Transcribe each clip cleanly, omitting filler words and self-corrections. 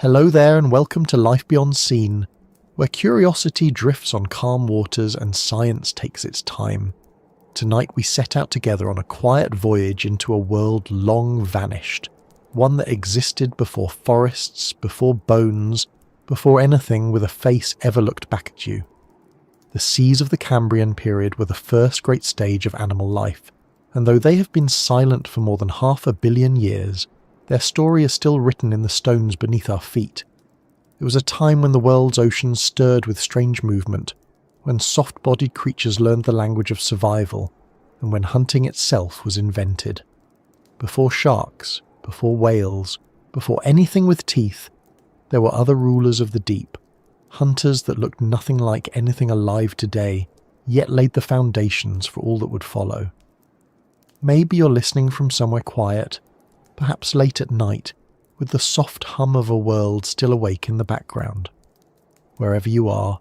Hello there and welcome to Life Beyond Scene, where curiosity drifts on calm waters and science takes its time. Tonight we set out together on a quiet voyage into a world long vanished, one that existed before forests, before bones, before anything with a face ever looked back at you. The seas of the Cambrian period were the first great stage of animal life, and though they have been silent for more than 500 million years, their story is still written in the stones beneath our feet. It was a time when the world's oceans stirred with strange movement, when soft-bodied creatures learned the language of survival, and when hunting itself was invented. Before sharks, before whales, before anything with teeth, there were other rulers of the deep, hunters that looked nothing like anything alive today, yet laid the foundations for all that would follow. Maybe you're listening from somewhere quiet, perhaps late at night, with the soft hum of a world still awake in the background. Wherever you are,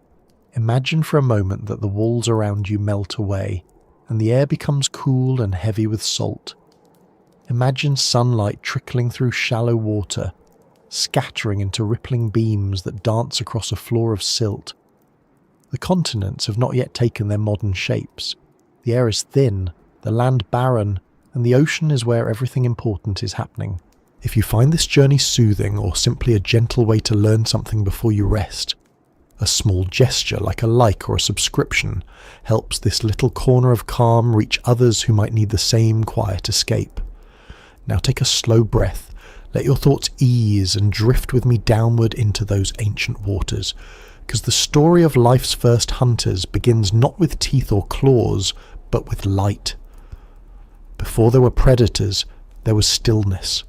imagine for a moment that the walls around you melt away, and the air becomes cool and heavy with salt. Imagine sunlight trickling through shallow water, scattering into rippling beams that dance across a floor of silt. The continents have not yet taken their modern shapes. The air is thin, the land barren, and the ocean is where everything important is happening. If you find this journey soothing or simply a gentle way to learn something before you rest, a small gesture like a like or a subscription helps this little corner of calm reach others who might need the same quiet escape. Now take a slow breath, let your thoughts ease and drift with me downward into those ancient waters, because the story of life's first hunters begins not with teeth or claws, but with light. Before there were predators, there was stillness.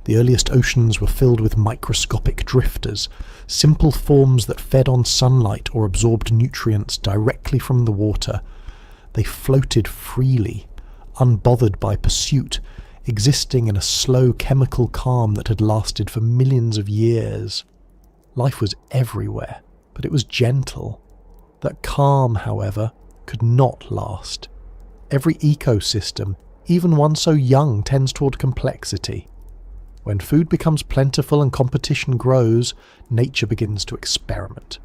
The earliest oceans were filled with microscopic drifters, simple forms that fed on sunlight or absorbed nutrients directly from the water. They floated freely, unbothered by pursuit, existing in a slow chemical calm that had lasted for millions of years. Life was everywhere, but it was gentle. That calm, however, could not last. Every ecosystem, even one so young, tends toward complexity. When food becomes plentiful and competition grows, nature begins to experiment.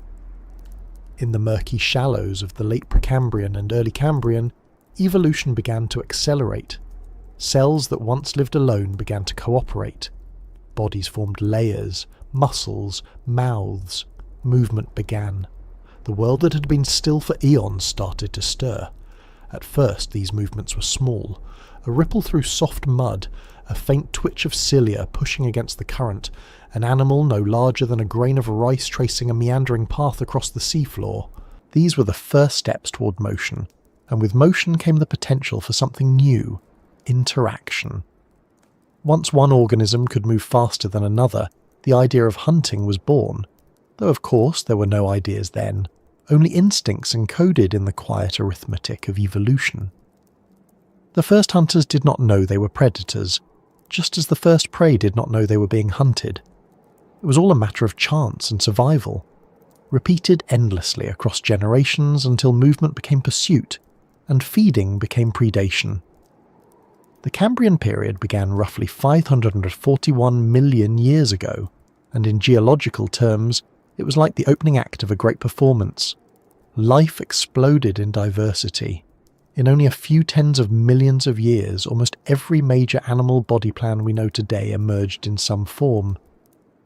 In the murky shallows of the late Precambrian and early Cambrian, evolution began to accelerate. Cells that once lived alone began to cooperate. Bodies formed layers, muscles, mouths. Movement began. The world that had been still for eons started to stir. At first these movements were small, a ripple through soft mud, a faint twitch of cilia pushing against the current, an animal no larger than a grain of rice tracing a meandering path across the seafloor. These were the first steps toward motion, and with motion came the potential for something new, interaction. Once one organism could move faster than another, the idea of hunting was born, though of course there were no ideas then, only instincts encoded in the quiet arithmetic of evolution. The first hunters did not know they were predators, just as the first prey did not know they were being hunted. It was all a matter of chance and survival, repeated endlessly across generations until movement became pursuit, and feeding became predation. The Cambrian period began roughly 541 million years ago, and in geological terms, it was like the opening act of a great performance. Life exploded in diversity. In only a few tens of millions of years, almost every major animal body plan we know today emerged in some form.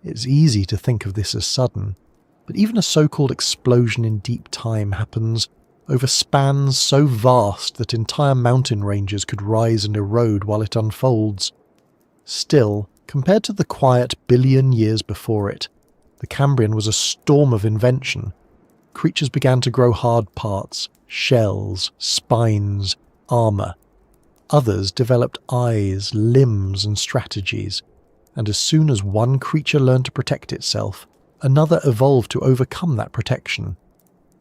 It's easy to think of this as sudden, but even a so-called explosion in deep time happens over spans so vast that entire mountain ranges could rise and erode while it unfolds. Still, compared to the quiet billion years before it, the Cambrian was a storm of invention. Creatures began to grow hard parts, shells, spines, armour. Others developed eyes, limbs and strategies, and as soon as one creature learned to protect itself, another evolved to overcome that protection.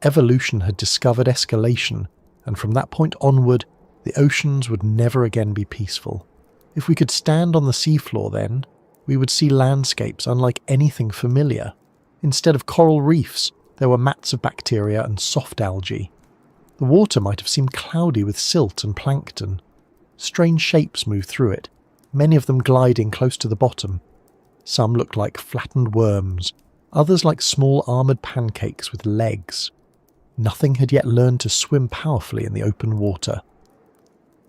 Evolution had discovered escalation, and from that point onward, the oceans would never again be peaceful. If we could stand on the seafloor then, we would see landscapes unlike anything familiar. Instead of coral reefs, there were mats of bacteria and soft algae. The water might have seemed cloudy with silt and plankton. Strange shapes moved through it, many of them gliding close to the bottom. Some looked like flattened worms, others like small armoured pancakes with legs. Nothing had yet learned to swim powerfully in the open water.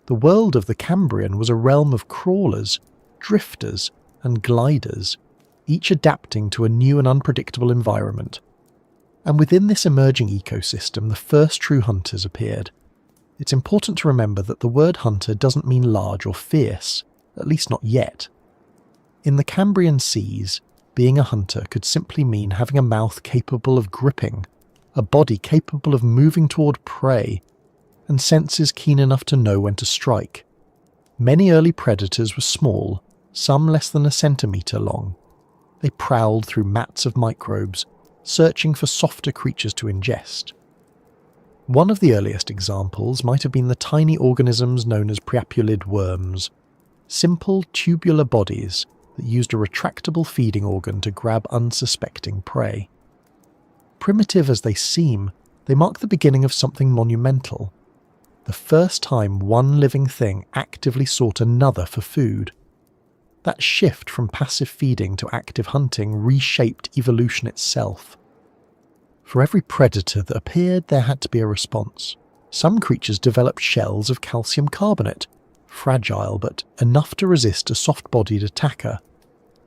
The world of the Cambrian was a realm of crawlers, drifters, and gliders, each adapting to a new and unpredictable environment. And within this emerging ecosystem, the first true hunters appeared. It's important to remember that the word hunter doesn't mean large or fierce, at least not yet. In the Cambrian seas, being a hunter could simply mean having a mouth capable of gripping, a body capable of moving toward prey, and senses keen enough to know when to strike. Many early predators were small, some less than a centimetre long. They prowled through mats of microbes, searching for softer creatures to ingest. One of the earliest examples might have been the tiny organisms known as priapulid worms, simple tubular bodies that used a retractable feeding organ to grab unsuspecting prey. Primitive as they seem, they mark the beginning of something monumental. The first time one living thing actively sought another for food. That shift from passive feeding to active hunting reshaped evolution itself. For every predator that appeared, there had to be a response. Some creatures developed shells of calcium carbonate, fragile but enough to resist a soft-bodied attacker.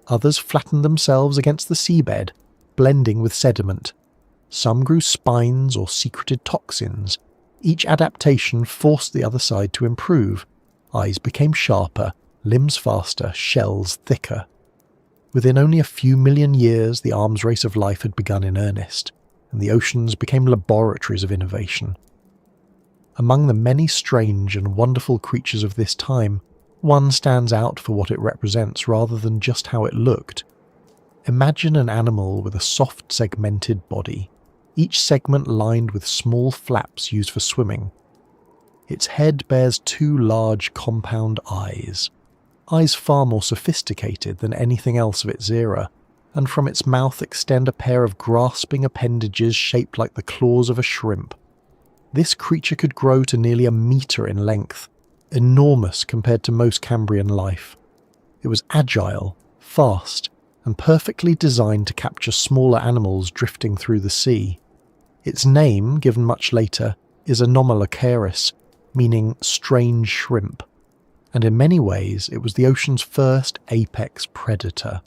Others flattened themselves against the seabed, blending with sediment. Some grew spines or secreted toxins. Each adaptation forced the other side to improve. Eyes became sharper, limbs faster, shells thicker. Within only a few million years, the arms race of life had begun in earnest, and the oceans became laboratories of innovation. Among the many strange and wonderful creatures of this time, one stands out for what it represents rather than just how it looked. Imagine an animal with a soft segmented body, each segment lined with small flaps used for swimming. Its head bears two large compound eyes far more sophisticated than anything else of its era, and from its mouth extend a pair of grasping appendages shaped like the claws of a shrimp. This creature could grow to nearly 1 metre in length, enormous compared to most Cambrian life. It was agile, fast, and perfectly designed to capture smaller animals drifting through the sea. Its name, given much later, is Anomalocaris, meaning strange shrimp, and in many ways it was the ocean's first apex predator.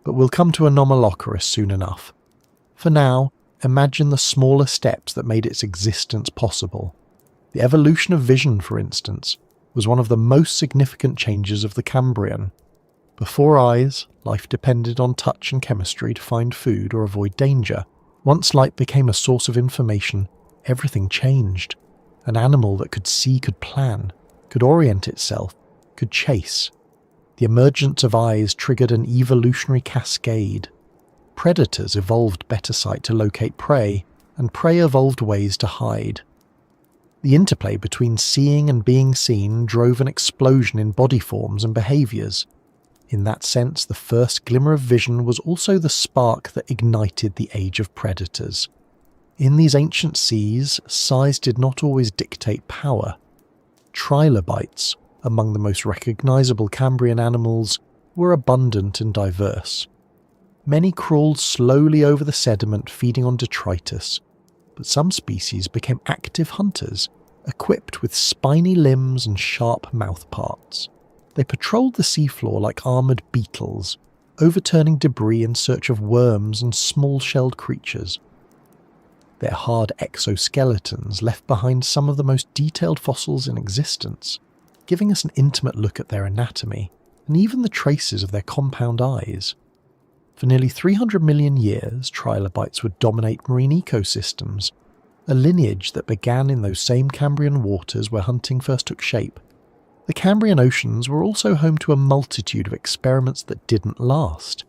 But we'll come to Anomalocaris soon enough. For now, imagine the smaller steps that made its existence possible. The evolution of vision, for instance, was one of the most significant changes of the Cambrian. Before eyes, life depended on touch and chemistry to find food or avoid danger. Once light became a source of information, everything changed. An animal that could see could plan, could orient itself, could chase. The emergence of eyes triggered an evolutionary cascade. Predators evolved better sight to locate prey, and prey evolved ways to hide. The interplay between seeing and being seen drove an explosion in body forms and behaviours. In that sense, the first glimmer of vision was also the spark that ignited the age of predators. In these ancient seas, size did not always dictate power. Trilobites, among the most recognisable Cambrian animals, were abundant and diverse. Many crawled slowly over the sediment feeding on detritus, but some species became active hunters, equipped with spiny limbs and sharp mouth parts. They patrolled the seafloor like armoured beetles, overturning debris in search of worms and small-shelled creatures. Their hard exoskeletons left behind some of the most detailed fossils in existence, giving us an intimate look at their anatomy, and even the traces of their compound eyes. For nearly 300 million years, trilobites would dominate marine ecosystems, a lineage that began in those same Cambrian waters where hunting first took shape. The Cambrian oceans were also home to a multitude of experiments that didn't last.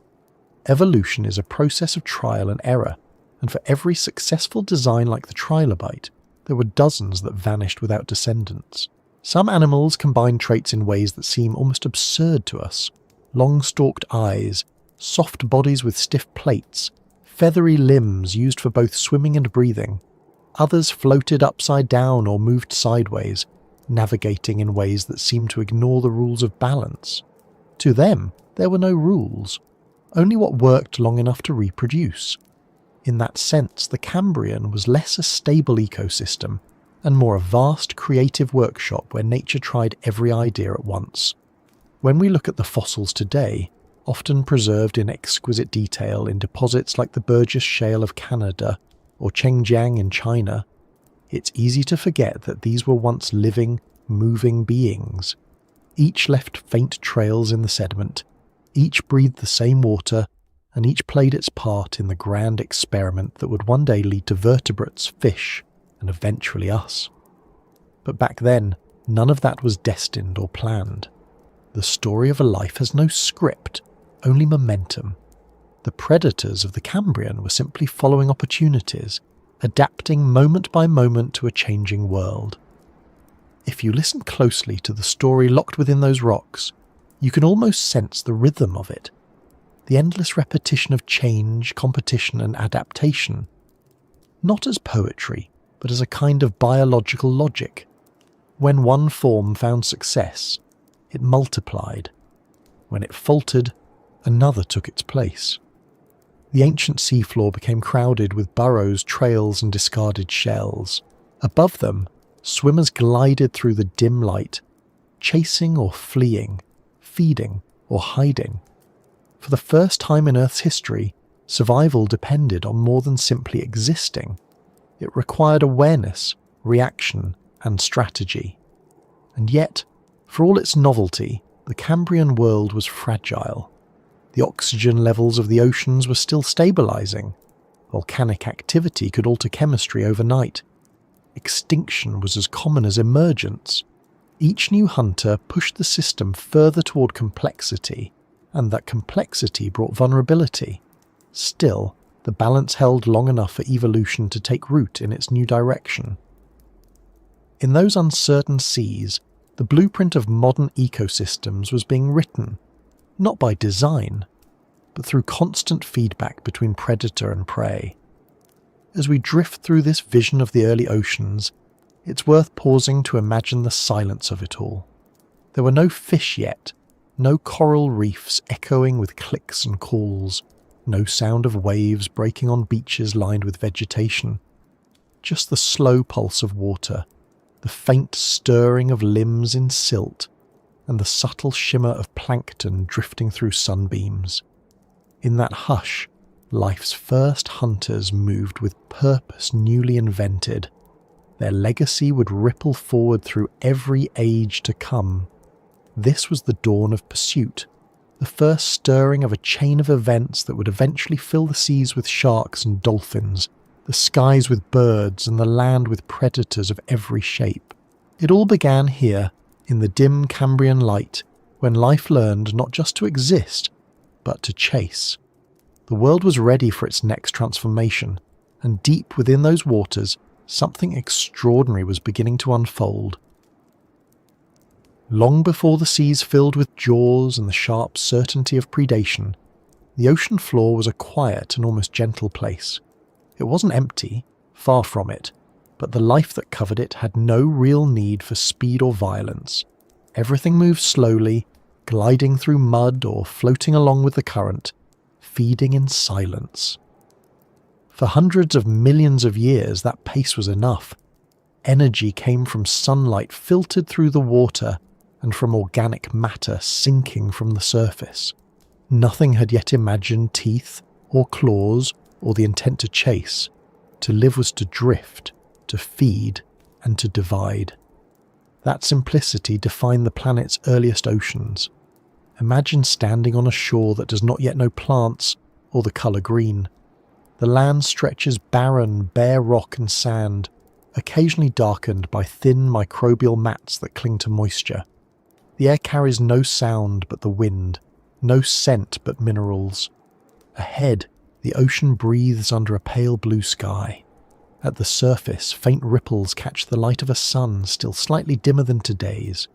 Evolution is a process of trial and error, and for every successful design like the trilobite, there were dozens that vanished without descendants. Some animals combine traits in ways that seem almost absurd to us. Long-stalked eyes, soft bodies with stiff plates, feathery limbs used for both swimming and breathing. Others floated upside down or moved sideways, navigating in ways that seemed to ignore the rules of balance. To them, there were no rules. only what worked long enough to reproduce. In that sense, the Cambrian was less a stable ecosystem and more a vast creative workshop where nature tried every idea at once. When we look at the fossils today, often preserved in exquisite detail in deposits like the Burgess Shale of Canada or Chengjiang in China, it's easy to forget that these were once living, moving beings. Each left faint trails in the sediment, each breathed the same water, and each played its part in the grand experiment that would one day lead to vertebrates, fish, and eventually us. But back then, none of that was destined or planned. The story of a life has no script, only momentum. The predators of the Cambrian were simply following opportunities, adapting moment by moment to a changing world. If you listen closely to the story locked within those rocks, you can almost sense the rhythm of it, the endless repetition of change, competition, and adaptation, not as poetry, but as a kind of biological logic. When one form found success, it multiplied. When it faltered, another took its place. The ancient seafloor became crowded with burrows, trails, and discarded shells. Above them, swimmers glided through the dim light, chasing or fleeing, feeding or hiding. For the first time in Earth's history, survival depended on more than simply existing. It required awareness, reaction, and strategy. And yet, for all its novelty, the Cambrian world was fragile. The oxygen levels of the oceans were still stabilizing. Volcanic activity could alter chemistry overnight. Extinction was as common as emergence. Each new hunter pushed the system further toward complexity, and that complexity brought vulnerability. Still, the balance held long enough for evolution to take root in its new direction. In those uncertain seas, the blueprint of modern ecosystems was being written, not by design, but through constant feedback between predator and prey. As we drift through this vision of the early oceans, it's worth pausing to imagine the silence of it all. There were no fish yet, no coral reefs echoing with clicks and calls, no sound of waves breaking on beaches lined with vegetation. Just the slow pulse of water, the faint stirring of limbs in silt, and the subtle shimmer of plankton drifting through sunbeams. In that hush, life's first hunters moved with purpose newly invented. Their legacy would ripple forward through every age to come. This was the dawn of pursuit, the first stirring of a chain of events that would eventually fill the seas with sharks and dolphins, the skies with birds, and the land with predators of every shape. It all began here, in the dim Cambrian light, when life learned not just to exist, but to chase. The world was ready for its next transformation, and deep within those waters, something extraordinary was beginning to unfold. Long before the seas filled with jaws and the sharp certainty of predation, the ocean floor was a quiet and almost gentle place. It wasn't empty, far from it, but the life that covered it had no real need for speed or violence. Everything moved slowly, gliding through mud or floating along with the current, feeding in silence. For hundreds of millions of years, that pace was enough. Energy came from sunlight filtered through the water and from organic matter sinking from the surface. Nothing had yet imagined teeth or claws or the intent to chase. To live was to drift, to feed, and to divide. That simplicity defined the planet's earliest oceans. Imagine standing on a shore that does not yet know plants or the colour green. The land stretches barren, bare rock and sand, occasionally darkened by thin microbial mats that cling to moisture. The air carries no sound but the wind, no scent but minerals. Ahead, the ocean breathes under a pale blue sky. At the surface, faint ripples catch the light of a sun still slightly dimmer than today's.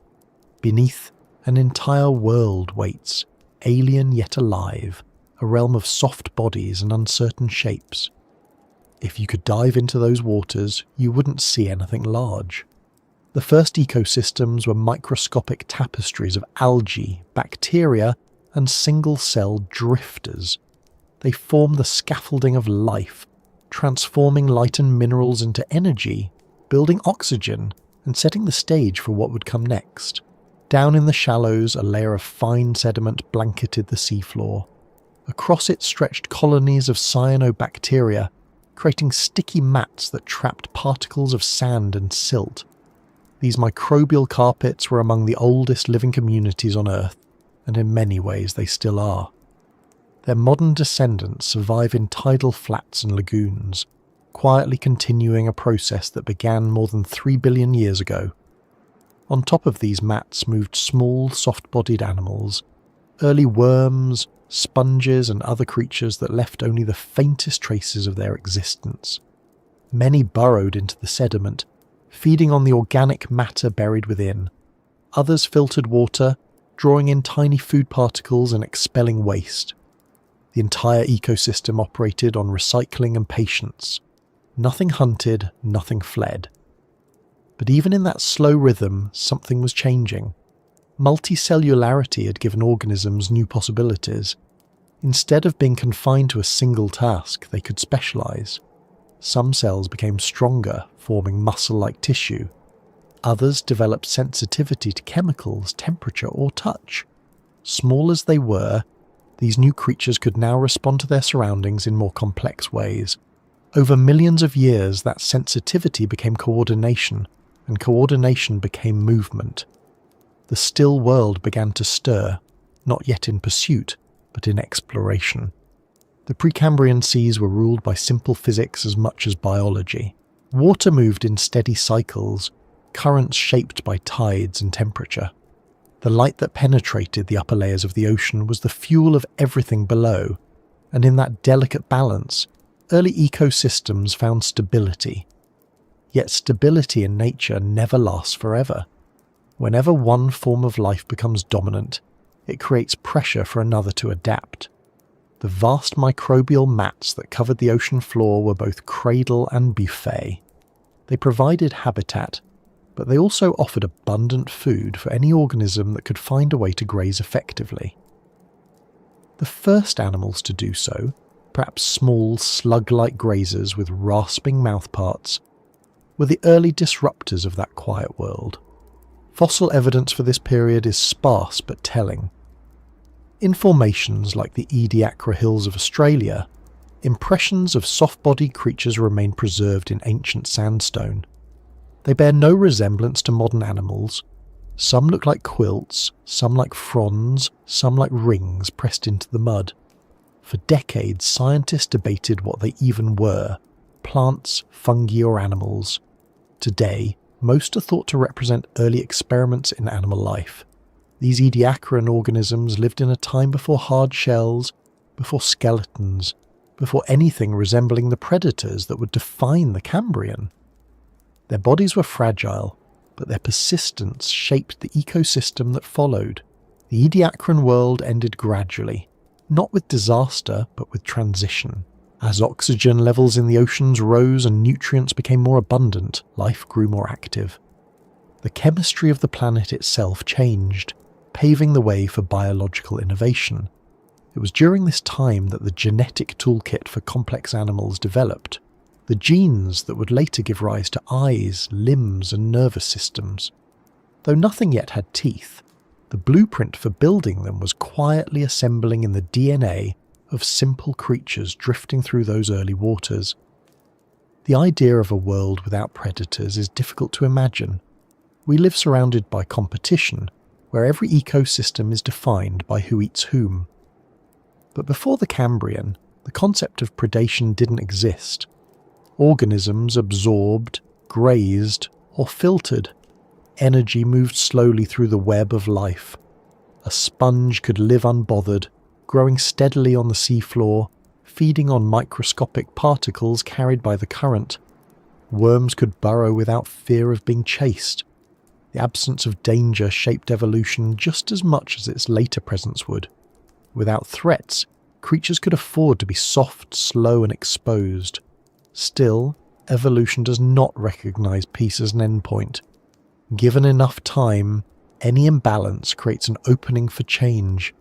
Beneath, an entire world waits, alien yet alive, a realm of soft bodies and uncertain shapes. If you could dive into those waters, you wouldn't see anything large. The first ecosystems were microscopic tapestries of algae, bacteria, and single-cell drifters. They form the scaffolding of life, transforming light and minerals into energy, building oxygen, and setting the stage for what would come next. Down in the shallows, a layer of fine sediment blanketed the seafloor. Across it stretched colonies of cyanobacteria, creating sticky mats that trapped particles of sand and silt. These microbial carpets were among the oldest living communities on Earth, and in many ways they still are. Their modern descendants survive in tidal flats and lagoons, quietly continuing a process that began more than 3 billion years ago. On top of these mats moved small, soft-bodied animals, early worms, sponges and other creatures that left only the faintest traces of their existence. Many burrowed into the sediment, feeding on the organic matter buried within. Others filtered water, drawing in tiny food particles and expelling waste. The entire ecosystem operated on recycling and patience. Nothing hunted, nothing fled. But even in that slow rhythm, something was changing. Multicellularity had given organisms new possibilities. Instead of being confined to a single task, they could specialize. Some cells became stronger, forming muscle-like tissue. Others developed sensitivity to chemicals, temperature, or touch. Small as they were, these new creatures could now respond to their surroundings in more complex ways. Over millions of years, that sensitivity became coordination, and coordination became movement. The still world began to stir, not yet in pursuit, but in exploration. The Precambrian seas were ruled by simple physics as much as biology. Water moved in steady cycles, currents shaped by tides and temperature. The light that penetrated the upper layers of the ocean was the fuel of everything below, and in that delicate balance, early ecosystems found stability. Yet stability in nature never lasts forever. Whenever one form of life becomes dominant, it creates pressure for another to adapt. The vast microbial mats that covered the ocean floor were both cradle and buffet. They provided habitat, but they also offered abundant food for any organism that could find a way to graze effectively. The first animals to do so, perhaps small slug-like grazers with rasping mouthparts, were the early disruptors of that quiet world. Fossil evidence for this period is sparse but telling. In formations like the Ediacara Hills of Australia, impressions of soft-bodied creatures remain preserved in ancient sandstone. They bear no resemblance to modern animals. Some look like quilts, some like fronds, some like rings pressed into the mud. For decades, scientists debated what they even were, plants, fungi or animals. Today, most are thought to represent early experiments in animal life. These Ediacaran organisms lived in a time before hard shells, before skeletons, before anything resembling the predators that would define the Cambrian. Their bodies were fragile, but their persistence shaped the ecosystem that followed. The Ediacaran world ended gradually, not with disaster, but with transition. As oxygen levels in the oceans rose and nutrients became more abundant, life grew more active. The chemistry of the planet itself changed, paving the way for biological innovation. It was during this time that the genetic toolkit for complex animals developed, the genes that would later give rise to eyes, limbs, and nervous systems. Though nothing yet had teeth, the blueprint for building them was quietly assembling in the DNA of simple creatures drifting through those early waters. The idea of a world without predators is difficult to imagine. We live surrounded by competition, where every ecosystem is defined by who eats whom. But before the Cambrian, the concept of predation didn't exist. Organisms absorbed, grazed, or filtered. Energy moved slowly through the web of life. A sponge could live unbothered, growing steadily on the seafloor, feeding on microscopic particles carried by the current. Worms could burrow without fear of being chased. The absence of danger shaped evolution just as much as its later presence would. Without threats, creatures could afford to be soft, slow, and exposed. Still, evolution does not recognize peace as an endpoint. Given enough time, any imbalance creates an opening for change.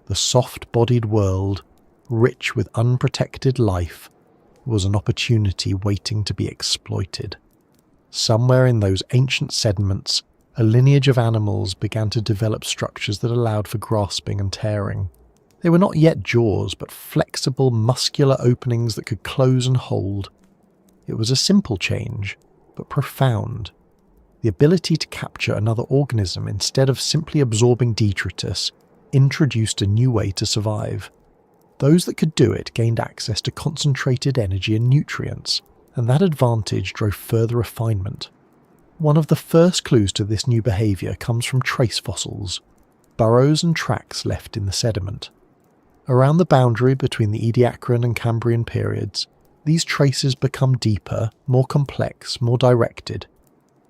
the soft-bodied world, rich with unprotected life, was an opportunity waiting to be exploited. Somewhere in those ancient sediments, a lineage of animals began to develop structures that allowed for grasping and tearing. They were not yet jaws, but flexible, muscular openings that could close and hold. It was a simple change, but profound. The ability to capture another organism instead of simply absorbing detritus introduced a new way to survive. Those that could do it gained access to concentrated energy and nutrients, and that advantage drove further refinement. One of the first clues to this new behaviour comes from trace fossils, burrows and tracks left in the sediment. Around the boundary between the Ediacaran and Cambrian periods, these traces become deeper, more complex, more directed.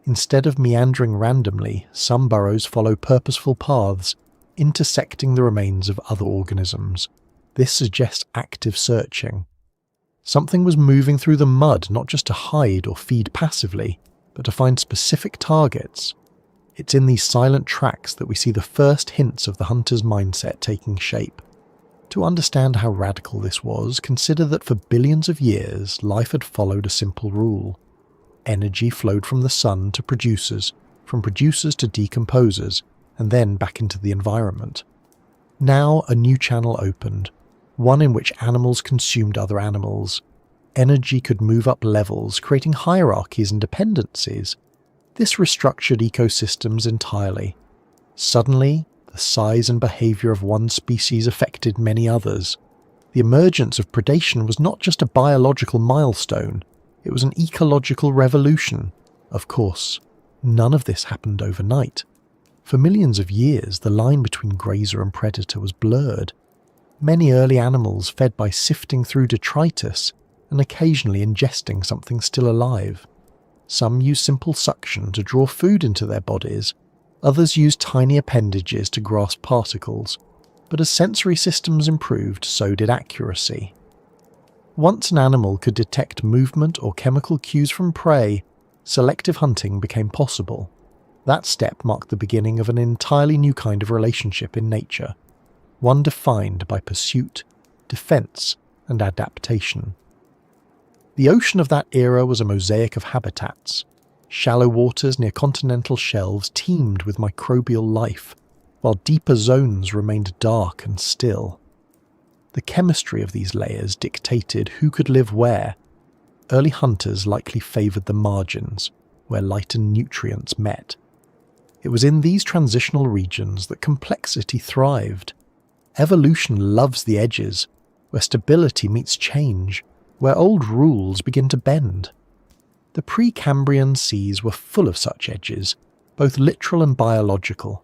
Instead of meandering randomly, some burrows follow purposeful paths, intersecting the remains of other organisms. This suggests active searching. Something was moving through the mud not just to hide or feed passively, but to find specific targets. It's in these silent tracks that we see the first hints of the hunter's mindset taking shape. To understand how radical this was, consider that for billions of years, life had followed a simple rule. Energy flowed from the sun to producers, from producers to decomposers, and then back into the environment. Now a new channel opened, one in which animals consumed other animals. Energy could move up levels, creating hierarchies and dependencies. This restructured ecosystems entirely. Suddenly, the size and behaviour of one species affected many others. The emergence of predation was not just a biological milestone, it was an ecological revolution. Of course, none of this happened overnight. For millions of years, the line between grazer and predator was blurred. Many early animals fed by sifting through detritus and occasionally ingesting something still alive. Some used simple suction to draw food into their bodies, others used tiny appendages to grasp particles, but as sensory systems improved, so did accuracy. Once an animal could detect movement or chemical cues from prey, selective hunting became possible. That step marked the beginning of an entirely new kind of relationship in nature, one defined by pursuit, defense, and adaptation. The ocean of that era was a mosaic of habitats. Shallow waters near continental shelves teemed with microbial life, while deeper zones remained dark and still. The chemistry of these layers dictated who could live where. Early hunters likely favoured the margins, where light and nutrients met. It was in these transitional regions that complexity thrived. Evolution loves the edges, where stability meets change, where old rules begin to bend. The pre-Cambrian seas were full of such edges, both literal and biological.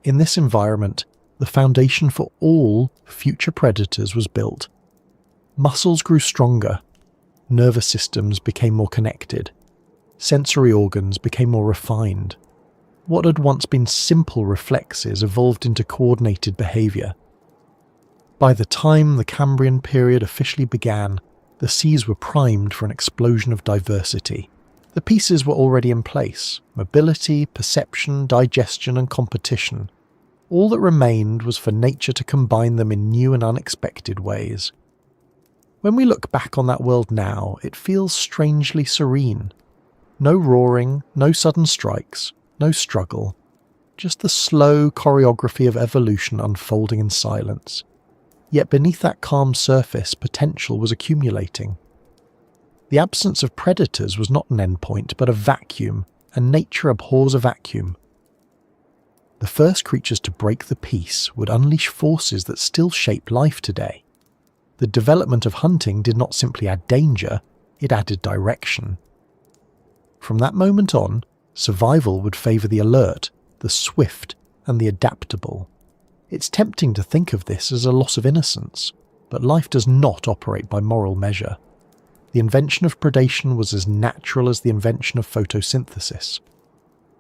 In this environment, the foundation for all future predators was built. Muscles grew stronger, nervous systems became more connected, sensory organs became more refined. What had once been simple reflexes evolved into coordinated behaviour. By the time the Cambrian period officially began, the seas were primed for an explosion of diversity. The pieces were already in place: mobility, perception, digestion, and competition. All that remained was for nature to combine them in new and unexpected ways. When we look back on that world now, it feels strangely serene. No roaring, no sudden strikes, no struggle. Just the slow choreography of evolution unfolding in silence. Yet beneath that calm surface, potential was accumulating. The absence of predators was not an endpoint, but a vacuum, and nature abhors a vacuum. The first creatures to break the peace would unleash forces that still shape life today. The development of hunting did not simply add danger, it added direction. From that moment on, survival would favour the alert, the swift, and the adaptable. It's tempting to think of this as a loss of innocence, but life does not operate by moral measure. The invention of predation was as natural as the invention of photosynthesis.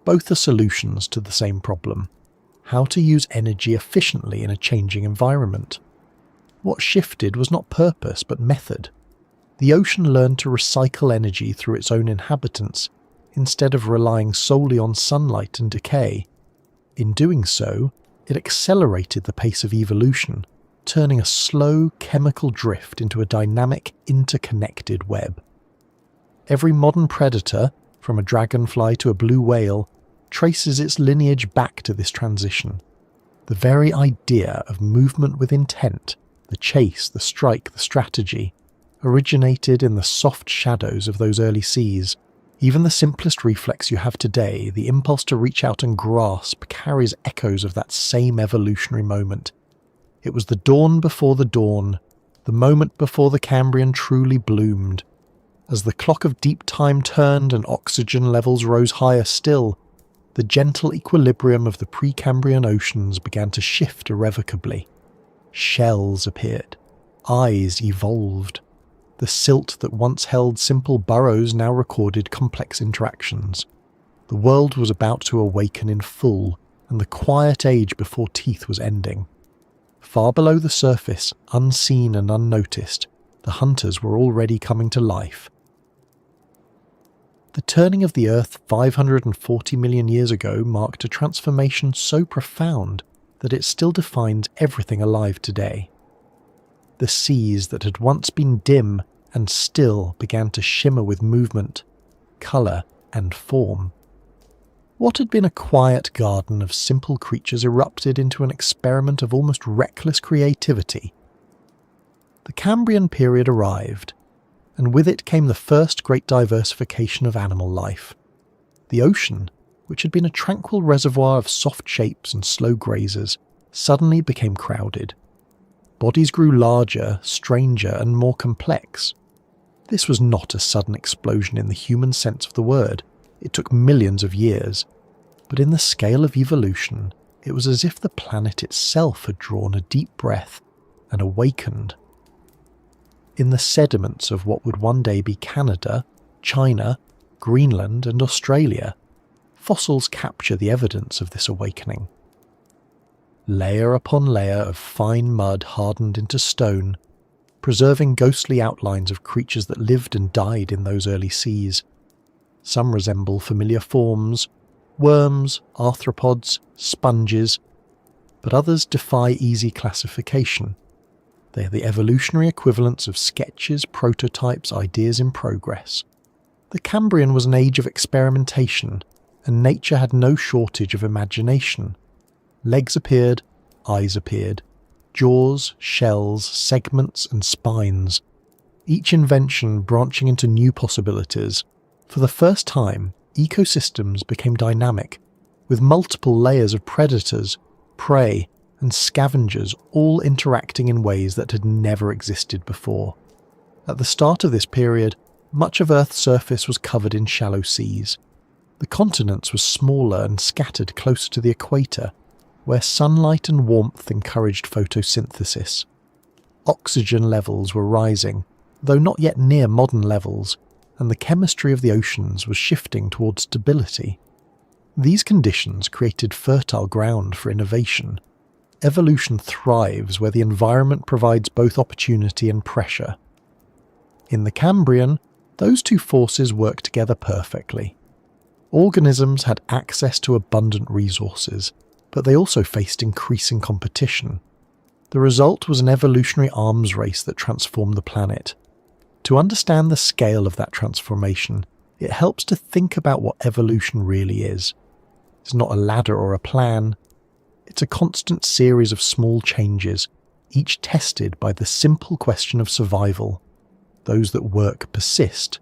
Both are solutions to the same problem: how to use energy efficiently in a changing environment. What shifted was not purpose but method. The ocean learned to recycle energy through its own inhabitants, instead of relying solely on sunlight and decay. In doing so, It accelerated the pace of evolution, turning a slow chemical drift into a dynamic, interconnected web. Every modern predator, from a dragonfly to a blue whale, traces its lineage back to this transition. The very idea of movement with intent, the chase, the strike, the strategy, originated in the soft shadows of those early seas. Even the simplest reflex you have today, the impulse to reach out and grasp, carries echoes of that same evolutionary moment. It was the dawn before the dawn, the moment before the Cambrian truly bloomed. As the clock of deep time turned and oxygen levels rose higher still, the gentle equilibrium of the Precambrian oceans began to shift irrevocably. Shells appeared. Eyes evolved. The silt that once held simple burrows now recorded complex interactions. The world was about to awaken in full, and the quiet age before teeth was ending. Far below the surface, unseen and unnoticed, the hunters were already coming to life. The turning of the Earth 540 million years ago marked a transformation so profound that it still defines everything alive today. The seas that had once been dim and still began to shimmer with movement, colour and form. What had been a quiet garden of simple creatures erupted into an experiment of almost reckless creativity. The Cambrian period arrived, and with it came the first great diversification of animal life. The ocean, which had been a tranquil reservoir of soft shapes and slow grazers, suddenly became crowded. Bodies grew larger, stranger, and more complex. This was not a sudden explosion in the human sense of the word. It took millions of years. But in the scale of evolution, it was as if the planet itself had drawn a deep breath and awakened. In the sediments of what would one day be Canada, China, Greenland, and Australia, fossils capture the evidence of this awakening. Layer upon layer of fine mud hardened into stone, preserving ghostly outlines of creatures that lived and died in those early seas. Some resemble familiar forms, worms, arthropods, sponges, but others defy easy classification. They are the evolutionary equivalents of sketches, prototypes, ideas in progress. The Cambrian was an age of experimentation, and nature had no shortage of imagination. Legs appeared, eyes appeared, jaws, shells, segments and spines, each invention branching into new possibilities. For the first time, ecosystems became dynamic, with multiple layers of predators, prey, and scavengers all interacting in ways that had never existed before. At the start of this period, much of Earth's surface was covered in shallow seas. The continents were smaller and scattered closer to the equator, where sunlight and warmth encouraged photosynthesis. Oxygen levels were rising, though not yet near modern levels, and the chemistry of the oceans was shifting towards stability. These conditions created fertile ground for innovation. Evolution thrives where the environment provides both opportunity and pressure. In the Cambrian, those two forces work together perfectly. Organisms had access to abundant resources, but they also faced increasing competition. The result was an evolutionary arms race that transformed the planet. To understand the scale of that transformation, it helps to think about what evolution really is. It's not a ladder or a plan. It's a constant series of small changes, each tested by the simple question of survival. Those that work persist,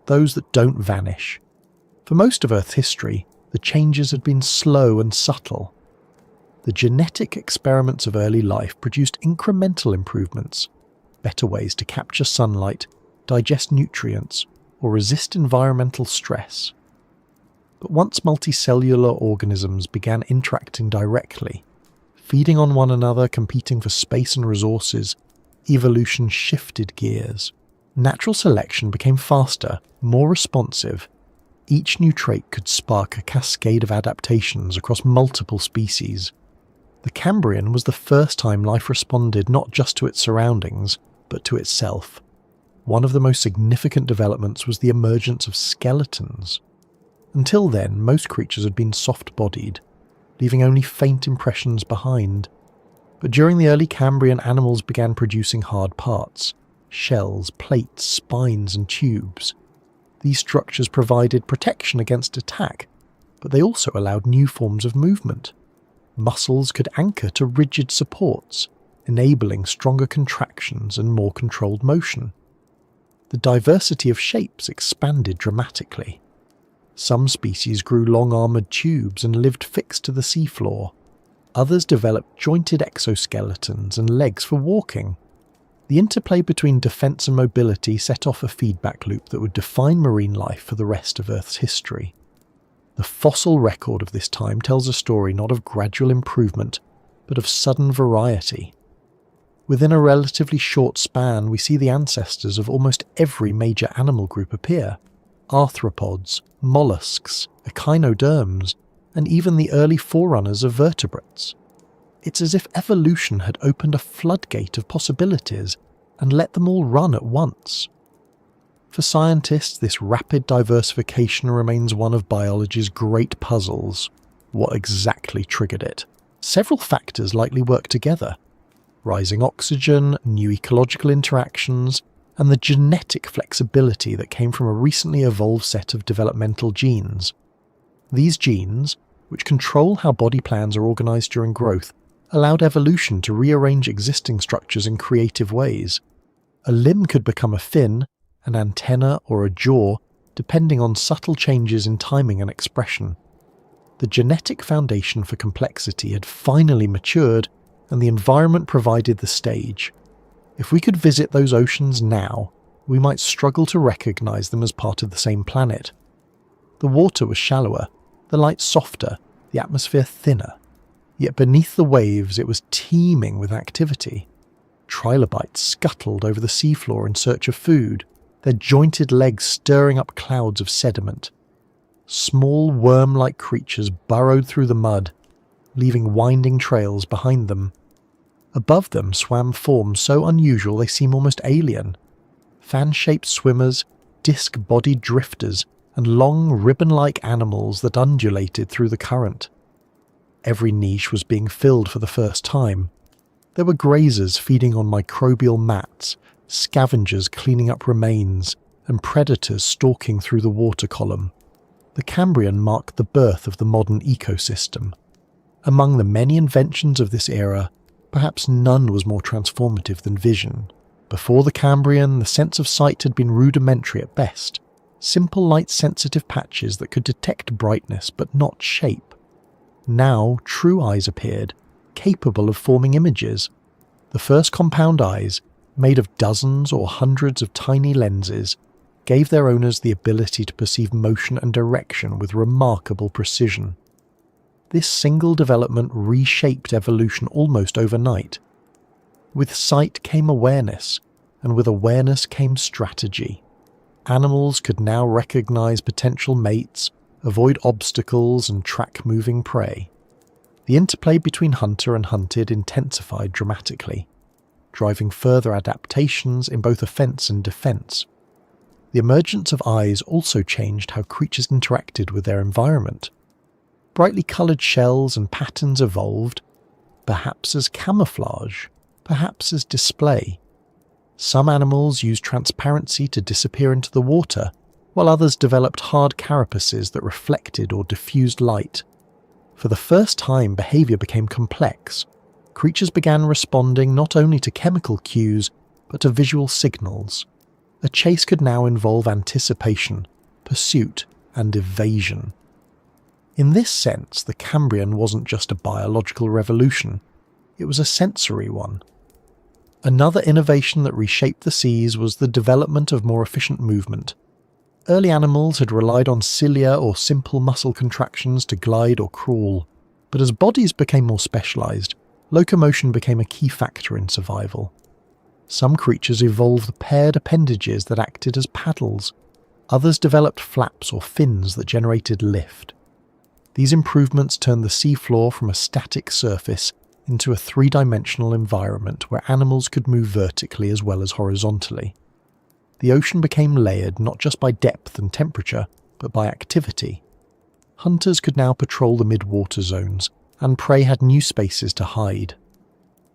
those that don't vanish. For most of Earth's history, the changes had been slow and subtle. The genetic experiments of early life produced incremental improvements, better ways to capture sunlight, digest nutrients, or resist environmental stress. But once multicellular organisms began interacting directly, feeding on one another, competing for space and resources, evolution shifted gears. Natural selection became faster, more responsive. Each new trait could spark a cascade of adaptations across multiple species. The Cambrian was the first time life responded not just to its surroundings, but to itself. One of the most significant developments was the emergence of skeletons. Until then, most creatures had been soft-bodied. leaving only faint impressions behind. But during the early Cambrian, animals began producing hard parts: shells, plates, spines, and tubes. These structures provided protection against attack, but they also allowed new forms of movement. Muscles could anchor to rigid supports, enabling stronger contractions and more controlled motion. The diversity of shapes expanded dramatically. Some species grew long armoured tubes and lived fixed to the seafloor. Others developed jointed exoskeletons and legs for walking. The interplay between defence and mobility set off a feedback loop that would define marine life for the rest of Earth's history. The fossil record of this time tells a story not of gradual improvement, but of sudden variety. Within a relatively short span, we see the ancestors of almost every major animal group appear: arthropods, mollusks, echinoderms, and even the early forerunners of vertebrates. It's as if evolution had opened a floodgate of possibilities and let them all run at once. For scientists, this rapid diversification remains one of biology's great puzzles. What exactly triggered it? Several factors likely work together: rising oxygen, new ecological interactions, and the genetic flexibility that came from a recently evolved set of developmental genes. These genes, which control how body plans are organised during growth, allowed evolution to rearrange existing structures in creative ways. A limb could become a fin, an antenna, or a jaw, depending on subtle changes in timing and expression. The genetic foundation for complexity had finally matured, and the environment provided the stage. If we could visit those oceans now, we might struggle to recognise them as part of the same planet. The water was shallower, the light softer, the atmosphere thinner. Yet beneath the waves it was teeming with activity. Trilobites scuttled over the seafloor in search of food, their jointed legs stirring up clouds of sediment. Small worm-like creatures burrowed through the mud, leaving winding trails behind them. Above them swam forms so unusual they seem almost alien. Fan-shaped swimmers, disc-bodied drifters, and long ribbon-like animals that undulated through the current. Every niche was being filled for the first time. There were grazers feeding on microbial mats, scavengers cleaning up remains, and predators stalking through the water column. The Cambrian marked the birth of the modern ecosystem. Among the many inventions of this era, perhaps none was more transformative than vision. Before the Cambrian, the sense of sight had been rudimentary at best, simple light-sensitive patches that could detect brightness but not shape. Now, true eyes appeared, capable of forming images. The first compound eyes, made of dozens or hundreds of tiny lenses, gave their owners the ability to perceive motion and direction with remarkable precision. This single development reshaped evolution almost overnight. With sight came awareness, and with awareness came strategy. Animals could now recognize potential mates, avoid obstacles, and track moving prey. The interplay between hunter and hunted intensified dramatically, driving further adaptations in both offense and defense. The emergence of eyes also changed how creatures interacted with their environment. Brightly coloured shells and patterns evolved, perhaps as camouflage, perhaps as display. Some animals used transparency to disappear into the water, while others developed hard carapaces that reflected or diffused light. For the first time, behaviour became complex. Creatures began responding not only to chemical cues, but to visual signals. A chase could now involve anticipation, pursuit, and evasion. In this sense, the Cambrian wasn't just a biological revolution, it was a sensory one. Another innovation that reshaped the seas was the development of more efficient movement. Early animals had relied on cilia or simple muscle contractions to glide or crawl, but as bodies became more specialised, locomotion became a key factor in survival. Some creatures evolved paired appendages that acted as paddles. Others developed flaps or fins that generated lift. These improvements turned the seafloor from a static surface into a three-dimensional environment where animals could move vertically as well as horizontally. The ocean became layered not just by depth and temperature, but by activity. Hunters could now patrol the mid-water zones, and prey had new spaces to hide.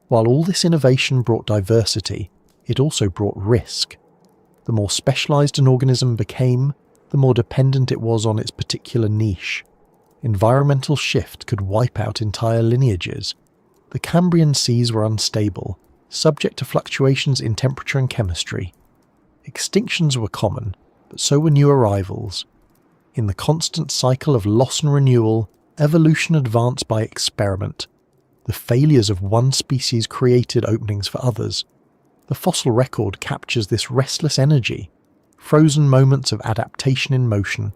While all this innovation brought diversity, it also brought risk. The more specialized an organism became, the more dependent it was on its particular niche. Environmental shift could wipe out entire lineages. The Cambrian seas were unstable, subject to fluctuations in temperature and chemistry. Extinctions were common, but so were new arrivals. In the constant cycle of loss and renewal, evolution advanced by experiment. The failures of one species created openings for others. The fossil record captures this restless energy, frozen moments of adaptation in motion.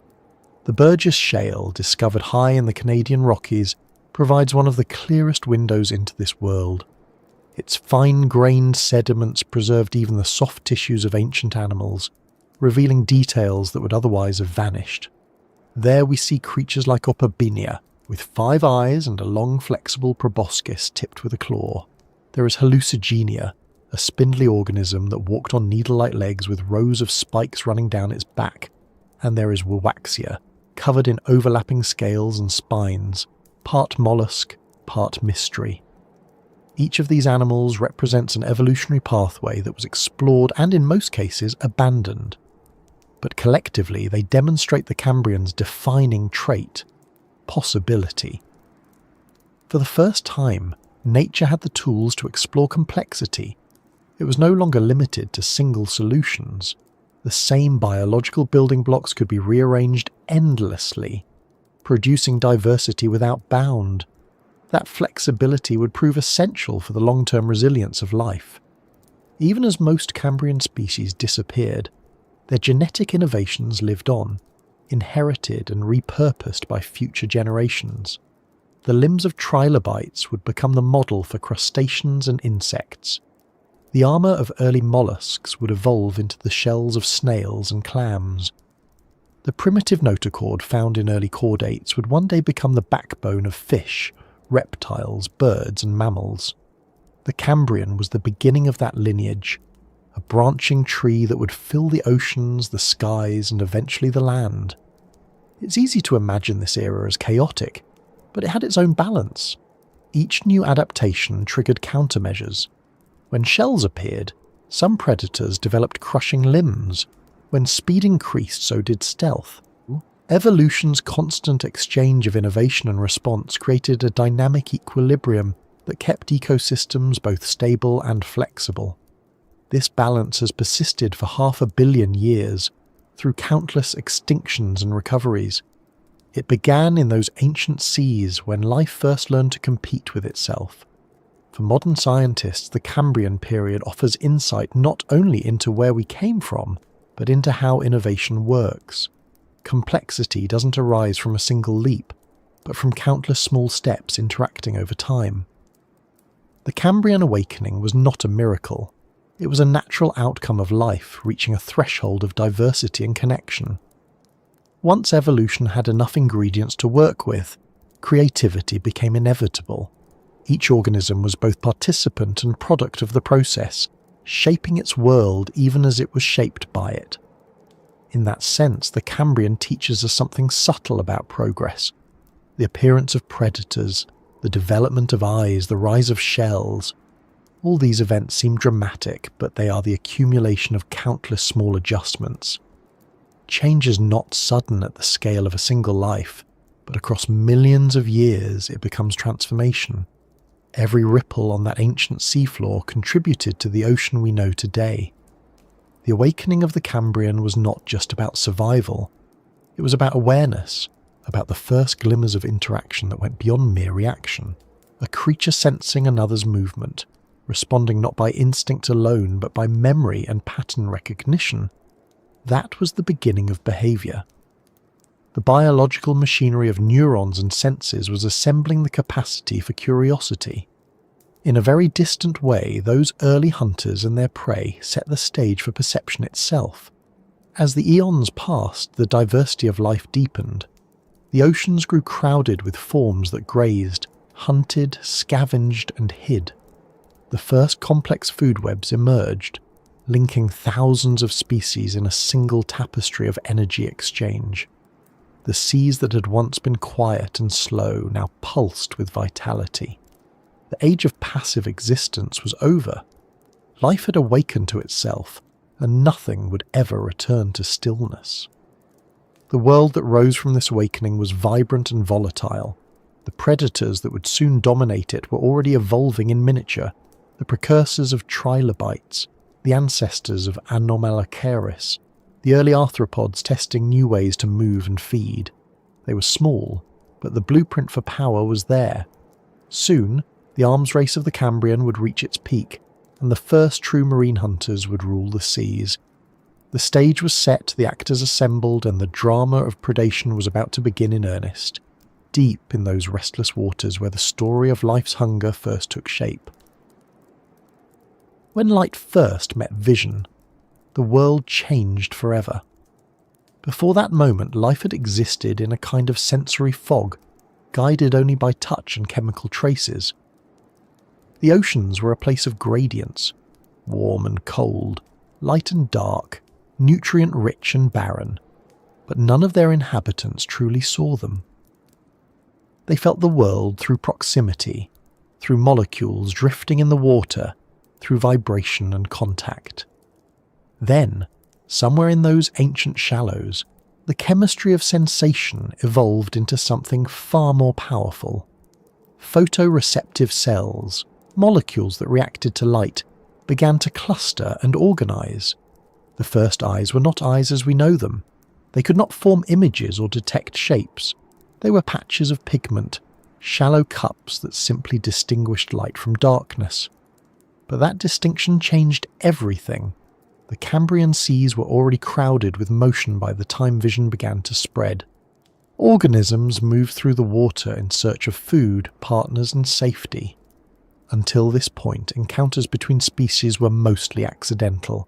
The Burgess Shale, discovered high in the Canadian Rockies, provides one of the clearest windows into this world. Its fine-grained sediments preserved even the soft tissues of ancient animals, revealing details that would otherwise have vanished. There we see creatures like Opabinia, with 5 eyes and a long flexible proboscis tipped with a claw. There is Hallucigenia, a spindly organism that walked on needle-like legs with rows of spikes running down its back. And there is Wawaxia, covered in overlapping scales and spines, part mollusk, part mystery. Each of these animals represents an evolutionary pathway that was explored and in most cases abandoned. But collectively they demonstrate the Cambrian's defining trait: possibility. For the first time, nature had the tools to explore complexity. It was no longer limited to single solutions. The same biological building blocks could be rearranged endlessly, producing diversity without bound. That flexibility would prove essential for the long-term resilience of life. Even as most Cambrian species disappeared, their genetic innovations lived on, inherited and repurposed by future generations. The limbs of trilobites would become the model for crustaceans and insects. The armour of early mollusks would evolve into the shells of snails and clams. The primitive notochord found in early chordates would one day become the backbone of fish, reptiles, birds and mammals. The Cambrian was the beginning of that lineage, a branching tree that would fill the oceans, the skies and eventually the land. It's easy to imagine this era as chaotic, but it had its own balance. Each new adaptation triggered countermeasures. When shells appeared, some predators developed crushing limbs. When speed increased, so did stealth. Evolution's constant exchange of innovation and response created a dynamic equilibrium that kept ecosystems both stable and flexible. This balance has persisted for 500 million years, through countless extinctions and recoveries. It began in those ancient seas when life first learned to compete with itself. For modern scientists, the Cambrian period offers insight not only into where we came from, but into how innovation works. Complexity doesn't arise from a single leap, but from countless small steps interacting over time. The Cambrian awakening was not a miracle. It was a natural outcome of life reaching a threshold of diversity and connection. Once evolution had enough ingredients to work with, creativity became inevitable. Each organism was both participant and product of the process, shaping its world even as it was shaped by it. In that sense, the Cambrian teaches us something subtle about progress. The appearance of predators, the development of eyes, the rise of shells. All these events seem dramatic, but they are the accumulation of countless small adjustments. Change is not sudden at the scale of a single life, but across millions of years it becomes transformation. Every ripple on that ancient seafloor contributed to the ocean we know today. The awakening of the Cambrian was not just about survival. It was about awareness, about the first glimmers of interaction that went beyond mere reaction. A creature sensing another's movement, responding not by instinct alone but by memory and pattern recognition. That was the beginning of behaviour. The biological machinery of neurons and senses was assembling the capacity for curiosity. In a very distant way, those early hunters and their prey set the stage for perception itself. As the eons passed, the diversity of life deepened. The oceans grew crowded with forms that grazed, hunted, scavenged and hid. The first complex food webs emerged, linking thousands of species in a single tapestry of energy exchange. The seas that had once been quiet and slow now pulsed with vitality. The age of passive existence was over. Life had awakened to itself, and nothing would ever return to stillness. The world that rose from this awakening was vibrant and volatile. The predators that would soon dominate it were already evolving in miniature, the precursors of trilobites, the ancestors of Anomalocaris, the early arthropods testing new ways to move and feed. They were small, but the blueprint for power was there. Soon, the arms race of the Cambrian would reach its peak, and the first true marine hunters would rule the seas. The stage was set, the actors assembled, and the drama of predation was about to begin in earnest, deep in those restless waters where the story of life's hunger first took shape. When light first met vision, the world changed forever. Before that moment, life had existed in a kind of sensory fog, guided only by touch and chemical traces. The oceans were a place of gradients, warm and cold, light and dark, nutrient-rich and barren, but none of their inhabitants truly saw them. They felt the world through proximity, through molecules drifting in the water, through vibration and contact. Then, somewhere in those ancient shallows, the chemistry of sensation evolved into something far more powerful. Photoreceptive cells, molecules that reacted to light, began to cluster and organize. The first eyes were not eyes as we know them. They could not form images or detect shapes. They were patches of pigment, shallow cups that simply distinguished light from darkness. But that distinction changed everything. The Cambrian seas were already crowded with motion by the time vision began to spread. Organisms moved through the water in search of food, partners and safety. Until this point, encounters between species were mostly accidental,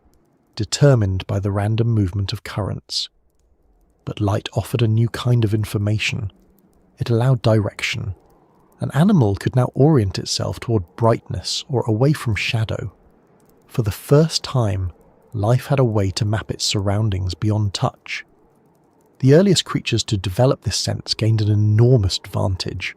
determined by the random movement of currents. But light offered a new kind of information. It allowed direction. An animal could now orient itself toward brightness or away from shadow. For the first time, life had a way to map its surroundings beyond touch. The earliest creatures to develop this sense gained an enormous advantage.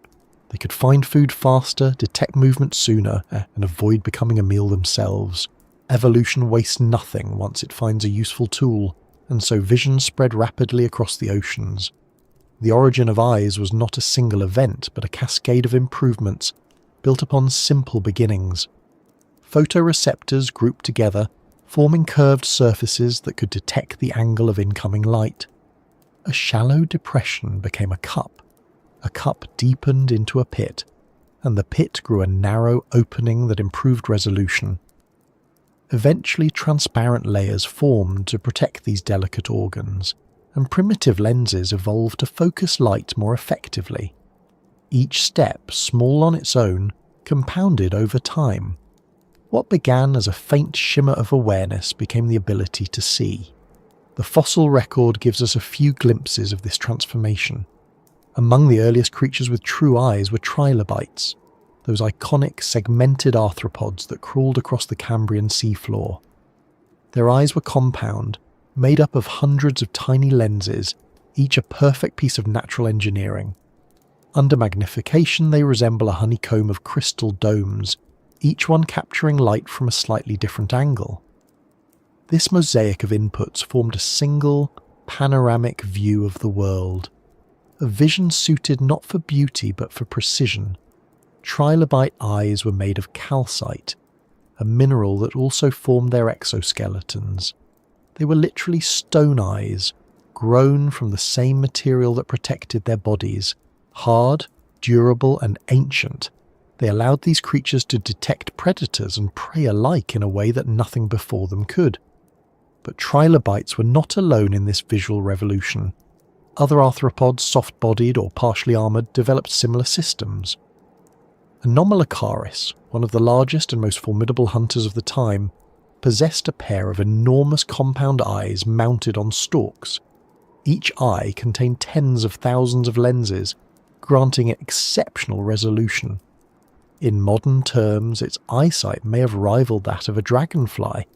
They could find food faster, detect movement sooner, and avoid becoming a meal themselves. Evolution wastes nothing once it finds a useful tool, and so vision spread rapidly across the oceans. The origin of eyes was not a single event, but a cascade of improvements built upon simple beginnings. Photoreceptors grouped together, forming curved surfaces that could detect the angle of incoming light. A shallow depression became a cup deepened into a pit, and the pit grew a narrow opening that improved resolution. Eventually, transparent layers formed to protect these delicate organs, and primitive lenses evolved to focus light more effectively. Each step, small on its own, compounded over time. What began as a faint shimmer of awareness became the ability to see. The fossil record gives us a few glimpses of this transformation. Among the earliest creatures with true eyes were trilobites, those iconic segmented arthropods that crawled across the Cambrian seafloor. Their eyes were compound, made up of hundreds of tiny lenses, each a perfect piece of natural engineering. Under magnification, they resemble a honeycomb of crystal domes, each one capturing light from a slightly different angle. This mosaic of inputs formed a single, panoramic view of the world, a vision suited not for beauty but for precision. Trilobite eyes were made of calcite, a mineral that also formed their exoskeletons. They were literally stone eyes, grown from the same material that protected their bodies. Hard, durable, and ancient, they allowed these creatures to detect predators and prey alike in a way that nothing before them could. But trilobites were not alone in this visual revolution. Other arthropods, soft-bodied or partially armoured, developed similar systems. Anomalocaris, one of the largest and most formidable hunters of the time, possessed a pair of enormous compound eyes mounted on stalks. Each eye contained tens of thousands of lenses, granting it exceptional resolution. In modern terms, its eyesight may have rivaled that of a dragonfly,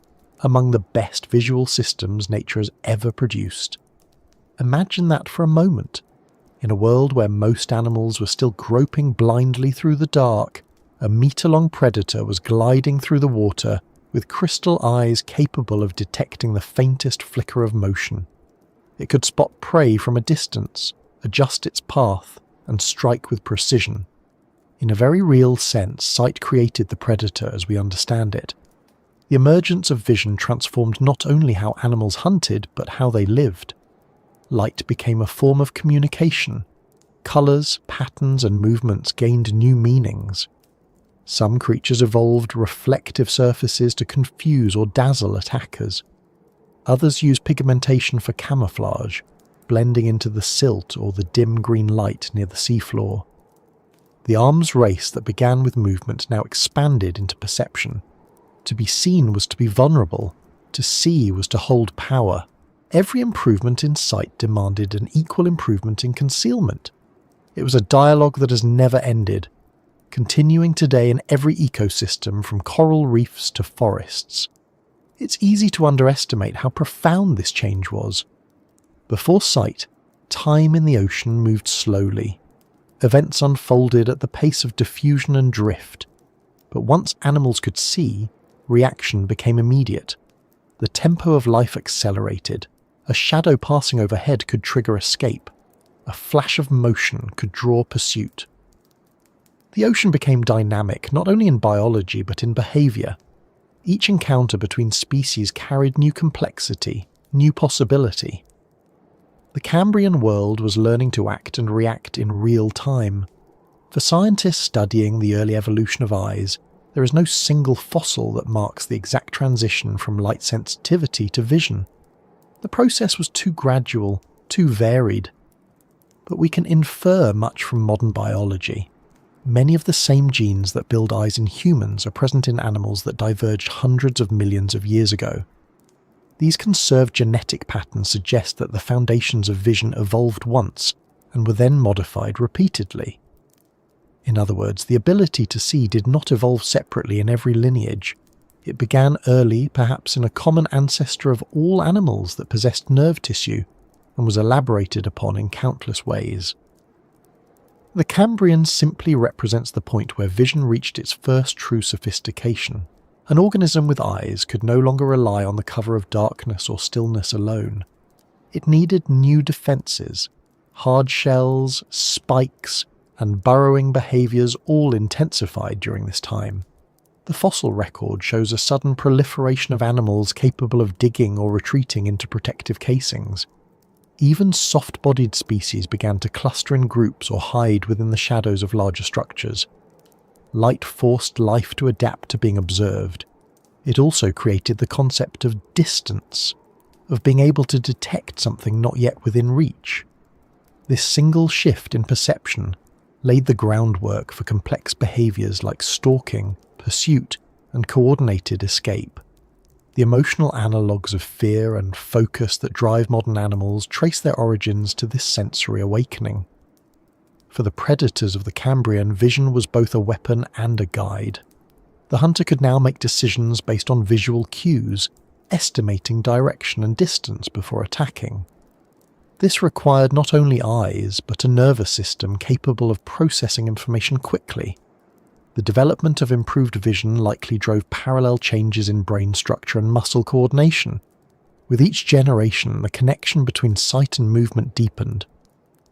among the best visual systems nature has ever produced. Imagine that for a moment, In a world where most animals were still groping blindly through the dark, a meter-long predator was gliding through the water with crystal eyes capable of detecting the faintest flicker of motion. It could spot prey from a distance, adjust its path, and strike with precision. In a very real sense, sight created the predator as we understand it. The emergence of vision transformed not only how animals hunted, but how they lived. Light became a form of communication. Colours, patterns, and movements gained new meanings. Some creatures evolved reflective surfaces to confuse or dazzle attackers. Others used pigmentation for camouflage, blending into the silt or the dim green light near the seafloor. The arms race that began with movement now expanded into perception. To be seen was to be vulnerable. To see was to hold power. Every improvement in sight demanded an equal improvement in concealment. It was a dialogue that has never ended, continuing today in every ecosystem from coral reefs to forests. It's easy to underestimate how profound this change was. Before sight, time in the ocean moved slowly. Events unfolded at the pace of diffusion and drift. But once animals could see, reaction became immediate. The tempo of life accelerated. A shadow passing overhead could trigger escape. A flash of motion could draw pursuit. The ocean became dynamic not only in biology but in behaviour. Each encounter between species carried new complexity, new possibility. The Cambrian world was learning to act and react in real time. For scientists studying the early evolution of eyes, there is no single fossil that marks the exact transition from light sensitivity to vision. The process was too gradual, too varied. But we can infer much from modern biology. Many of the same genes that build eyes in humans are present in animals that diverged hundreds of millions of years ago. These conserved genetic patterns suggest that the foundations of vision evolved once and were then modified repeatedly. In other words, the ability to see did not evolve separately in every lineage. It began early, perhaps in a common ancestor of all animals that possessed nerve tissue, and was elaborated upon in countless ways. The Cambrian simply represents the point where vision reached its first true sophistication. An organism with eyes could no longer rely on the cover of darkness or stillness alone. It needed new defences. Hard shells, spikes, and burrowing behaviours all intensified during this time. The fossil record shows a sudden proliferation of animals capable of digging or retreating into protective casings. Even soft-bodied species began to cluster in groups or hide within the shadows of larger structures. Light forced life to adapt to being observed. It also created the concept of distance, of being able to detect something not yet within reach. This single shift in perception laid the groundwork for complex behaviours like stalking, pursuit, and coordinated escape. The emotional analogues of fear and focus that drive modern animals trace their origins to this sensory awakening. For the predators of the Cambrian, vision was both a weapon and a guide. The hunter could now make decisions based on visual cues, estimating direction and distance before attacking. This required not only eyes, but a nervous system capable of processing information quickly. The development of improved vision likely drove parallel changes in brain structure and muscle coordination. With each generation, the connection between sight and movement deepened.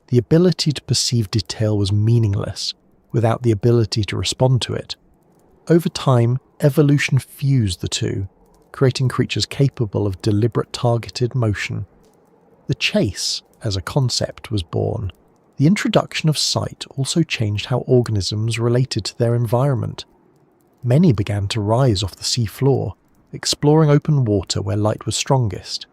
The ability to perceive detail was meaningless without the ability to respond to it. Over time, evolution fused the two, creating creatures capable of deliberate targeted motion. The chase, as a concept, was born. The introduction of sight also changed how organisms related to their environment. Many began to rise off the sea floor, exploring open water where light was strongest.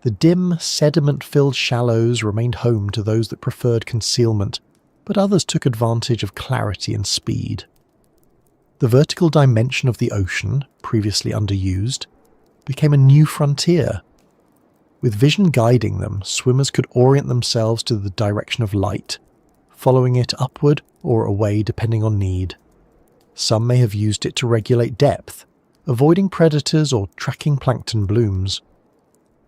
The dim, sediment-filled shallows remained home to those that preferred concealment, but others took advantage of clarity and speed. The vertical dimension of the ocean, previously underused, became a new frontier. With vision guiding them, swimmers could orient themselves to the direction of light, following it upward or away depending on need. Some may have used it to regulate depth, avoiding predators or tracking plankton blooms.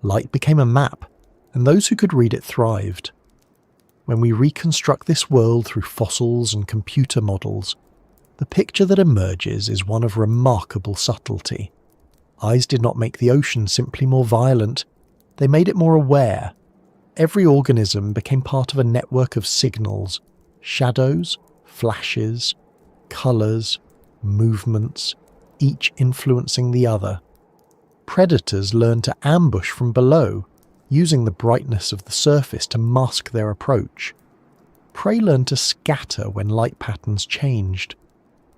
Light became a map, and those who could read it thrived. when we reconstruct this world through fossils and computer models, the picture that emerges is one of remarkable subtlety. Eyes did not make the ocean simply more violent, they made it more aware. Every organism became part of a network of signals, shadows, flashes, colours, movements, each influencing the other. Predators learned to ambush from below, using the brightness of the surface to mask their approach. Prey learned to scatter when light patterns changed.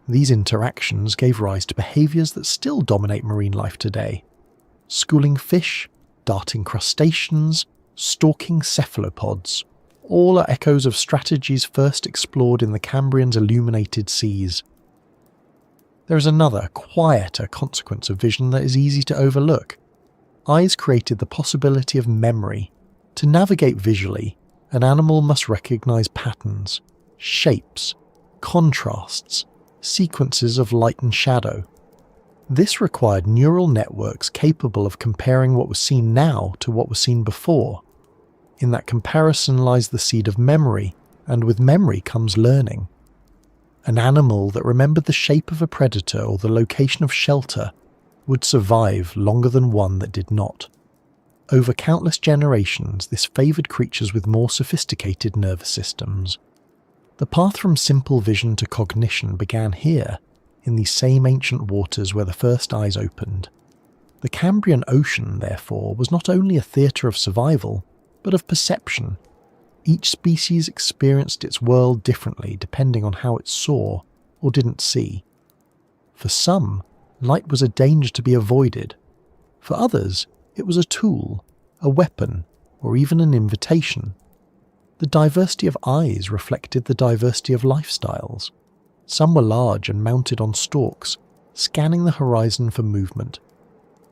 These interactions gave rise to behaviours that still dominate marine life today. Schooling fish, darting crustaceans, stalking cephalopods, all are echoes of strategies first explored in the Cambrian's illuminated seas. There is another, quieter consequence of vision that is easy to overlook. Eyes created the possibility of memory. To navigate visually, an animal must recognise patterns, shapes, contrasts, sequences of light and shadow. This required neural networks capable of comparing what was seen now to what was seen before. In that comparison lies the seed of memory, and with memory comes learning. An animal that remembered the shape of a predator or the location of shelter would survive longer than one that did not. Over countless generations, this favoured creatures with more sophisticated nervous systems. The path from simple vision to cognition began here, in these same ancient waters where the first eyes opened. The Cambrian Ocean, therefore, was not only a theatre of survival, but of perception. Each species experienced its world differently depending on how it saw or didn't see. For some, light was a danger to be avoided. For others, it was a tool, a weapon, or even an invitation. The diversity of eyes reflected the diversity of lifestyles. Some were large and mounted on stalks, scanning the horizon for movement.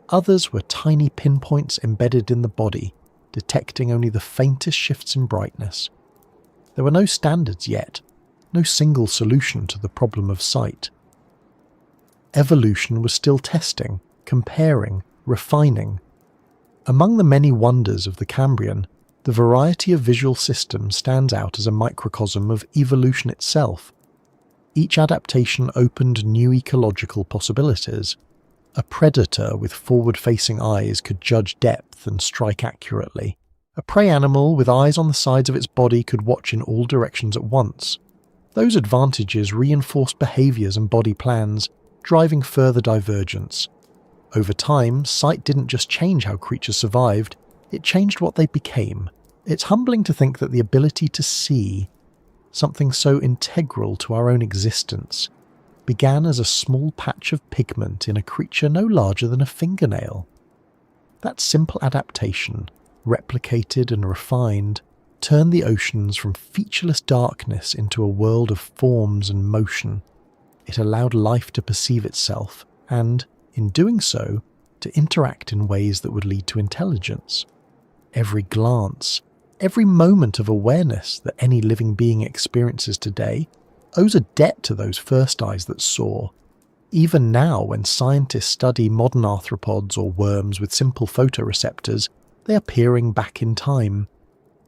Others were tiny pinpoints embedded in the body, detecting only the faintest shifts in brightness. There were no standards yet, no single solution to the problem of sight. Evolution was still testing, comparing, refining. Among the many wonders of the Cambrian, the variety of visual systems stands out as a microcosm of evolution itself. Each adaptation opened new ecological possibilities. A predator with forward-facing eyes could judge depth and strike accurately. A prey animal with eyes on the sides of its body could watch in all directions at once. Those advantages reinforced behaviours and body plans, driving further divergence. Over time, sight didn't just change how creatures survived, it changed what they became. It's humbling to think that the ability to see, something so integral to our own existence, began as a small patch of pigment in a creature no larger than a fingernail. That simple adaptation, replicated and refined, turned the oceans from featureless darkness into a world of forms and motion. It allowed life to perceive itself and, in doing so, to interact in ways that would lead to intelligence. Every glance, every moment of awareness that any living being experiences today owes a debt to those first eyes that saw. Even now, when scientists study modern arthropods or worms with simple photoreceptors, they are peering back in time.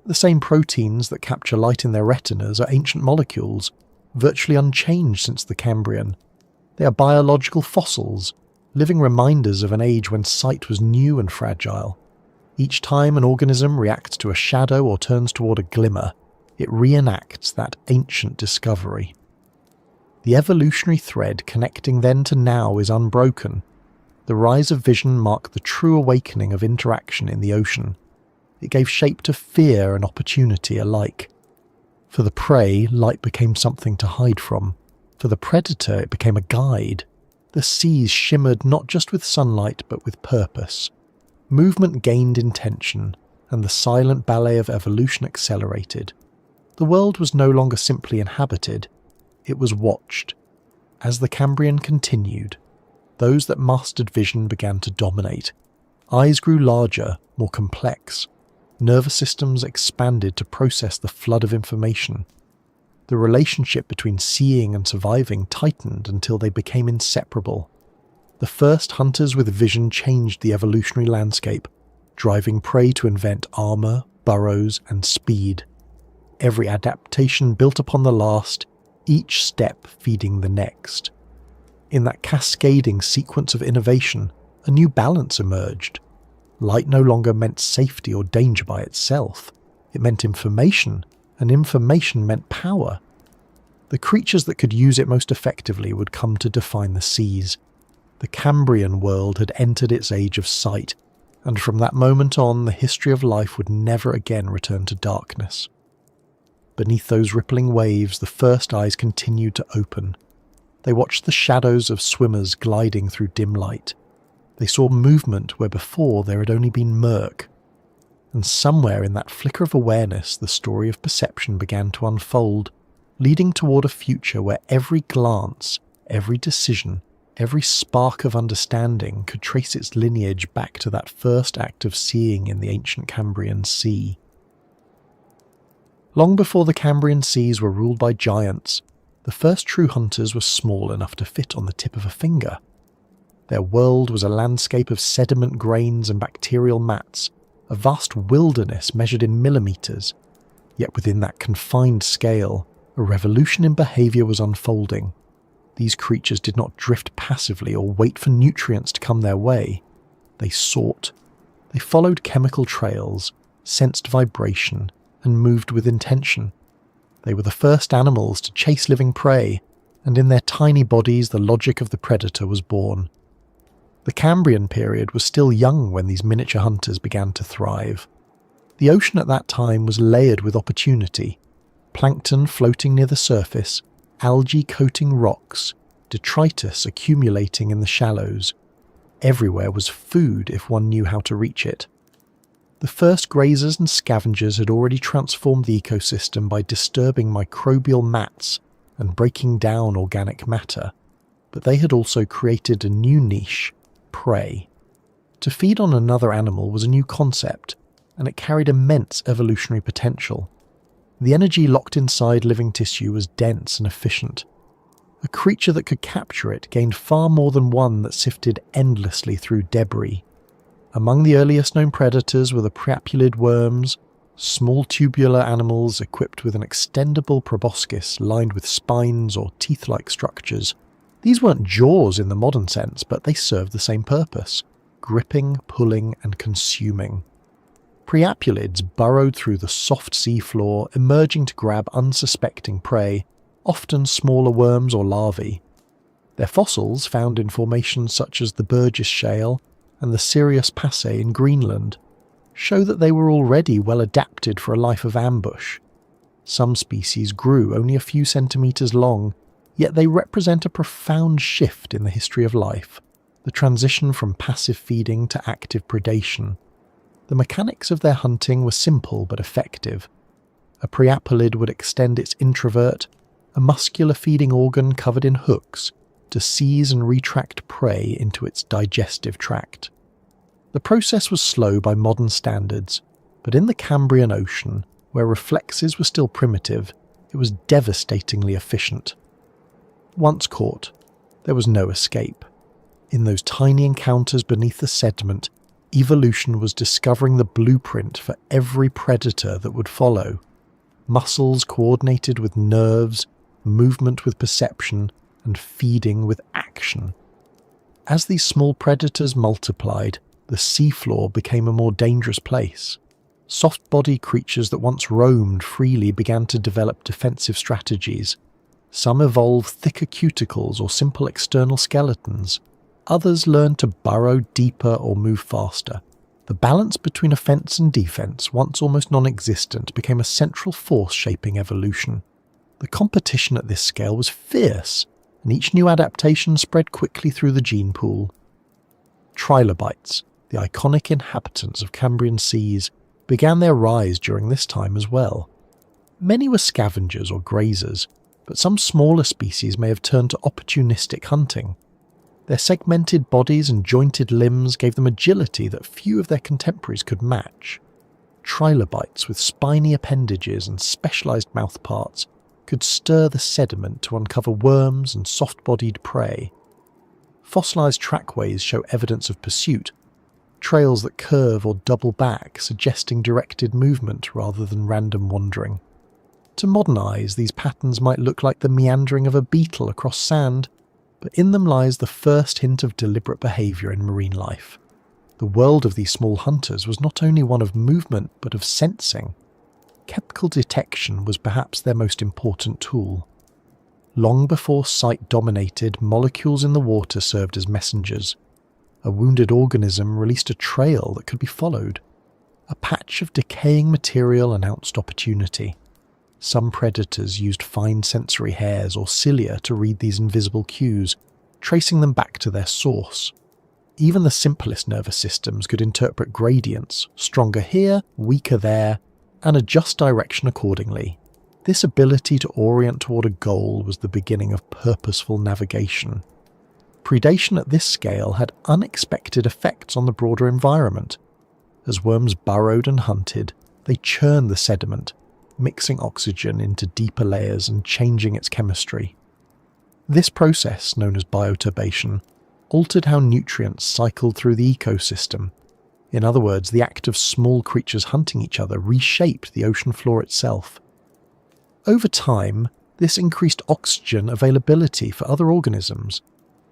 The same proteins that capture light in their retinas are ancient molecules, virtually unchanged since the Cambrian. They are biological fossils, living reminders of an age when sight was new and fragile. Each time an organism reacts to a shadow or turns toward a glimmer, it reenacts that ancient discovery. The evolutionary thread connecting then to now is unbroken. The rise of vision marked the true awakening of interaction in the ocean. It gave shape to fear and opportunity alike. For the prey, light became something to hide from. For the predator, it became a guide. The seas shimmered not just with sunlight, but with purpose. Movement gained intention, and the silent ballet of evolution accelerated. The world was no longer simply inhabited, it was watched. As the Cambrian continued, those that mastered vision began to dominate. Eyes grew larger, more complex. Nervous systems expanded to process the flood of information. The relationship between seeing and surviving tightened until they became inseparable. The first hunters with vision changed the evolutionary landscape, driving prey to invent armour, burrows, and speed. every adaptation built upon the last, each step feeding the next. In that cascading sequence of innovation, a new balance emerged. Light no longer meant safety or danger by itself. It meant information, and information meant power. The creatures that could use it most effectively would come to define the seas. The Cambrian world had entered its age of sight, and from that moment on, the history of life would never again return to darkness. Beneath those rippling waves, the first eyes continued to open. They watched the shadows of swimmers gliding through dim light. They saw movement where before there had only been murk. And somewhere in that flicker of awareness, the story of perception began to unfold, leading toward a future where every glance, every decision, every spark of understanding could trace its lineage back to that first act of seeing in the ancient Cambrian sea. Long before the Cambrian seas were ruled by giants, the first true hunters were small enough to fit on the tip of a finger. Their world was a landscape of sediment grains and bacterial mats, a vast wilderness measured in millimeters. Yet within that confined scale, a revolution in behavior was unfolding. These creatures did not drift passively or wait for nutrients to come their way. They sought. They followed chemical trails, sensed vibration, and moved with intention. They were the first animals to chase living prey, and in their tiny bodies the logic of the predator was born. The Cambrian period was still young when these miniature hunters began to thrive. The ocean at that time was layered with opportunity. Plankton floating near the surface, algae coating rocks, detritus accumulating in the shallows. Everywhere was food if one knew how to reach it. The first grazers and scavengers had already transformed the ecosystem by disturbing microbial mats and breaking down organic matter, but they had also created a new niche: prey. To feed on another animal was a new concept, and it carried immense evolutionary potential. The energy locked inside living tissue was dense and efficient. A creature that could capture it gained far more than one that sifted endlessly through debris. Among the earliest known predators were the preapulid worms, small tubular animals equipped with an extendable proboscis lined with spines or teeth-like structures. These weren't jaws in the modern sense, but they served the same purpose: gripping, pulling, and consuming. Preapulids burrowed through the soft seafloor, emerging to grab unsuspecting prey, often smaller worms or larvae. Their fossils, found in formations such as the Burgess Shale and the Sirius Passet in Greenland, show that they were already well adapted for a life of ambush. Some species grew only a few centimetres long, yet they represent a profound shift in the history of life, the transition from passive feeding to active predation. The mechanics of their hunting were simple but effective. A preapulid would extend its introvert, a muscular feeding organ covered in hooks, to seize and retract prey into its digestive tract. The process was slow by modern standards, but in the Cambrian Ocean, where reflexes were still primitive, it was devastatingly efficient. Once caught, there was no escape. In those tiny encounters beneath the sediment, evolution was discovering the blueprint for every predator that would follow. Muscles coordinated with nerves, movement with perception, and feeding with action. As these small predators multiplied, the seafloor became a more dangerous place. Soft-bodied creatures that once roamed freely began to develop defensive strategies. Some evolved thicker cuticles or simple external skeletons. Others learned to burrow deeper or move faster. The balance between offense and defense, once almost non-existent, became a central force shaping evolution. The competition at this scale was fierce, and each new adaptation spread quickly through the gene pool. Trilobites, the iconic inhabitants of Cambrian seas, began their rise during this time as well. Many were scavengers or grazers, but some smaller species may have turned to opportunistic hunting. Their segmented bodies and jointed limbs gave them agility that few of their contemporaries could match. Trilobites with spiny appendages and specialized mouthparts could stir the sediment to uncover worms and soft-bodied prey. Fossilized trackways show evidence of pursuit, trails that curve or double back suggesting directed movement rather than random wandering. To modern eyes, these patterns might look like the meandering of a beetle across sand, but in them lies the first hint of deliberate behaviour in marine life. The world of these small hunters was not only one of movement but of sensing. Chemical detection was perhaps their most important tool. Long before sight dominated, molecules in the water served as messengers. A wounded organism released a trail that could be followed. A patch of decaying material announced opportunity. Some predators used fine sensory hairs or cilia to read these invisible cues, tracing them back to their source. Even the simplest nervous systems could interpret gradients, stronger here, weaker there, and adjust direction accordingly. This ability to orient toward a goal was the beginning of purposeful navigation. Predation at this scale had unexpected effects on the broader environment. As worms burrowed and hunted, they churned the sediment, mixing oxygen into deeper layers and changing its chemistry. This process, known as bioturbation, altered how nutrients cycled through the ecosystem. In other words, the act of small creatures hunting each other reshaped the ocean floor itself. Over time, this increased oxygen availability for other organisms,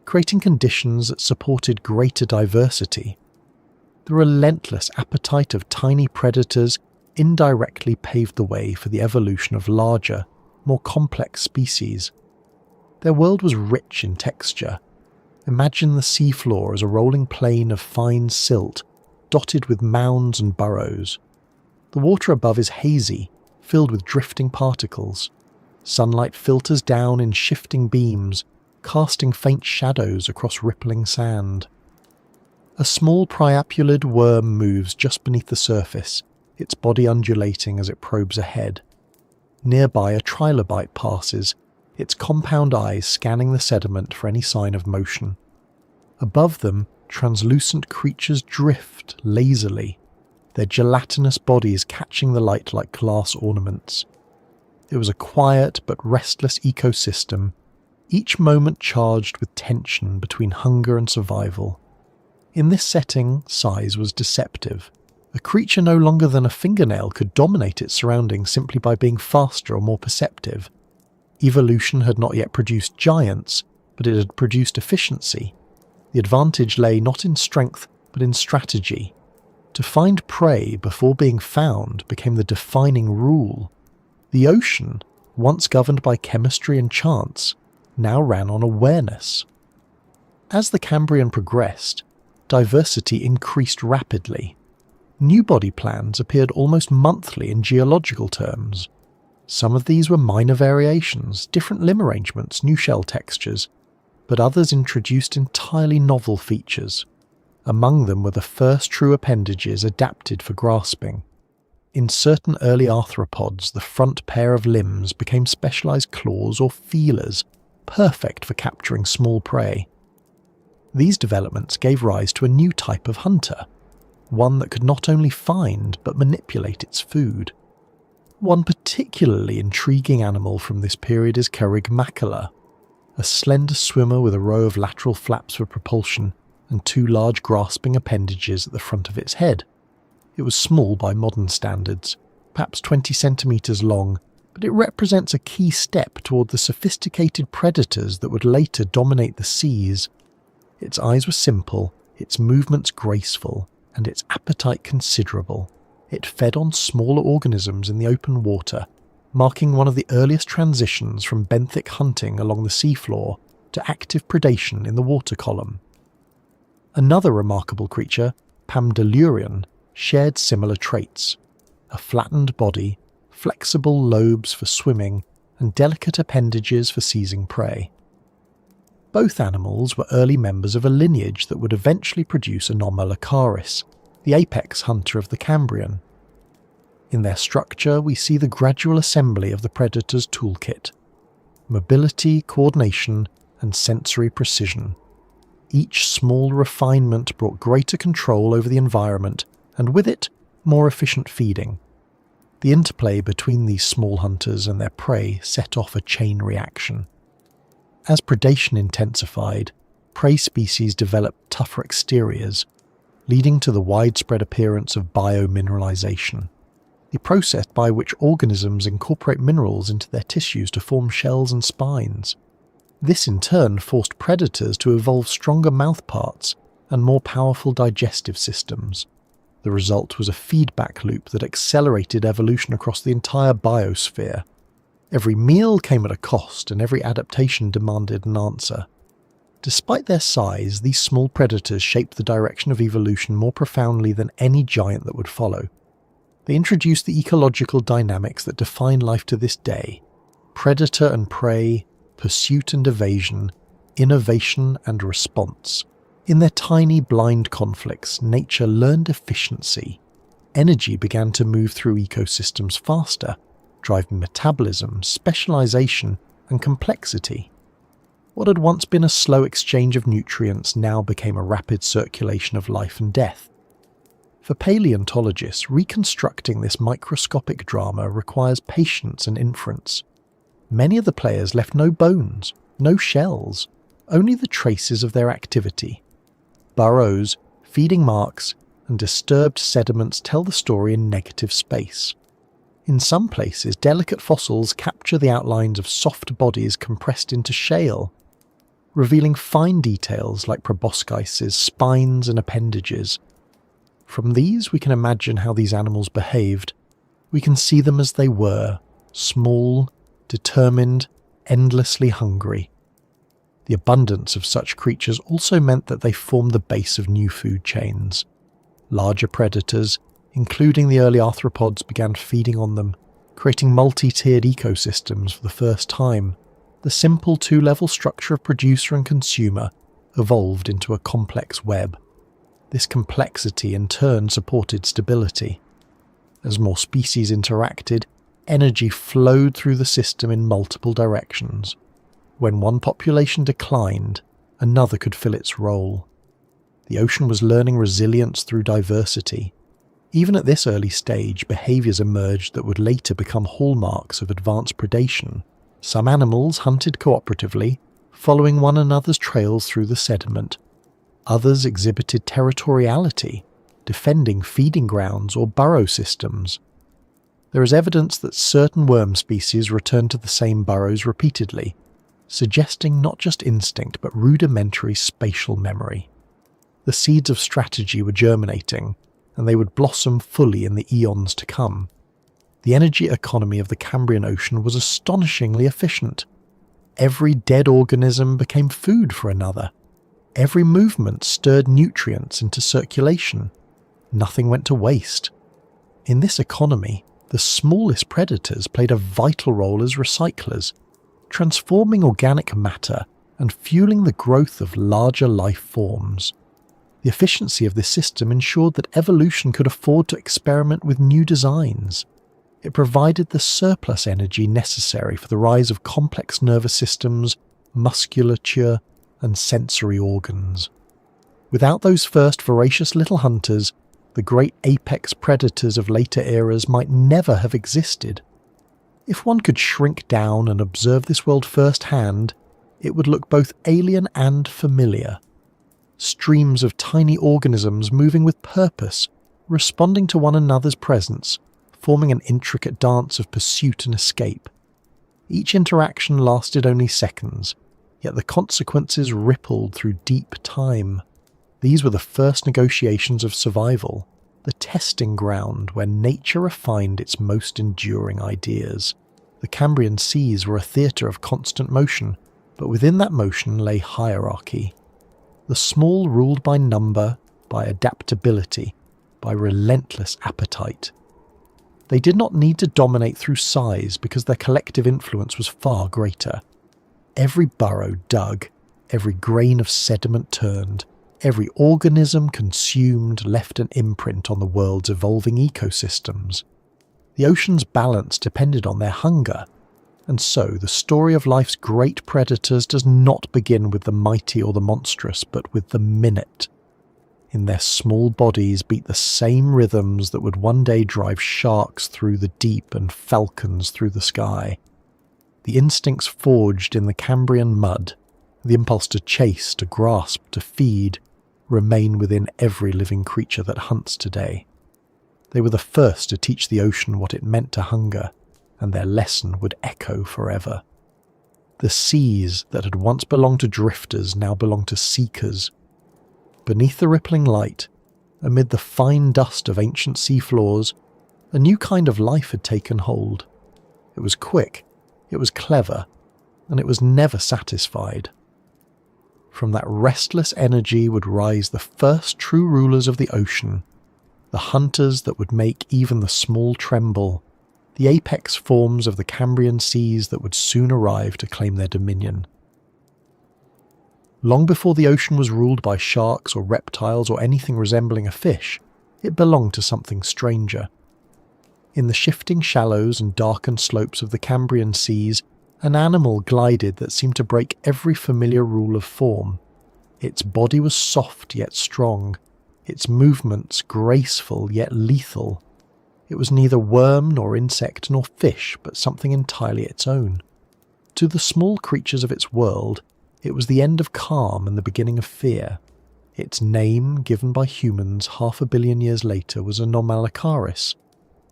creating conditions that supported greater diversity. The relentless appetite of tiny predators indirectly paved the way for the evolution of larger, more complex species. Their world was rich in texture. Imagine the seafloor as a rolling plain of fine silt, dotted with mounds and burrows. The water above is hazy, filled with drifting particles. Sunlight filters down in shifting beams, casting faint shadows across rippling sand. A small priapulid worm moves just beneath the surface, its body undulating as it probes ahead. Nearby, a trilobite passes, its compound eyes scanning the sediment for any sign of motion. Above them, translucent creatures drift lazily, their gelatinous bodies catching the light like glass ornaments. It was a quiet but restless ecosystem, each moment charged with tension between hunger and survival. In this setting, size was deceptive. A creature no longer than a fingernail could dominate its surroundings simply by being faster or more perceptive. Evolution had not yet produced giants, but it had produced efficiency. The advantage lay not in strength, but in strategy. To find prey before being found became the defining rule. The ocean, once governed by chemistry and chance, now ran on awareness. As the Cambrian progressed, diversity increased rapidly. New body plans appeared almost monthly in geological terms. Some of these were minor variations, different limb arrangements, new shell textures, but others introduced entirely novel features. Among them were the first true appendages adapted for grasping. In certain early arthropods, the front pair of limbs became specialized claws or feelers, perfect for capturing small prey. These developments gave rise to a new type of hunter, one that could not only find but manipulate its food. One particularly intriguing animal from this period is Kerygmacula, a slender swimmer with a row of lateral flaps for propulsion and two large grasping appendages at the front of its head. It was small by modern standards, perhaps 20 centimetres long, but it represents a key step toward the sophisticated predators that would later dominate the seas. Its eyes were simple, its movements graceful, and its appetite considerable. It fed on smaller organisms in the open water, marking one of the earliest transitions from benthic hunting along the seafloor to active predation in the water column. Another remarkable creature, Pamdelurion, shared similar traits: a flattened body, flexible lobes for swimming, and delicate appendages for seizing prey. Both animals were early members of a lineage that would eventually produce Anomalocaris, the apex hunter of the Cambrian. In their structure, we see the gradual assembly of the predator's toolkit: mobility, coordination, and sensory precision. Each small refinement brought greater control over the environment, and with it, more efficient feeding. The interplay between these small hunters and their prey set off a chain reaction. As predation intensified, prey species developed tougher exteriors, leading to the widespread appearance of biomineralization. The the process by which organisms incorporate minerals into their tissues to form shells and spines. This in turn forced predators to evolve stronger mouthparts and more powerful digestive systems. The result was a feedback loop that accelerated evolution across the entire biosphere. Every meal came at a cost, and every adaptation demanded an answer. Despite their size, these small predators shaped the direction of evolution more profoundly than any giant that would follow. They introduced the ecological dynamics that define life to this day: predator and prey, pursuit and evasion, innovation and response. In their tiny blind conflicts, nature learned efficiency. Energy began to move through ecosystems faster, driving metabolism, specialization, and complexity. What had once been a slow exchange of nutrients now became a rapid circulation of life and death. For paleontologists, reconstructing this microscopic drama requires patience and inference. Many of the players left no bones, no shells, only the traces of their activity. Burrows, feeding marks, and disturbed sediments tell the story in negative space. In some places, delicate fossils capture the outlines of soft bodies compressed into shale, revealing fine details like proboscises, spines, and appendages. From these, we can imagine how these animals behaved. We can see them as they were, small, determined, endlessly hungry. The abundance of such creatures also meant that they formed the base of new food chains. Larger predators, including the early arthropods, began feeding on them, creating multi-tiered ecosystems for the first time. The simple two-level structure of producer and consumer evolved into a complex web. This complexity in turn supported stability. As more species interacted, energy flowed through the system in multiple directions. When one population declined, another could fill its role. The ocean was learning resilience through diversity. Even at this early stage, behaviours emerged that would later become hallmarks of advanced predation. Some animals hunted cooperatively, following one another's trails through the sediment. Others exhibited territoriality, defending feeding grounds or burrow systems. There is evidence that certain worm species returned to the same burrows repeatedly, suggesting not just instinct but rudimentary spatial memory. The seeds of strategy were germinating, and they would blossom fully in the eons to come. The energy economy of the Cambrian Ocean was astonishingly efficient. Every dead organism became food for another. Every movement stirred nutrients into circulation. Nothing went to waste. In this economy, the smallest predators played a vital role as recyclers, transforming organic matter and fueling the growth of larger life forms. The efficiency of this system ensured that evolution could afford to experiment with new designs. It provided the surplus energy necessary for the rise of complex nervous systems, musculature, and sensory organs. Without those first voracious little hunters, the great apex predators of later eras might never have existed. If one could shrink down and observe this world firsthand, it would look both alien and familiar. Streams of tiny organisms moving with purpose, responding to one another's presence, forming an intricate dance of pursuit and escape. Each interaction lasted only seconds, yet the consequences rippled through deep time. These were the first negotiations of survival, the testing ground where nature refined its most enduring ideas. The Cambrian seas were a theatre of constant motion, but within that motion lay hierarchy. The small ruled by number, by adaptability, by relentless appetite. They did not need to dominate through size because their collective influence was far greater. Every burrow dug, every grain of sediment turned, every organism consumed left an imprint on the world's evolving ecosystems. The ocean's balance depended on their hunger, and so the story of life's great predators does not begin with the mighty or the monstrous, but with the minute. In their small bodies beat the same rhythms that would one day drive sharks through the deep and falcons through the sky. The instincts forged in the Cambrian mud, the impulse to chase, to grasp, to feed, remain within every living creature that hunts today. They were the first to teach the ocean what it meant to hunger, and their lesson would echo forever. The seas that had once belonged to drifters now belonged to seekers. Beneath the rippling light, amid the fine dust of ancient seafloors, a new kind of life had taken hold. It was quick, it was clever, and it was never satisfied. From that restless energy would rise the first true rulers of the ocean, the hunters that would make even the small tremble, the apex forms of the Cambrian seas that would soon arrive to claim their dominion. Long before the ocean was ruled by sharks or reptiles or anything resembling a fish, it belonged to something stranger. In the shifting shallows and darkened slopes of the Cambrian seas, an animal glided that seemed to break every familiar rule of form. Its body was soft yet strong, its movements graceful yet lethal. It was neither worm nor insect nor fish, but something entirely its own. To the small creatures of its world, it was the end of calm and the beginning of fear. Its name, given by humans 500 million years later, was Anomalocaris,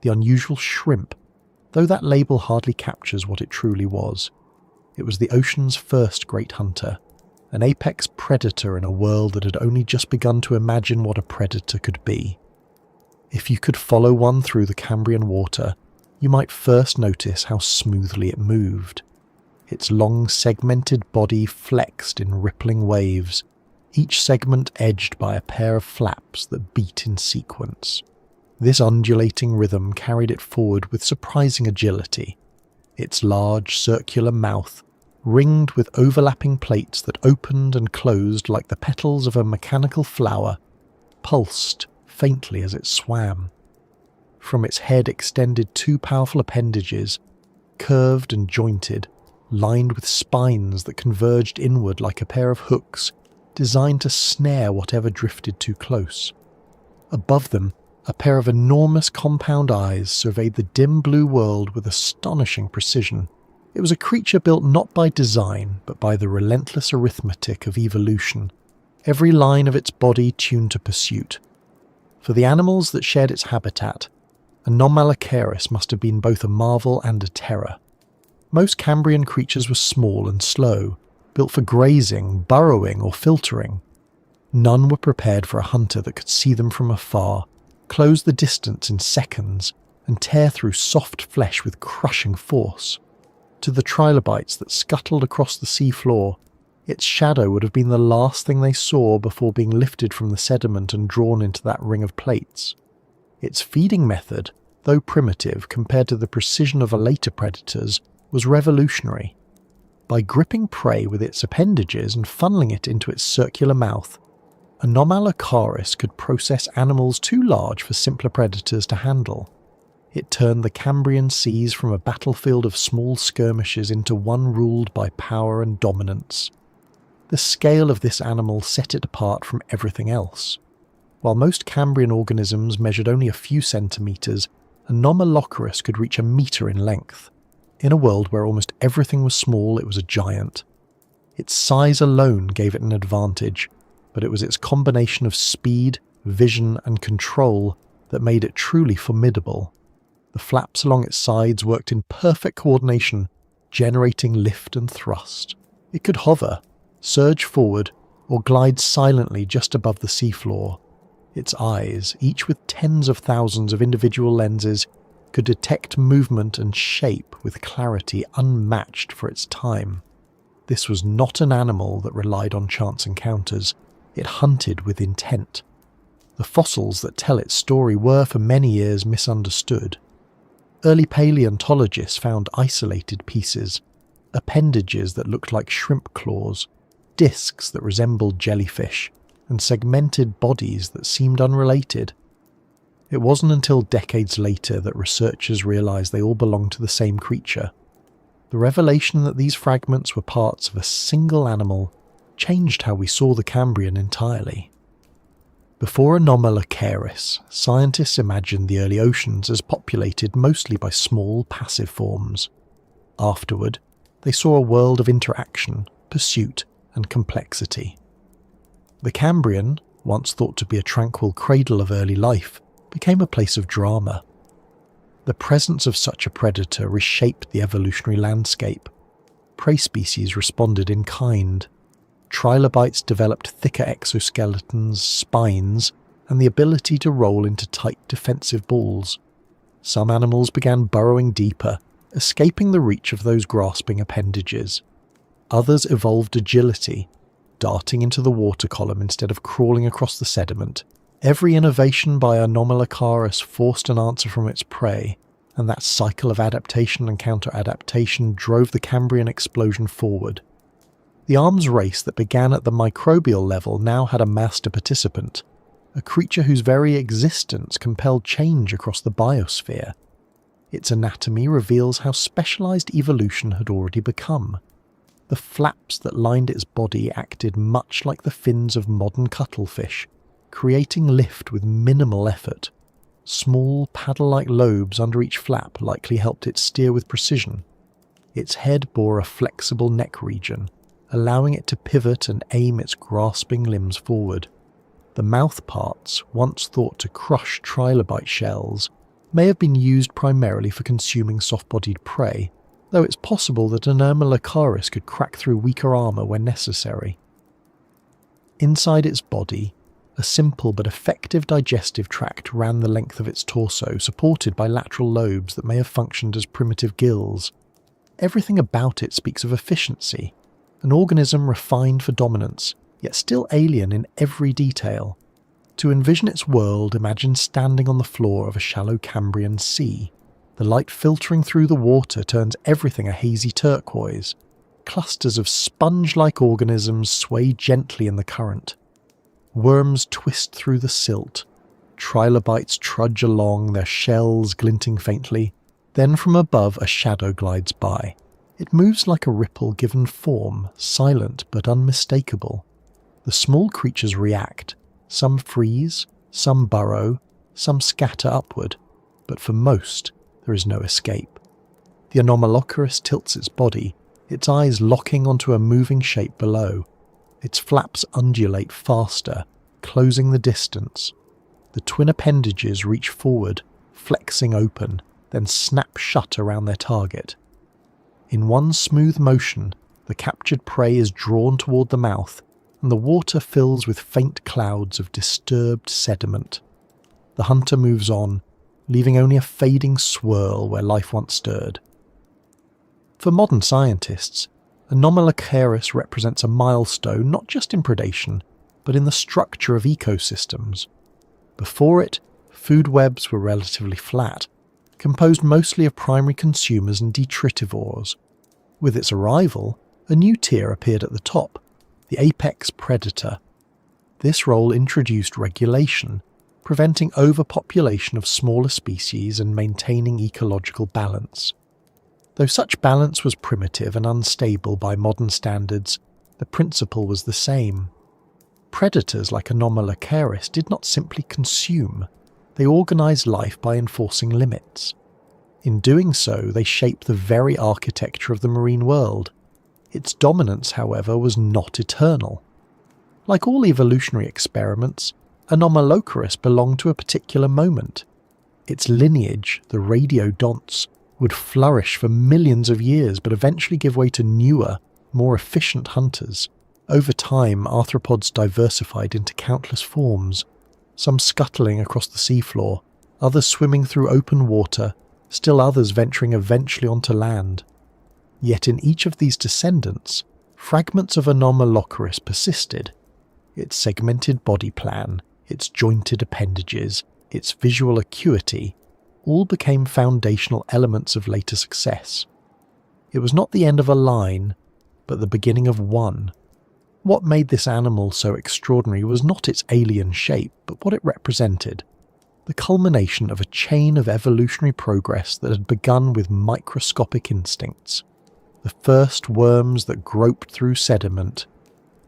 the unusual shrimp, though that label hardly captures what it truly was. It was the ocean's first great hunter, an apex predator in a world that had only just begun to imagine what a predator could be. If you could follow one through the Cambrian water, you might first notice how smoothly it moved. Its long segmented body flexed in rippling waves, each segment edged by a pair of flaps that beat in sequence. This undulating rhythm carried it forward with surprising agility. Its large circular mouth, ringed with overlapping plates that opened and closed like the petals of a mechanical flower, pulsed faintly as it swam. From its head extended two powerful appendages, curved and jointed, lined with spines that converged inward like a pair of hooks, designed to snare whatever drifted too close. Above them, a pair of enormous compound eyes surveyed the dim blue world with astonishing precision. It was a creature built not by design, but by the relentless arithmetic of evolution, every line of its body tuned to pursuit. For the animals that shared its habitat, Anomalocaris must have been both a marvel and a terror. Most Cambrian creatures were small and slow, built for grazing, burrowing, or filtering. None were prepared for a hunter that could see them from afar, close the distance in seconds, and tear through soft flesh with crushing force. To the trilobites that scuttled across the sea floor, its shadow would have been the last thing they saw before being lifted from the sediment and drawn into that ring of plates. Its feeding method, though primitive compared to the precision of later predators, was revolutionary. By gripping prey with its appendages and funneling it into its circular mouth, Anomalocaris could process animals too large for simpler predators to handle. It turned the Cambrian seas from a battlefield of small skirmishes into one ruled by power and dominance. The scale of this animal set it apart from everything else. While most Cambrian organisms measured only a few centimetres, Anomalocaris could reach a metre in length. In a world where almost everything was small, it was a giant. Its size alone gave it an advantage, but it was its combination of speed, vision, and control that made it truly formidable. The flaps along its sides worked in perfect coordination, generating lift and thrust. It could hover, surge forward, or glide silently just above the seafloor. Its eyes, each with tens of thousands of individual lenses, could detect movement and shape with clarity unmatched for its time. This was not an animal that relied on chance encounters. It hunted with intent. The fossils that tell its story were for many years misunderstood. Early paleontologists found isolated pieces, appendages that looked like shrimp claws, discs that resembled jellyfish, and segmented bodies that seemed unrelated. It wasn't until decades later that researchers realized they all belonged to the same creature. The revelation that these fragments were parts of a single animal changed how we saw the Cambrian entirely. Before Anomalocaris, scientists imagined the early oceans as populated mostly by small, passive forms. Afterward, they saw a world of interaction, pursuit, and complexity. The Cambrian, once thought to be a tranquil cradle of early life, became a place of drama. The presence of such a predator reshaped the evolutionary landscape. Prey species responded in kind. Trilobites developed thicker exoskeletons, spines, and the ability to roll into tight defensive balls. Some animals began burrowing deeper, escaping the reach of those grasping appendages. Others evolved agility, darting into the water column instead of crawling across the sediment. Every innovation by Anomalocaris forced an answer from its prey, and that cycle of adaptation and counter-adaptation drove the Cambrian explosion forward. The arms race that began at the microbial level now had a master participant, a creature whose very existence compelled change across the biosphere. Its anatomy reveals how specialized evolution had already become. The flaps that lined its body acted much like the fins of modern cuttlefish, creating lift with minimal effort. Small, paddle-like lobes under each flap likely helped it steer with precision. Its head bore a flexible neck region, allowing it to pivot and aim its grasping limbs forward. The mouth parts, once thought to crush trilobite shells, may have been used primarily for consuming soft-bodied prey, though it's possible that Anomalocaris could crack through weaker armour when necessary. Inside its body, a simple but effective digestive tract ran the length of its torso, supported by lateral lobes that may have functioned as primitive gills. Everything about it speaks of efficiency, an organism refined for dominance, yet still alien in every detail. To envision its world, imagine standing on the floor of a shallow Cambrian sea. The light filtering through the water turns everything a hazy turquoise. Clusters of sponge-like organisms sway gently in the current. Worms twist through the silt. Trilobites trudge along, their shells glinting faintly. Then from above a shadow glides by. It moves like a ripple given form, silent but unmistakable. The small creatures react. Some freeze, some burrow, some scatter upward, but for most, there is no escape. The Anomalocaris tilts its body, its eyes locking onto a moving shape below. Its flaps undulate faster, closing the distance. The twin appendages reach forward, flexing open, then snap shut around their target. In one smooth motion, the captured prey is drawn toward the mouth, and the water fills with faint clouds of disturbed sediment. The hunter moves on, leaving only a fading swirl where life once stirred. For modern scientists, Anomalocaris represents a milestone not just in predation, but in the structure of ecosystems. Before it, food webs were relatively flat, composed mostly of primary consumers and detritivores. With its arrival, a new tier appeared at the top, the apex predator. This role introduced regulation, preventing overpopulation of smaller species and maintaining ecological balance. Though such balance was primitive and unstable by modern standards, the principle was the same. Predators like Anomalocaris did not simply consume, they organised life by enforcing limits. In doing so, they shaped the very architecture of the marine world. Its dominance, however, was not eternal. Like all evolutionary experiments, Anomalocaris belonged to a particular moment. Its lineage, the radiodonts, would flourish for millions of years but eventually give way to newer, more efficient hunters. Over time, arthropods diversified into countless forms, some scuttling across the seafloor, others swimming through open water, still others venturing eventually onto land. Yet in each of these descendants, fragments of Anomalocaris persisted. Its segmented body plan, its jointed appendages, its visual acuity, all became foundational elements of later success. It was not the end of a line, but the beginning of one. What made this animal so extraordinary was not its alien shape, but what it represented. The culmination of a chain of evolutionary progress that had begun with microscopic instincts. The first worms that groped through sediment,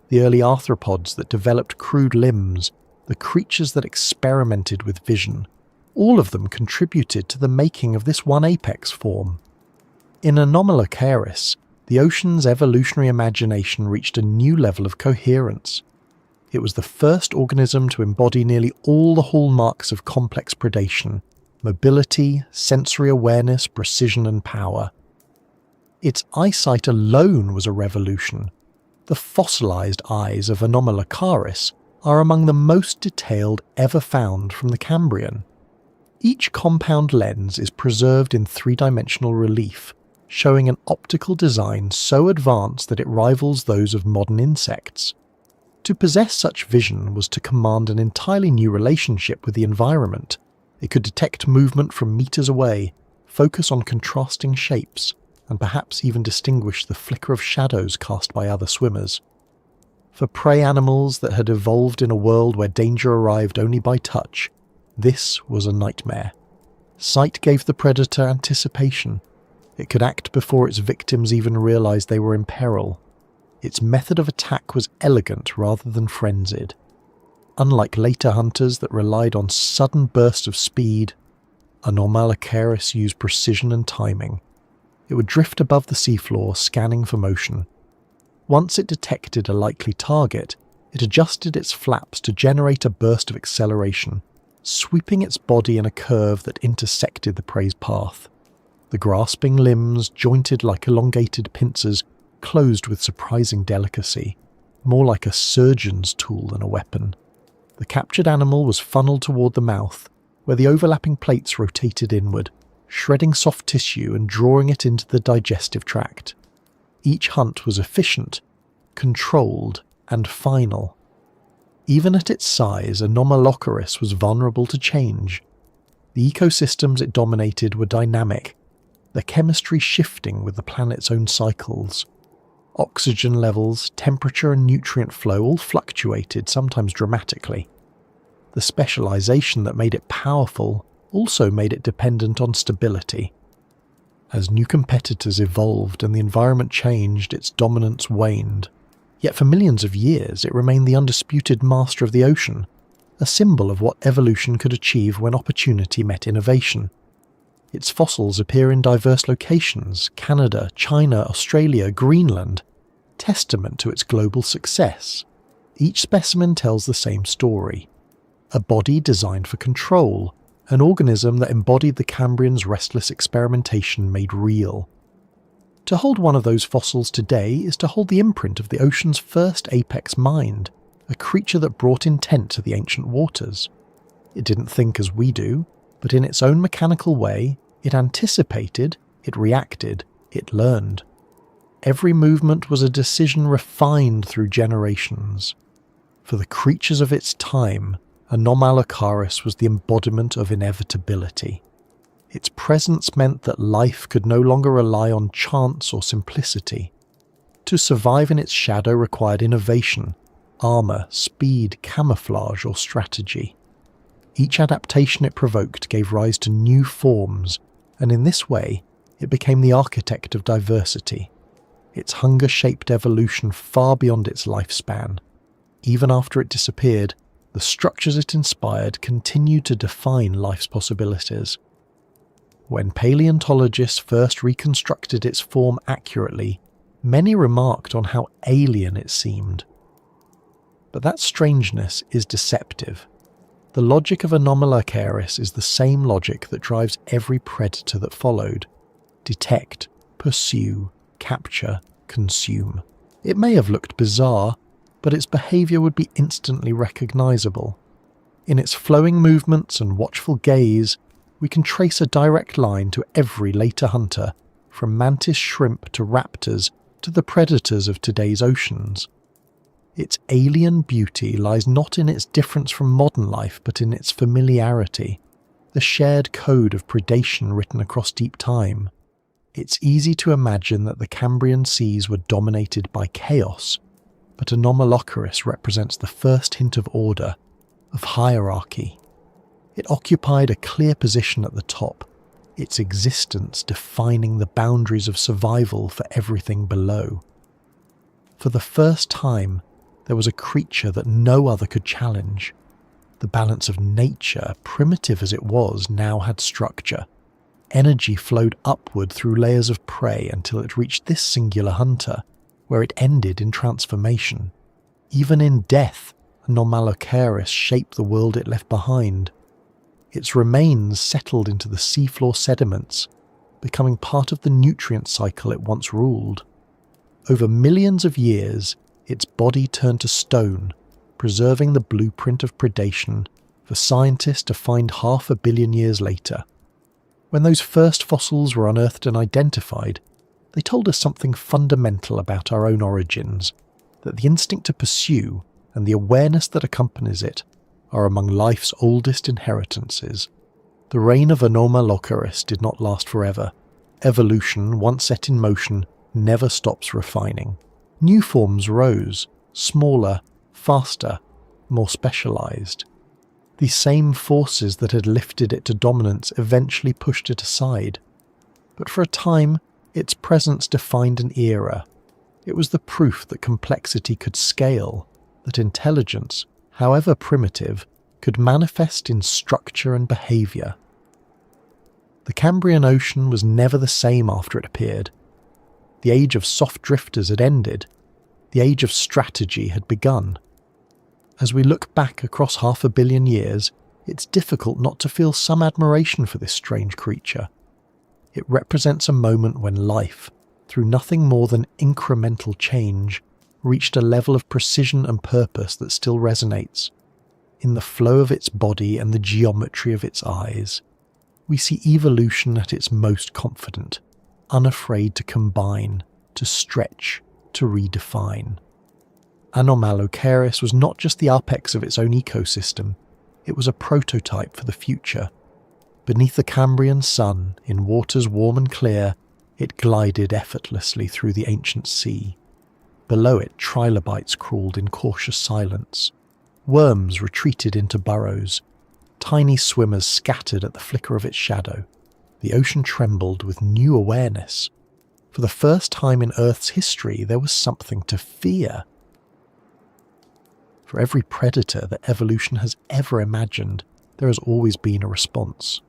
the early arthropods that developed crude limbs, the creatures that experimented with vision. All of them contributed to the making of this one apex form. In Anomalocaris, the ocean's evolutionary imagination reached a new level of coherence. It was the first organism to embody nearly all the hallmarks of complex predation: mobility, sensory awareness, precision and power. Its eyesight alone was a revolution. The fossilized eyes of Anomalocaris are among the most detailed ever found from the Cambrian. Each compound lens is preserved in three-dimensional relief, showing an optical design so advanced that it rivals those of modern insects. To possess such vision was to command an entirely new relationship with the environment. It could detect movement from meters away, focus on contrasting shapes, and perhaps even distinguish the flicker of shadows cast by other swimmers. For prey animals that had evolved in a world where danger arrived only by touch, this was a nightmare. Sight gave the predator anticipation. It could act before its victims even realized they were in peril. Its method of attack was elegant rather than frenzied. Unlike later hunters that relied on sudden bursts of speed, Anomalocaris used precision and timing. It would drift above the seafloor, scanning for motion. Once it detected a likely target, it adjusted its flaps to generate a burst of acceleration, sweeping its body in a curve that intersected the prey's path. The grasping limbs, jointed like elongated pincers, closed with surprising delicacy, more like a surgeon's tool than a weapon. The captured animal was funneled toward the mouth, where the overlapping plates rotated inward, shredding soft tissue and drawing it into the digestive tract. Each hunt was efficient, controlled, and final. Even at its size, Anomalocaris was vulnerable to change. The ecosystems it dominated were dynamic, their chemistry shifting with the planet's own cycles. Oxygen levels, temperature and nutrient flow all fluctuated, sometimes dramatically. The specialization that made it powerful also made it dependent on stability. As new competitors evolved and the environment changed, its dominance waned. Yet for millions of years it remained the undisputed master of the ocean, a symbol of what evolution could achieve when opportunity met innovation. Its fossils appear in diverse locations: Canada, China, Australia, Greenland, testament to its global success. Each specimen tells the same story. A body designed for control, an organism that embodied the Cambrian's restless experimentation made real. To hold one of those fossils today is to hold the imprint of the ocean's first apex mind, a creature that brought intent to the ancient waters. It didn't think as we do, but in its own mechanical way, it anticipated, it reacted, it learned. Every movement was a decision refined through generations. For the creatures of its time, Anomalocaris was the embodiment of inevitability. Its presence meant that life could no longer rely on chance or simplicity. To survive in its shadow required innovation, armor, speed, camouflage, or strategy. Each adaptation it provoked gave rise to new forms, and in this way, it became the architect of diversity. Its hunger shaped evolution far beyond its lifespan. Even after it disappeared, the structures it inspired continued to define life's possibilities. When paleontologists first reconstructed its form accurately, many remarked on how alien it seemed. But that strangeness is deceptive. The logic of Anomalocaris is the same logic that drives every predator that followed: detect, pursue, capture, consume. It may have looked bizarre, but its behavior would be instantly recognizable. In its flowing movements and watchful gaze, we can trace a direct line to every later hunter, from mantis shrimp to raptors to the predators of today's oceans. Its alien beauty lies not in its difference from modern life, but in its familiarity, the shared code of predation written across deep time. It's easy to imagine that the Cambrian seas were dominated by chaos, but Anomalocaris represents the first hint of order, of hierarchy. It occupied a clear position at the top, its existence defining the boundaries of survival for everything below. For the first time, there was a creature that no other could challenge. The balance of nature, primitive as it was, now had structure. Energy flowed upward through layers of prey until it reached this singular hunter, where it ended in transformation. Even in death, Anomalocaris shaped the world it left behind. Its remains settled into the seafloor sediments, becoming part of the nutrient cycle it once ruled. Over millions of years, its body turned to stone, preserving the blueprint of predation for scientists to find 500 million years later. When those first fossils were unearthed and identified, they told us something fundamental about our own origins, that the instinct to pursue and the awareness that accompanies it are among life's oldest inheritances. The reign of Anomalocaris did not last forever. Evolution, once set in motion, never stops refining. New forms rose, smaller, faster, more specialized. These same forces that had lifted it to dominance eventually pushed it aside. But for a time, its presence defined an era. It was the proof that complexity could scale, that intelligence, however primitive, could manifest in structure and behavior. The Cambrian Ocean was never the same after it appeared. The age of soft drifters had ended. The age of strategy had begun. As we look back across 500 million years, it's difficult not to feel some admiration for this strange creature. It represents a moment when life, through nothing more than incremental change, reached a level of precision and purpose that still resonates. In the flow of its body and the geometry of its eyes, we see evolution at its most confident, unafraid to combine, to stretch, to redefine. Anomalocaris was not just the apex of its own ecosystem, it was a prototype for the future. Beneath the Cambrian sun, in waters warm and clear, it glided effortlessly through the ancient sea. Below it, trilobites crawled in cautious silence. Worms retreated into burrows. Tiny swimmers scattered at the flicker of its shadow. The ocean trembled with new awareness. For the first time in Earth's history, there was something to fear. For every predator that evolution has ever imagined, there has always been a response.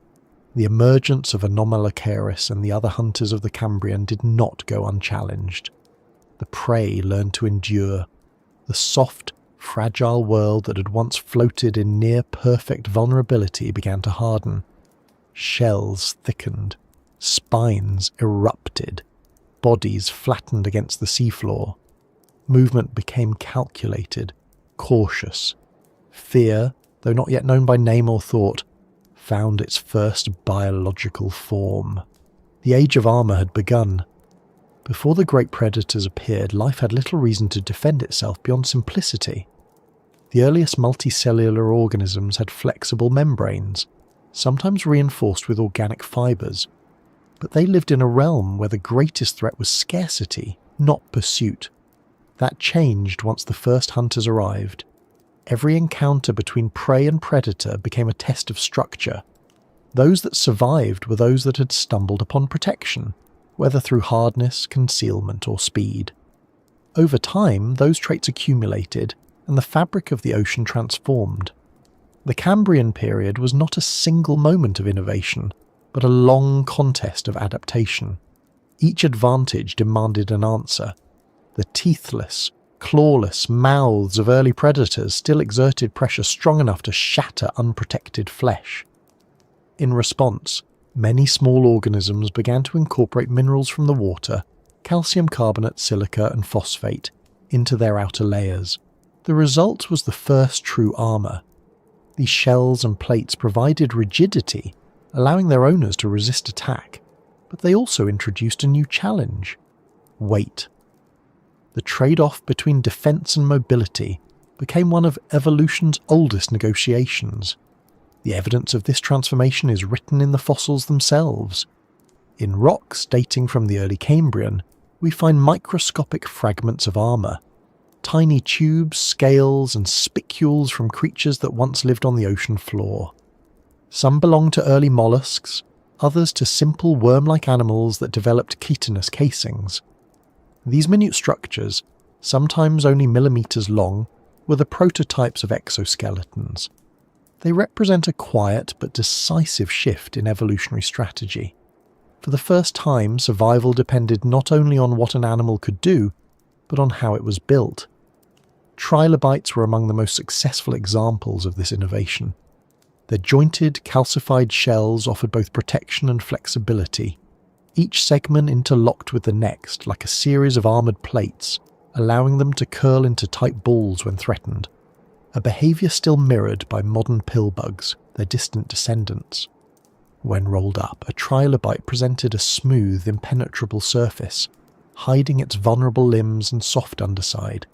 The emergence of Anomalocaris and the other hunters of the Cambrian did not go unchallenged. The prey learned to endure. The soft, fragile world that had once floated in near-perfect vulnerability began to harden. Shells thickened, spines erupted, bodies flattened against the seafloor. Movement became calculated, cautious. Fear, though not yet known by name or thought, found its first biological form. The age of armour had begun. Before the great predators appeared, life had little reason to defend itself beyond simplicity. The earliest multicellular organisms had flexible membranes, sometimes reinforced with organic fibres, but they lived in a realm where the greatest threat was scarcity, not pursuit. That changed once the first hunters arrived. Every encounter between prey and predator became a test of structure. Those that survived were those that had stumbled upon protection, whether through hardness, concealment, or speed. Over time, those traits accumulated, and the fabric of the ocean transformed. The Cambrian period was not a single moment of innovation, but a long contest of adaptation. Each advantage demanded an answer. The teethless, clawless mouths of early predators still exerted pressure strong enough to shatter unprotected flesh. In response, many small organisms began to incorporate minerals from the water, calcium carbonate, silica, and phosphate, into their outer layers. The result was the first true armour. These shells and plates provided rigidity, allowing their owners to resist attack, but they also introduced a new challenge: weight. The trade-off between defence and mobility became one of evolution's oldest negotiations. The evidence of this transformation is written in the fossils themselves. In rocks dating from the early Cambrian, we find microscopic fragments of armour, tiny tubes, scales, and spicules from creatures that once lived on the ocean floor. Some belong to early mollusks, others to simple worm-like animals that developed chitinous casings. These minute structures, sometimes only millimetres long, were the prototypes of exoskeletons. They represent a quiet but decisive shift in evolutionary strategy. For the first time, survival depended not only on what an animal could do, but on how it was built. Trilobites were among the most successful examples of this innovation. Their jointed, calcified shells offered both protection and flexibility, each segment interlocked with the next like a series of armoured plates, allowing them to curl into tight balls when threatened, a behaviour still mirrored by modern pillbugs, their distant descendants. When rolled up, a trilobite presented a smooth, impenetrable surface, hiding its vulnerable limbs and soft underside.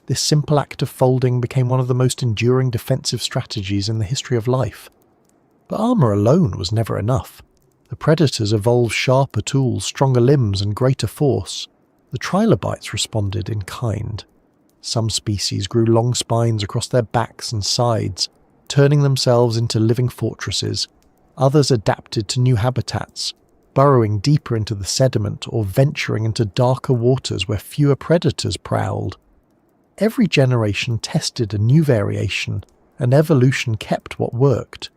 This simple act of folding became one of the most enduring defensive strategies in the history of life. But armour alone was never enough. The predators evolved sharper tools, stronger limbs, and greater force. The trilobites responded in kind. Some species grew long spines across their backs and sides, turning themselves into living fortresses. Others adapted to new habitats, burrowing deeper into the sediment or venturing into darker waters where fewer predators prowled. Every generation tested a new variation, and evolution kept what worked.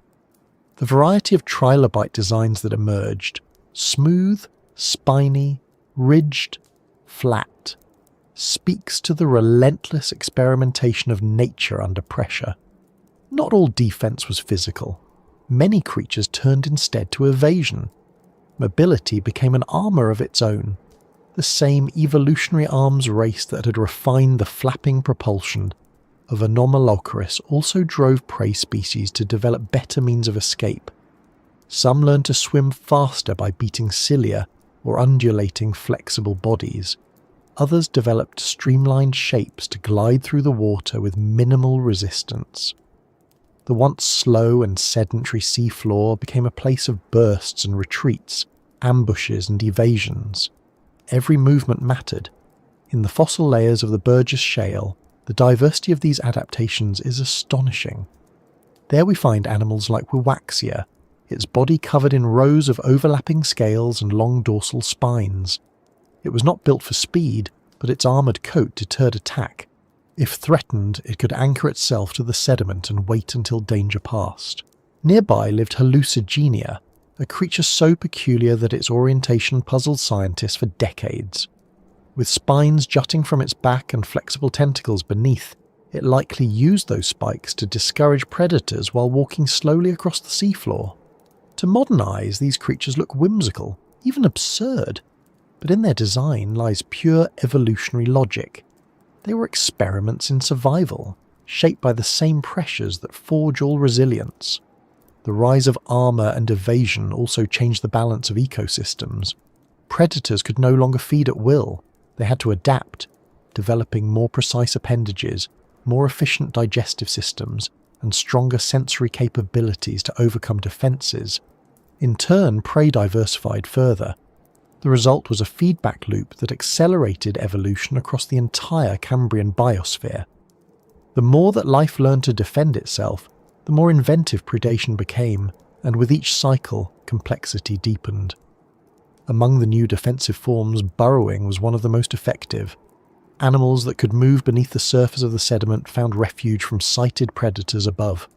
The variety of trilobite designs that emerged, smooth, spiny, ridged, flat, speaks to the relentless experimentation of nature under pressure. Not all defense was physical. Many creatures turned instead to evasion. Mobility became an armor of its own, the same evolutionary arms race that had refined the flapping propulsion of Anomalocaris also drove prey species to develop better means of escape. Some learned to swim faster by beating cilia or undulating flexible bodies. Others developed streamlined shapes to glide through the water with minimal resistance. The once slow and sedentary seafloor became a place of bursts and retreats, ambushes and evasions. Every movement mattered. In the fossil layers of the Burgess Shale, the diversity of these adaptations is astonishing. There we find animals like Wiwaxia, its body covered in rows of overlapping scales and long dorsal spines. It was not built for speed, but its armoured coat deterred attack. If threatened, it could anchor itself to the sediment and wait until danger passed. Nearby lived Hallucigenia, a creature so peculiar that its orientation puzzled scientists for decades. With spines jutting from its back and flexible tentacles beneath, it likely used those spikes to discourage predators while walking slowly across the seafloor. To modern eyes, these creatures look whimsical, even absurd, but in their design lies pure evolutionary logic. They were experiments in survival, shaped by the same pressures that forge all resilience. The rise of armour and evasion also changed the balance of ecosystems. Predators could no longer feed at will. They had to adapt, developing more precise appendages, more efficient digestive systems, and stronger sensory capabilities to overcome defences. In turn, prey diversified further. The result was a feedback loop that accelerated evolution across the entire Cambrian biosphere. The more that life learned to defend itself, the more inventive predation became, and with each cycle, complexity deepened. Among the new defensive forms, burrowing was one of the most effective. Animals that could move beneath the surface of the sediment found refuge from sighted predators above.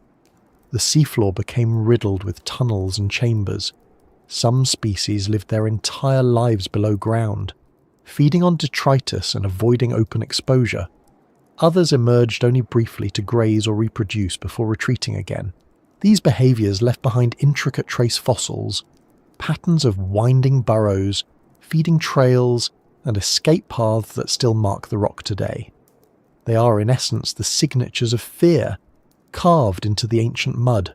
The seafloor became riddled with tunnels and chambers. Some species lived their entire lives below ground, feeding on detritus and avoiding open exposure. Others emerged only briefly to graze or reproduce before retreating again. These behaviours left behind intricate trace fossils, patterns of winding burrows, feeding trails, and escape paths that still mark the rock today. They are in essence the signatures of fear, carved into the ancient mud.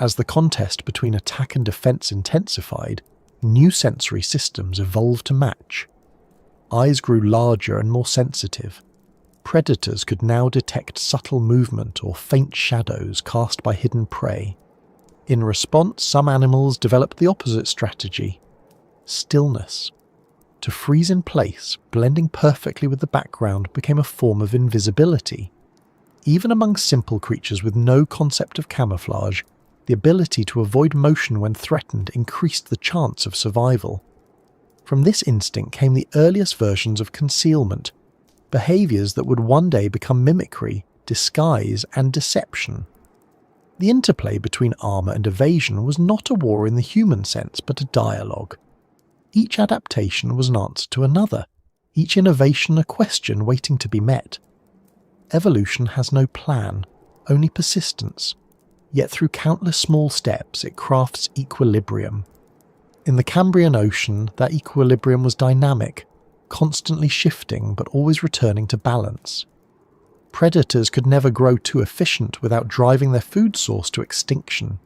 As the contest between attack and defence intensified, new sensory systems evolved to match. Eyes grew larger and more sensitive. Predators could now detect subtle movement or faint shadows cast by hidden prey. In response, some animals developed the opposite strategy: stillness. To freeze in place, blending perfectly with the background became a form of invisibility. Even among simple creatures with no concept of camouflage, the ability to avoid motion when threatened increased the chance of survival. From this instinct came the earliest versions of concealment, behaviours that would one day become mimicry, disguise, and deception. The interplay between armour and evasion was not a war in the human sense, but a dialogue. Each adaptation was an answer to another, each innovation a question waiting to be met. evolution has no plan, only persistence. Yet through countless small steps it crafts equilibrium. In the Cambrian Ocean, that equilibrium was dynamic, constantly shifting but always returning to balance. Predators could never grow too efficient without driving their food source to extinction.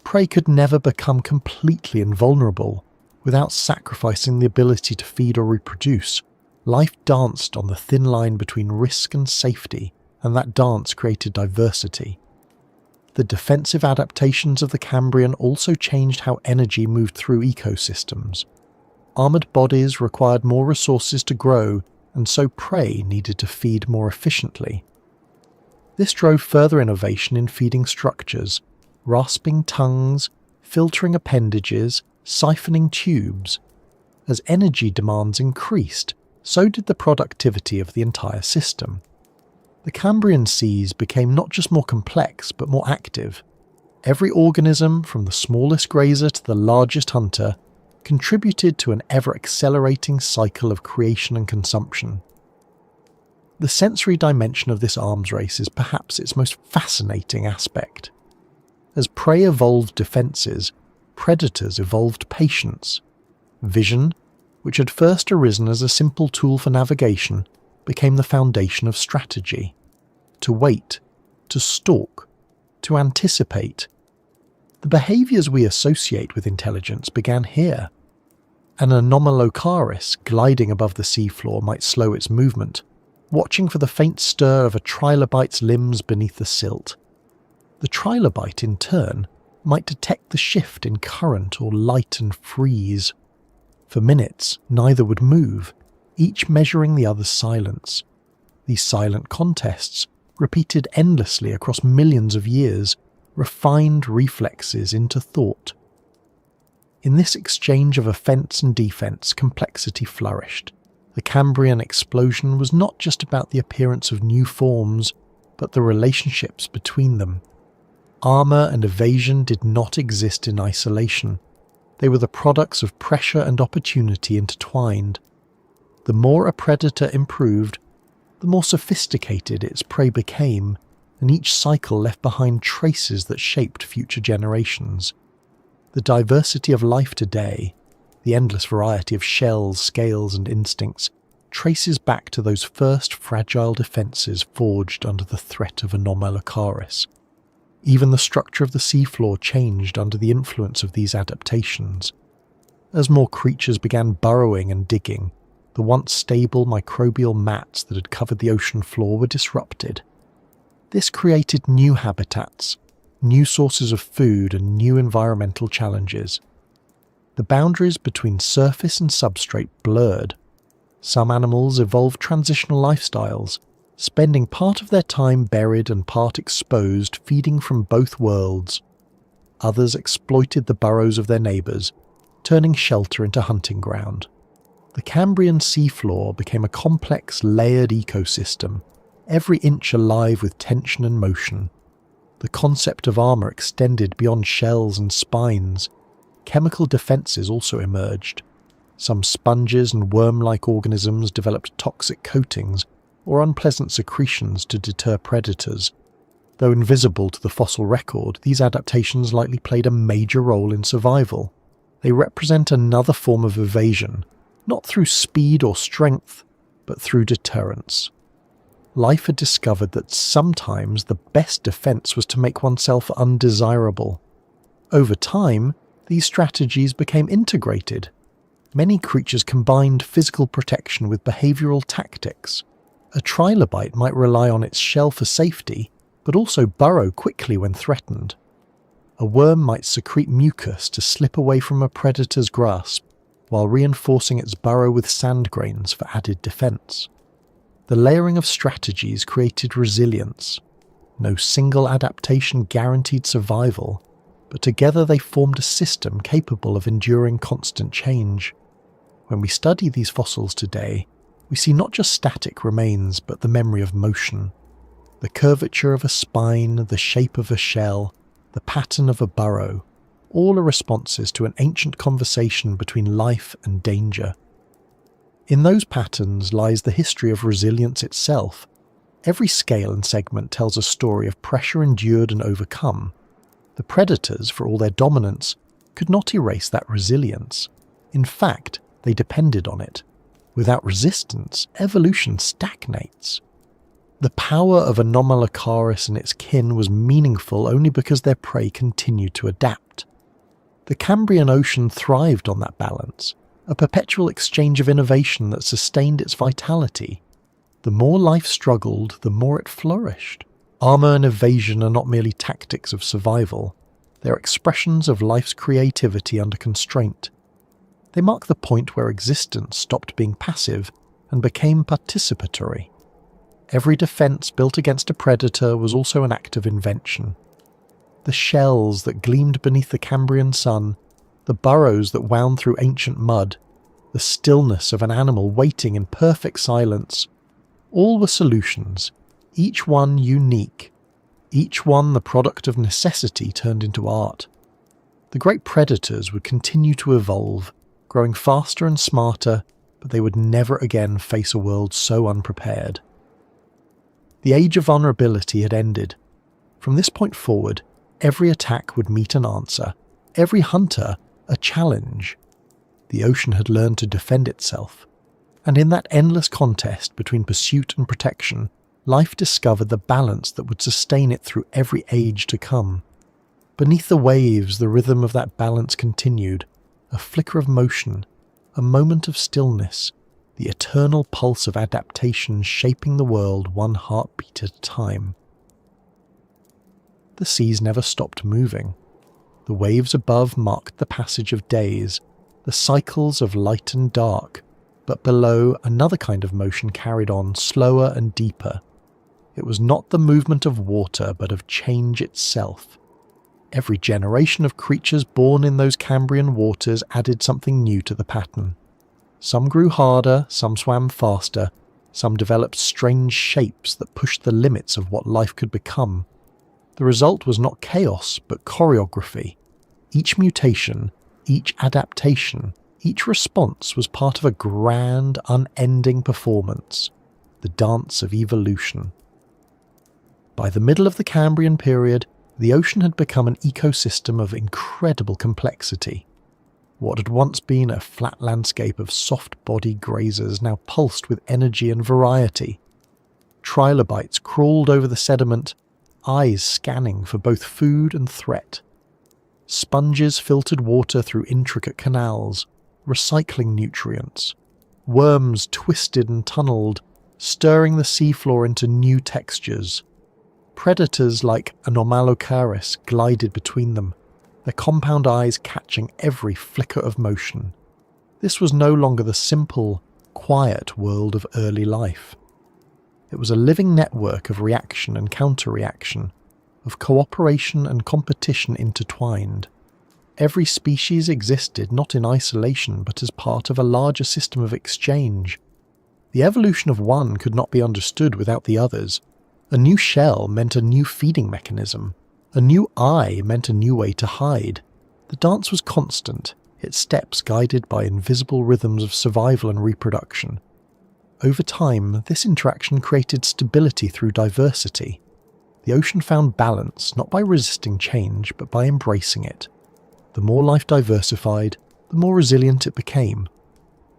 Prey could never become completely invulnerable without sacrificing the ability to feed or reproduce. Life danced on the thin line between risk and safety, and that dance created diversity. The defensive adaptations of the Cambrian also changed how energy moved through ecosystems. Armoured bodies required more resources to grow, and so prey needed to feed more efficiently. This drove further innovation in feeding structures, rasping tongues, filtering appendages, siphoning tubes. As energy demands increased, so did the productivity of the entire system. The Cambrian seas became not just more complex, but more active. Every organism, from the smallest grazer to the largest hunter, contributed to an ever-accelerating cycle of creation and consumption. The sensory dimension of this arms race is perhaps its most fascinating aspect. As prey evolved defences, predators evolved patience. Vision, which had first arisen as a simple tool for navigation, became the foundation of strategy. To wait, to stalk, to anticipate. The behaviours we associate with intelligence began here. An Anomalocaris gliding above the seafloor might slow its movement, watching for the faint stir of a trilobite's limbs beneath the silt. The trilobite, in turn, might detect the shift in current or light and freeze. For minutes, neither would move, each measuring the other's silence. These silent contests, repeated endlessly across millions of years, refined reflexes into thought. In this exchange of offence and defence, complexity flourished. The Cambrian explosion was not just about the appearance of new forms, but the relationships between them. Armour and evasion did not exist in isolation. They were the products of pressure and opportunity intertwined. The more a predator improved, the more sophisticated its prey became, and each cycle left behind traces that shaped future generations. The diversity of life today, the endless variety of shells, scales and instincts, traces back to those first fragile defences forged under the threat of Anomalocaris. Even the structure of the seafloor changed under the influence of these adaptations. As more creatures began burrowing and digging, the once stable microbial mats that had covered the ocean floor were disrupted. This created new habitats, new sources of food and new environmental challenges. The boundaries between surface and substrate blurred. Some animals evolved transitional lifestyles, spending part of their time buried and part exposed, feeding from both worlds. Others exploited the burrows of their neighbours, turning shelter into hunting ground. The Cambrian seafloor became a complex, layered ecosystem, every inch alive with tension and motion. The concept of armour extended beyond shells and spines. Chemical defences also emerged. Some sponges and worm-like organisms developed toxic coatings or unpleasant secretions to deter predators. Though invisible to the fossil record, these adaptations likely played a major role in survival. They represent another form of evasion, not through speed or strength, but through deterrence. Life had discovered that sometimes the best defense was to make oneself undesirable. Over time, these strategies became integrated. Many creatures combined physical protection with behavioral tactics. A trilobite might rely on its shell for safety, but also burrow quickly when threatened. A worm might secrete mucus to slip away from a predator's grasp, while reinforcing its burrow with sand grains for added defense. The layering of strategies created resilience. No single adaptation guaranteed survival, but together they formed a system capable of enduring constant change. When we study these fossils today, we see not just static remains, but the memory of motion. The curvature of a spine, the shape of a shell, the pattern of a burrow, all are responses to an ancient conversation between life and danger. In those patterns lies the history of resilience itself, Every scale and segment tells a story of pressure endured and overcome. The predators, for all their dominance, could not erase that resilience. In fact, they depended on it. Without resistance, evolution stagnates. The power of Anomalocaris and its kin was meaningful only because their prey continued to adapt. The Cambrian Ocean thrived on that balance, a perpetual exchange of innovation that sustained its vitality. The more life struggled, the more it flourished. Armour and evasion are not merely tactics of survival, they are expressions of life's creativity under constraint. They mark the point where existence stopped being passive and became participatory. Every defence built against a predator was also an act of invention. The shells that gleamed beneath the Cambrian sun, the burrows that wound through ancient mud, the stillness of an animal waiting in perfect silence, all were solutions, each one unique, each one the product of necessity turned into art. The great predators would continue to evolve, growing faster and smarter, but they would never again face a world so unprepared. The age of vulnerability had ended. From this point forward, every attack would meet an answer, every hunter a challenge. The ocean had learned to defend itself, and in that endless contest between pursuit and protection, life discovered the balance that would sustain it through every age to come. Beneath the waves, the rhythm of that balance continued, a flicker of motion, a moment of stillness, the eternal pulse of adaptation shaping the world one heartbeat at a time. The seas never stopped moving. The waves above marked the passage of days, the cycles of light and dark, but below another kind of motion carried on, slower and deeper. It was not the movement of water, but of change itself. Every generation of creatures born in those Cambrian waters added something new to the pattern. Some grew harder, some swam faster, some developed strange shapes that pushed the limits of what life could become. The result was not chaos, but choreography. Each mutation, each adaptation, each response was part of a grand, unending performance, the dance of evolution. By the middle of the Cambrian period, the ocean had become an ecosystem of incredible complexity. What had once been a flat landscape of soft-bodied grazers now pulsed with energy and variety. Trilobites crawled over the sediment, eyes scanning for both food and threat. Sponges filtered water through intricate canals, recycling nutrients. Worms twisted and tunneled, stirring the seafloor into new textures. Predators like Anomalocaris glided between them, their compound eyes catching every flicker of motion. This was no longer the simple, quiet world of early life. It was a living network of reaction and counter-reaction, of cooperation and competition intertwined. Every species existed not in isolation but as part of a larger system of exchange. The evolution of one could not be understood without the others. A new shell meant a new feeding mechanism. A new eye meant a new way to hide. The dance was constant, its steps guided by invisible rhythms of survival and reproduction. Over time, this interaction created stability through diversity. The ocean found balance not by resisting change, but by embracing it. The more life diversified, the more resilient it became.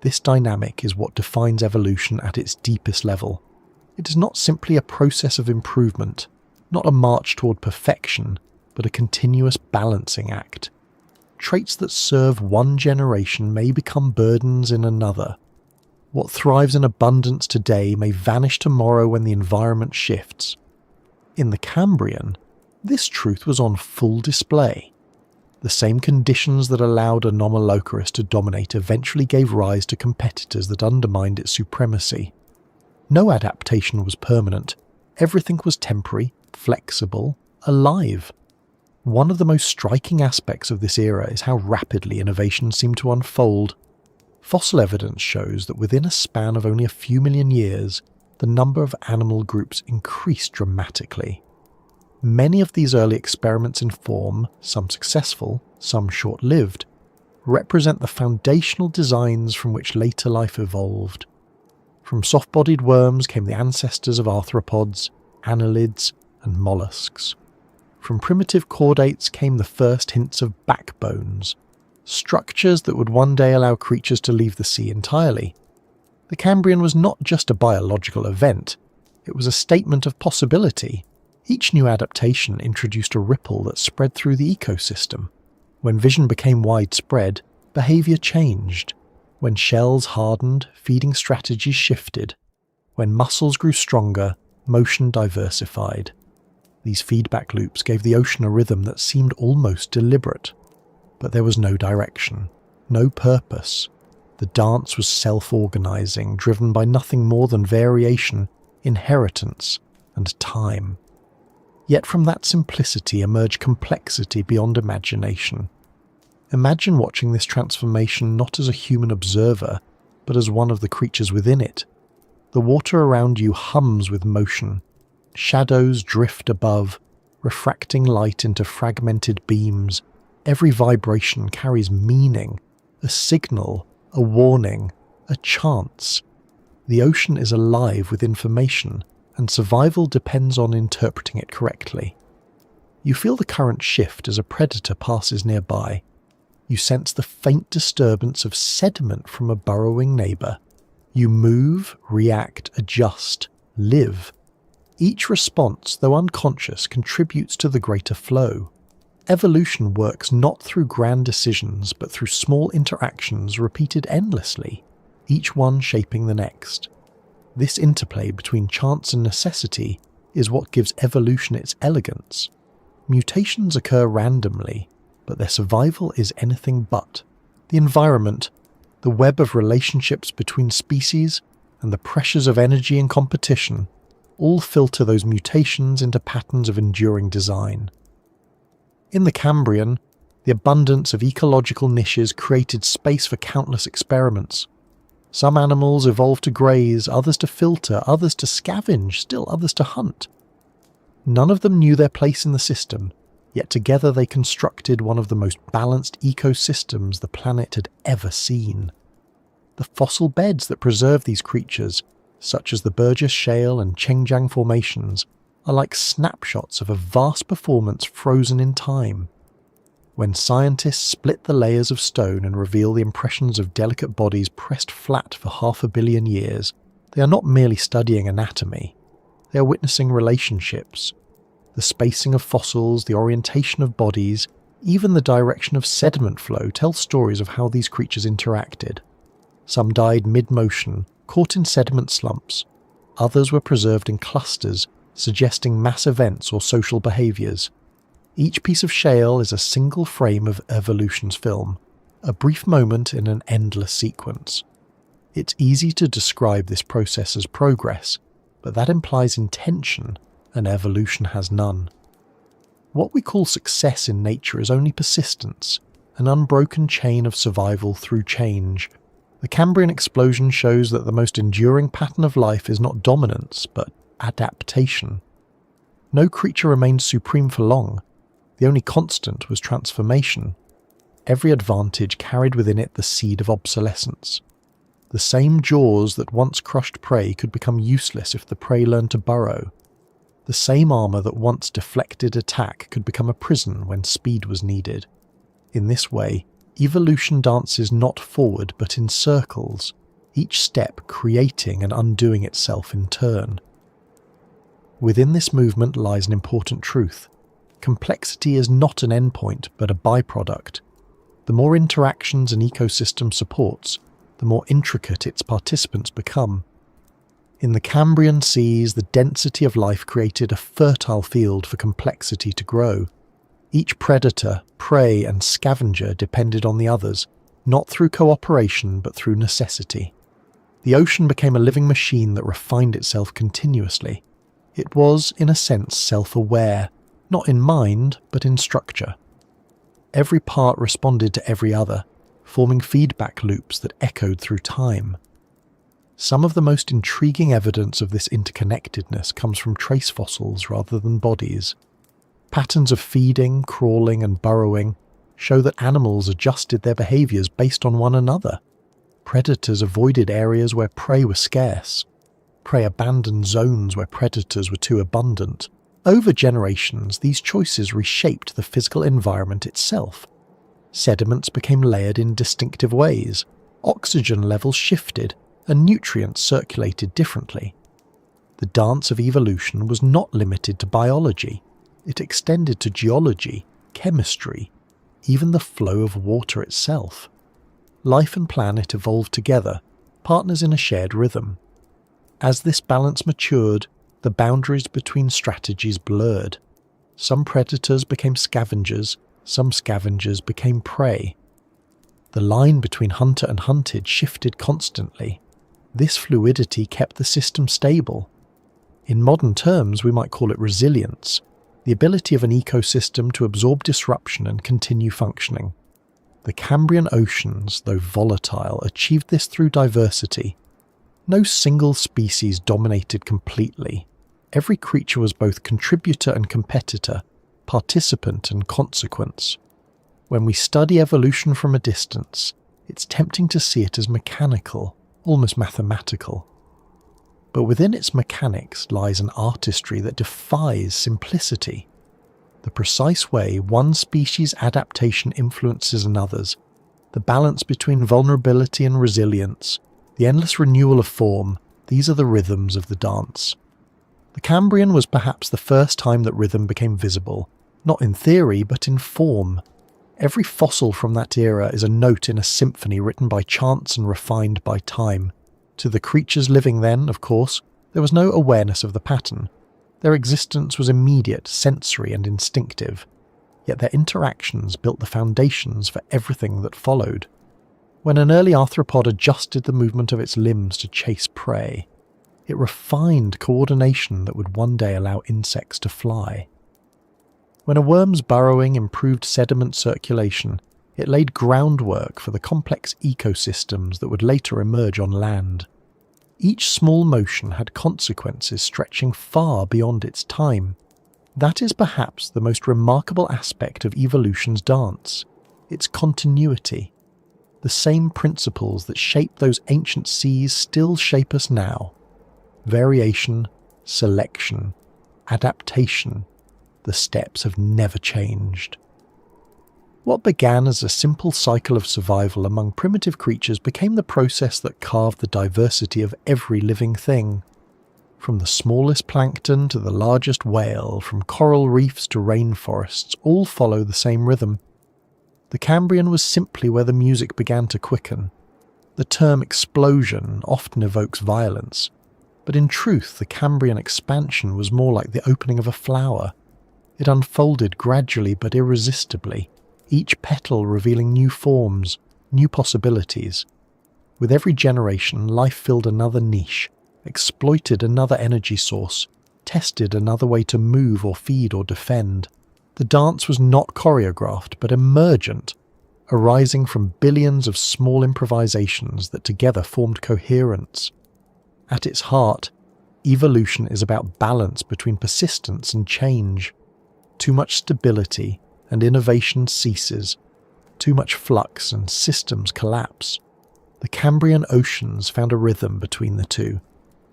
This dynamic is what defines evolution at its deepest level. It is not simply a process of improvement, not a march toward perfection, but a continuous balancing act. Traits that serve one generation may become burdens in another. What thrives in abundance today may vanish tomorrow when the environment shifts. In the Cambrian, this truth was on full display. The same conditions that allowed Anomalocaris to dominate eventually gave rise to competitors that undermined its supremacy. No adaptation was permanent. Everything was temporary, flexible, alive. One of the most striking aspects of this era is how rapidly innovation seemed to unfold. Fossil evidence shows that within a span of only a few million years, the number of animal groups increased dramatically. Many of these early experiments in form, some successful, some short-lived, represent the foundational designs from which later life evolved. From soft-bodied worms came the ancestors of arthropods, annelids, and mollusks. From primitive chordates came the first hints of backbones, structures that would one day allow creatures to leave the sea entirely. The Cambrian was not just a biological event, it was a statement of possibility. Each new adaptation introduced a ripple that spread through the ecosystem. When vision became widespread, behaviour changed. When shells hardened, feeding strategies shifted. When muscles grew stronger, motion diversified. These feedback loops gave the ocean a rhythm that seemed almost deliberate. But there was no direction, no purpose. The dance was self-organising, driven by nothing more than variation, inheritance, and time. Yet from that simplicity emerged complexity beyond imagination. Imagine watching this transformation not as a human observer, but as one of the creatures within it. The water around you hums with motion. Shadows drift above, refracting light into fragmented beams. Every vibration carries meaning, a signal, a warning, a chance. The ocean is alive with information, and survival depends on interpreting it correctly. You feel the current shift as a predator passes nearby. You sense the faint disturbance of sediment from a burrowing neighbour. You move, react, adjust, live. Each response, though unconscious, contributes to the greater flow. Evolution works not through grand decisions, but through small interactions repeated endlessly, each one shaping the next. This interplay between chance and necessity is what gives evolution its elegance. Mutations occur randomly, but their survival is anything but. The environment, the web of relationships between species, and the pressures of energy and competition all filter those mutations into patterns of enduring design. In the Cambrian, the abundance of ecological niches created space for countless experiments. Some animals evolved to graze, others to filter, others to scavenge, still others to hunt. None of them knew their place in the system, yet together they constructed one of the most balanced ecosystems the planet had ever seen. The fossil beds that preserve these creatures, such as the Burgess Shale and Chengjiang formations, are like snapshots of a vast performance frozen in time. When scientists split the layers of stone and reveal the impressions of delicate bodies pressed flat for 500 million years, they are not merely studying anatomy. They are witnessing relationships. The spacing of fossils, the orientation of bodies, even the direction of sediment flow tell stories of how these creatures interacted. Some died mid-motion, caught in sediment slumps. Others were preserved in clusters, suggesting mass events or social behaviours. Each piece of shale is a single frame of evolution's film, a brief moment in an endless sequence. It's easy to describe this process as progress, but that implies intention, and evolution has none. What we call success in nature is only persistence, an unbroken chain of survival through change. The Cambrian explosion shows that the most enduring pattern of life is not dominance, but adaptation. No creature remained supreme for long. The only constant was transformation. Every advantage carried within it the seed of obsolescence. The same jaws that once crushed prey could become useless if the prey learned to burrow. The same armour that once deflected attack could become a prison when speed was needed. In this way, evolution dances not forward but in circles, each step creating and undoing itself in turn. Within this movement lies an important truth. Complexity is not an endpoint but a byproduct. The more interactions an ecosystem supports, the more intricate its participants become. In the Cambrian seas, the density of life created a fertile field for complexity to grow. Each predator, prey, and scavenger depended on the others, not through cooperation but through necessity. The ocean became a living machine that refined itself continuously. It was, in a sense, self-aware, not in mind, but in structure. Every part responded to every other, forming feedback loops that echoed through time. Some of the most intriguing evidence of this interconnectedness comes from trace fossils rather than bodies. Patterns of feeding, crawling, and burrowing show that animals adjusted their behaviours based on one another. Predators avoided areas where prey was scarce. Prey abandoned zones where predators were too abundant. Over generations, these choices reshaped the physical environment itself. Sediments became layered in distinctive ways, oxygen levels shifted, and nutrients circulated differently. The dance of evolution was not limited to biology. It extended to geology, chemistry, even the flow of water itself. Life and planet evolved together, partners in a shared rhythm. As this balance matured, the boundaries between strategies blurred. Some predators became scavengers, some scavengers became prey. The line between hunter and hunted shifted constantly. This fluidity kept the system stable. In modern terms, we might call it resilience, the ability of an ecosystem to absorb disruption and continue functioning. The Cambrian oceans, though volatile, achieved this through diversity. No single species dominated completely. Every creature was both contributor and competitor, participant and consequence. When we study evolution from a distance, it's tempting to see it as mechanical, almost mathematical. But within its mechanics lies an artistry that defies simplicity. The precise way one species' adaptation influences another's, the balance between vulnerability and resilience, the endless renewal of form, these are the rhythms of the dance. The Cambrian was perhaps the first time that rhythm became visible, not in theory but in form. Every fossil from that era is a note in a symphony written by chance and refined by time. To the creatures living then, of course, there was no awareness of the pattern. Their existence was immediate, sensory and instinctive, yet their interactions built the foundations for everything that followed. When an early arthropod adjusted the movement of its limbs to chase prey, it refined coordination that would one day allow insects to fly. When a worm's burrowing improved sediment circulation, it laid groundwork for the complex ecosystems that would later emerge on land. Each small motion had consequences stretching far beyond its time. That is perhaps the most remarkable aspect of evolution's dance, its continuity. The same principles that shaped those ancient seas still shape us now. Variation, selection, adaptation, the steps have never changed. What began as a simple cycle of survival among primitive creatures became the process that carved the diversity of every living thing. From the smallest plankton to the largest whale, from coral reefs to rainforests, all follow the same rhythm. The Cambrian was simply where the music began to quicken. The term explosion often evokes violence, but in truth the Cambrian expansion was more like the opening of a flower. It unfolded gradually but irresistibly, each petal revealing new forms, new possibilities. With every generation, life filled another niche, exploited another energy source, tested another way to move or feed or defend. The dance was not choreographed but emergent, arising from billions of small improvisations that together formed coherence. At its heart, evolution is about balance between persistence and change. Too much stability and innovation ceases. Too much flux and systems collapse. The Cambrian oceans found a rhythm between the two.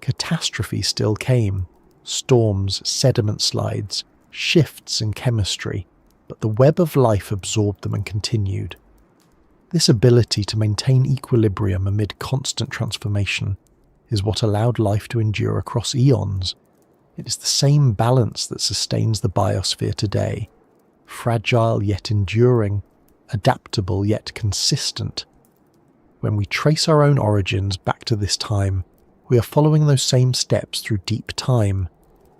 Catastrophe still came. Storms, sediment slides, shifts in chemistry, but the web of life absorbed them and continued. This ability to maintain equilibrium amid constant transformation is what allowed life to endure across eons. It is the same balance that sustains the biosphere today, fragile yet enduring, adaptable yet consistent. When we trace our own origins back to this time, we are following those same steps through deep time.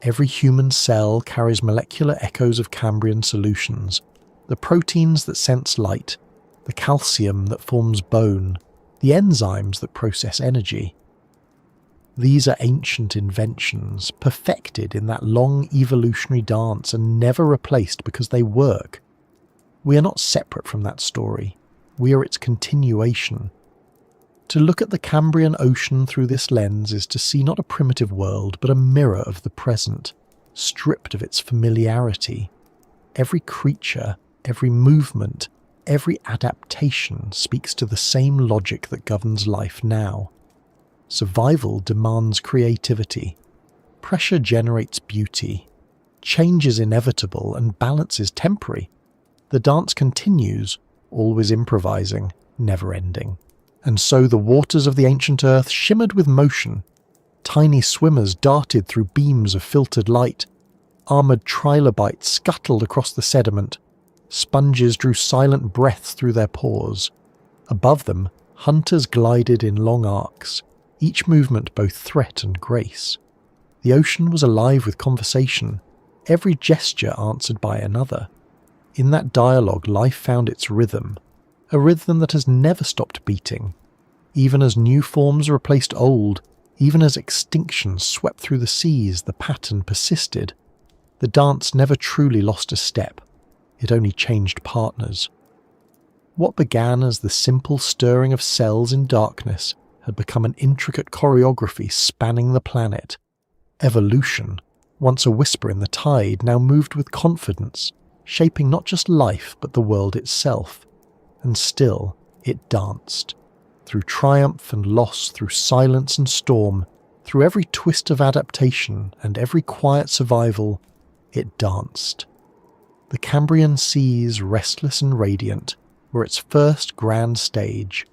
Every human cell carries molecular echoes of Cambrian solutions, the proteins that sense light, the calcium that forms bone, the enzymes that process energy. These are ancient inventions, perfected in that long evolutionary dance and never replaced because they work. We are not separate from that story. We are its continuation. To look at the Cambrian ocean through this lens is to see not a primitive world, but a mirror of the present, stripped of its familiarity. Every creature, every movement, every adaptation speaks to the same logic that governs life now. Survival demands creativity. Pressure generates beauty. Change is inevitable and balance is temporary. The dance continues, always improvising, never ending. And so the waters of the ancient earth shimmered with motion. Tiny swimmers darted through beams of filtered light. Armoured trilobites scuttled across the sediment. Sponges drew silent breaths through their pores. Above them, hunters glided in long arcs, each movement both threat and grace. The ocean was alive with conversation, every gesture answered by another. In that dialogue, life found its rhythm, a rhythm that has never stopped beating. Even as new forms replaced old, even as extinction swept through the seas, the pattern persisted. The dance never truly lost a step. It only changed partners. What began as the simple stirring of cells in darkness had become an intricate choreography spanning the planet. Evolution, once a whisper in the tide, now moved with confidence, shaping not just life but the world itself. And still, it danced. Through triumph and loss, through silence and storm, through every twist of adaptation and every quiet survival, it danced. The Cambrian seas, restless and radiant, were its first grand stage,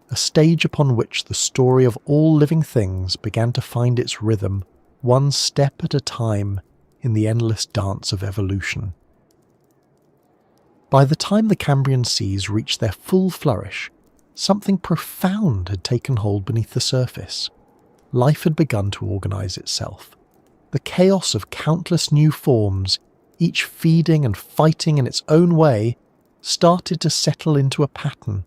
a stage upon which the story of all living things began to find its rhythm, one step at a time, in the endless dance of evolution. By the time the Cambrian seas reached their full flourish, something profound had taken hold beneath the surface. Life had begun to organise itself. The chaos of countless new forms, each feeding and fighting in its own way, started to settle into a pattern,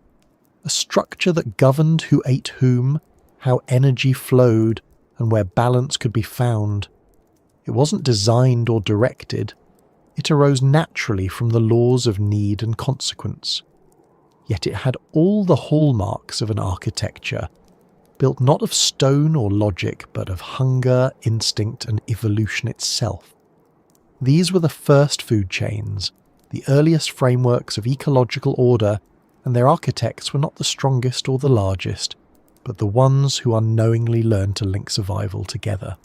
a structure that governed who ate whom, how energy flowed, and where balance could be found. It wasn't designed or directed. It arose naturally from the laws of need and consequence. Yet it had all the hallmarks of an architecture, built not of stone or logic, but of hunger, instinct, and evolution itself. These were the first food chains, the earliest frameworks of ecological order, and their architects were not the strongest or the largest, but the ones who unknowingly learned to link survival together.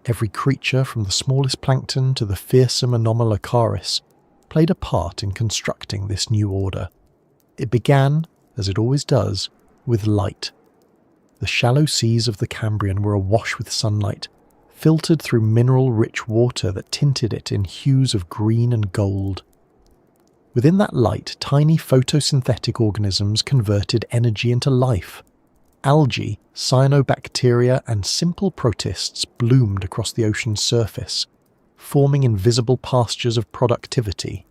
Every creature, from the smallest plankton to the fearsome Anomalocaris, played a part in constructing this new order. It began, as it always does, with light. The shallow seas of the Cambrian were awash with sunlight, filtered through mineral-rich water that tinted it in hues of green and gold. Within that light, tiny photosynthetic organisms converted energy into life. Algae, cyanobacteria, and simple protists bloomed across the ocean's surface, forming invisible pastures of productivity.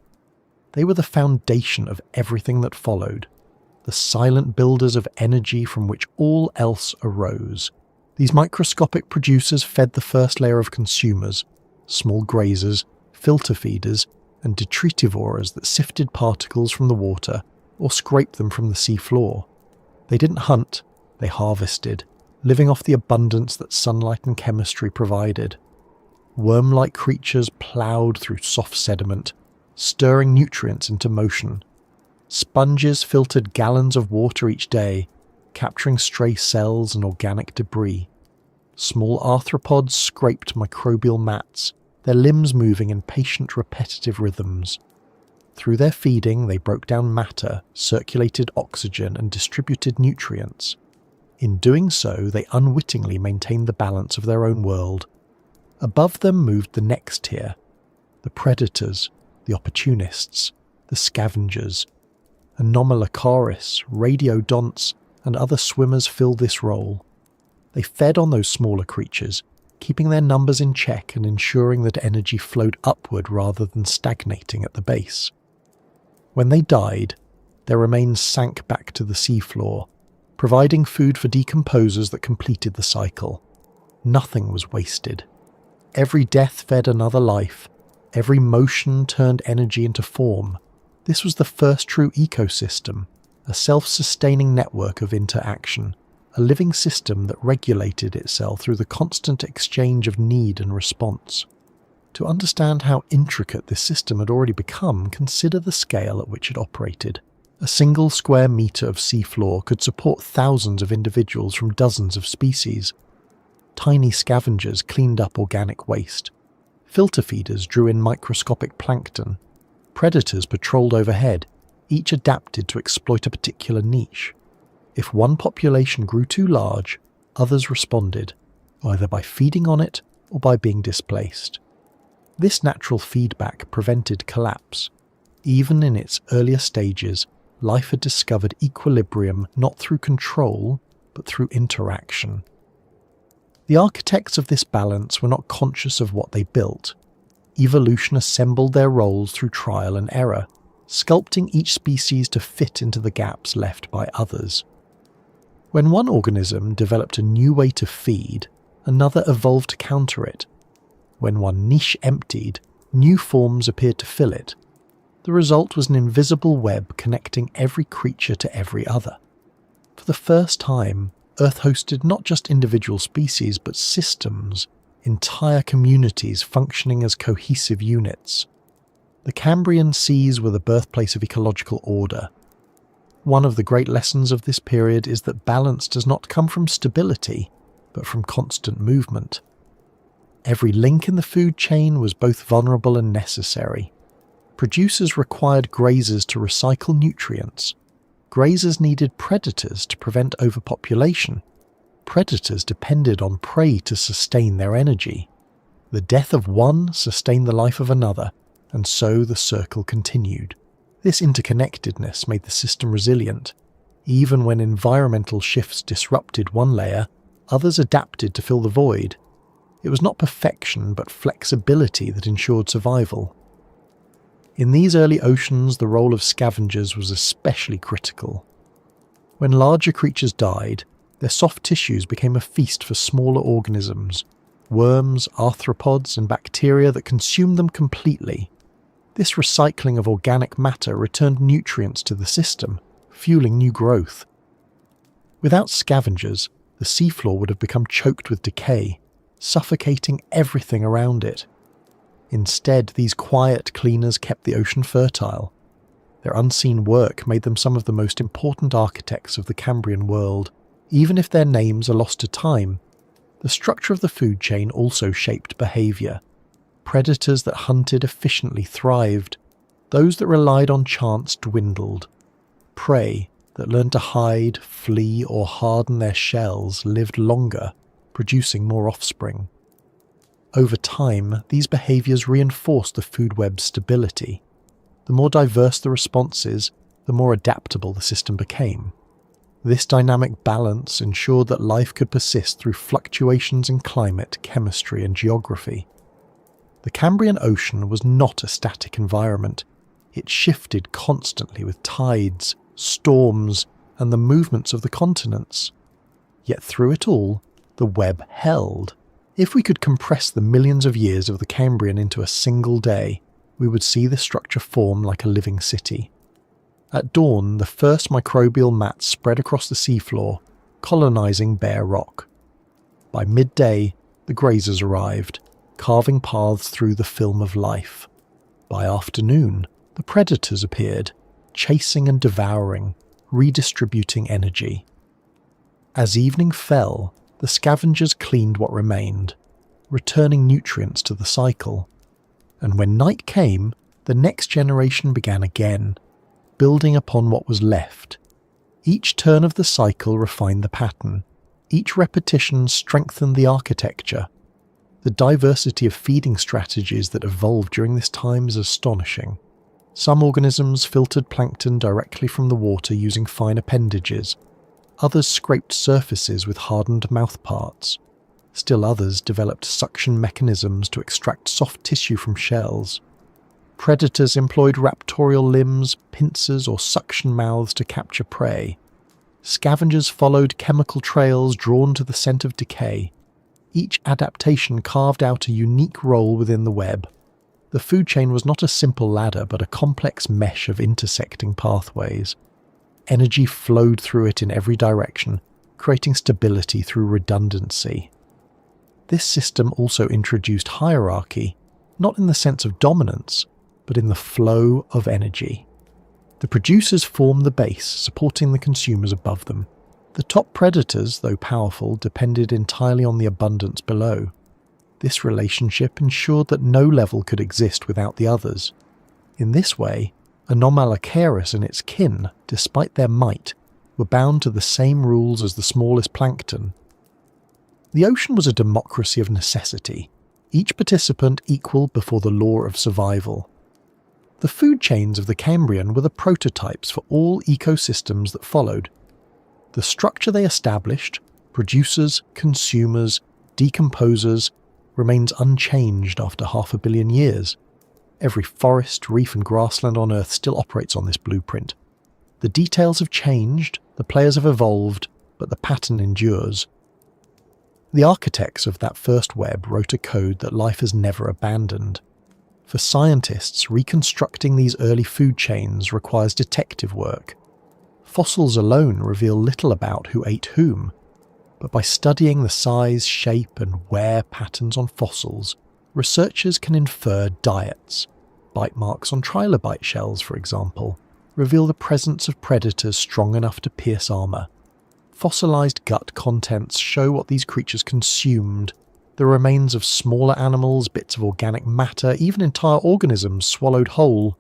They were the foundation of everything that followed, the silent builders of energy from which all else arose. These microscopic producers fed the first layer of consumers, small grazers, filter feeders, and detritivores that sifted particles from the water or scraped them from the sea floor. They didn't hunt, they harvested, living off the abundance that sunlight and chemistry provided. Worm-like creatures ploughed through soft sediment, stirring nutrients into motion. Sponges filtered gallons of water each day, capturing stray cells and organic debris. Small arthropods scraped microbial mats, their limbs moving in patient repetitive rhythms. Through their feeding, they broke down matter, circulated oxygen, and distributed nutrients. In doing so, they unwittingly maintained the balance of their own world. Above them moved the next tier, the predators, the opportunists, the scavengers. Anomalocaris, radiodonts, and other swimmers filled this role. They fed on those smaller creatures, keeping their numbers in check and ensuring that energy flowed upward rather than stagnating at the base. When they died, their remains sank back to the seafloor, providing food for decomposers that completed the cycle. Nothing was wasted. Every death fed another life. Every motion turned energy into form. This was the first true ecosystem, a self-sustaining network of interaction, a living system that regulated itself through the constant exchange of need and response. To understand how intricate this system had already become, consider the scale at which it operated. A single square metre of seafloor could support thousands of individuals from dozens of species. Tiny scavengers cleaned up organic waste. Filter feeders drew in microscopic plankton. Predators patrolled overhead, each adapted to exploit a particular niche. If one population grew too large, others responded, either by feeding on it or by being displaced. This natural feedback prevented collapse. Even in its earlier stages, life had discovered equilibrium not through control, but through interaction. The architects of this balance were not conscious of what they built. Evolution assembled their roles through trial and error, sculpting each species to fit into the gaps left by others. When one organism developed a new way to feed, another evolved to counter it. When one niche emptied, new forms appeared to fill it. The result was an invisible web connecting every creature to every other. For the first time, Earth hosted not just individual species, but systems, entire communities functioning as cohesive units. The Cambrian seas were the birthplace of ecological order. One of the great lessons of this period is that balance does not come from stability, but from constant movement. Every link in the food chain was both vulnerable and necessary. Producers required grazers to recycle nutrients. Grazers needed predators to prevent overpopulation. Predators depended on prey to sustain their energy. The death of one sustained the life of another, and so the circle continued. This interconnectedness made the system resilient. Even when environmental shifts disrupted one layer, others adapted to fill the void. It was not perfection, but flexibility that ensured survival. In these early oceans, the role of scavengers was especially critical. When larger creatures died, their soft tissues became a feast for smaller organisms, worms, arthropods, and bacteria that consumed them completely. This recycling of organic matter returned nutrients to the system, fueling new growth. Without scavengers, the seafloor would have become choked with decay, suffocating everything around it. Instead, these quiet cleaners kept the ocean fertile. Their unseen work made them some of the most important architects of the Cambrian world. Even if their names are lost to time, the structure of the food chain also shaped behaviour. Predators that hunted efficiently thrived. Those that relied on chance dwindled. Prey that learned to hide, flee, or harden their shells lived longer, producing more offspring. Over time, these behaviours reinforced the food web's stability. The more diverse the responses, the more adaptable the system became. This dynamic balance ensured that life could persist through fluctuations in climate, chemistry, and geography. The Cambrian Ocean was not a static environment. It shifted constantly with tides, storms, and the movements of the continents. Yet through it all, the web held. If we could compress the millions of years of the Cambrian into a single day, we would see the structure form like a living city. At dawn, the first microbial mats spread across the seafloor, colonizing bare rock. By midday, the grazers arrived, carving paths through the film of life. By afternoon, the predators appeared, chasing and devouring, redistributing energy. As evening fell, the scavengers cleaned what remained, returning nutrients to the cycle. And when night came, the next generation began again, building upon what was left. Each turn of the cycle refined the pattern. Each repetition strengthened the architecture. The diversity of feeding strategies that evolved during this time is astonishing. Some organisms filtered plankton directly from the water using fine appendages. Others scraped surfaces with hardened mouthparts. Still others developed suction mechanisms to extract soft tissue from shells. Predators employed raptorial limbs, pincers, or suction mouths to capture prey. Scavengers followed chemical trails drawn to the scent of decay. Each adaptation carved out a unique role within the web. The food chain was not a simple ladder, but a complex mesh of intersecting pathways. Energy flowed through it in every direction, creating stability through redundancy. This system also introduced hierarchy, not in the sense of dominance, but in the flow of energy. The producers formed the base, supporting the consumers above them. The top predators, though powerful, depended entirely on the abundance below. This relationship ensured that no level could exist without the others. In this way, Anomalocaris and its kin, despite their might, were bound to the same rules as the smallest plankton. The ocean was a democracy of necessity, each participant equal before the law of survival. The food chains of the Cambrian were the prototypes for all ecosystems that followed. The structure they established, producers, consumers, decomposers, remains unchanged after 500 million years. Every forest, reef and grassland on Earth still operates on this blueprint. The details have changed, the players have evolved, but the pattern endures. The architects of that first web wrote a code that life has never abandoned. For scientists, reconstructing these early food chains requires detective work. Fossils alone reveal little about who ate whom, but by studying the size, shape and wear patterns on fossils, researchers can infer diets. Bite marks on trilobite shells, for example, reveal the presence of predators strong enough to pierce armour. Fossilized gut contents show what these creatures consumed. The remains of smaller animals, bits of organic matter, even entire organisms swallowed whole.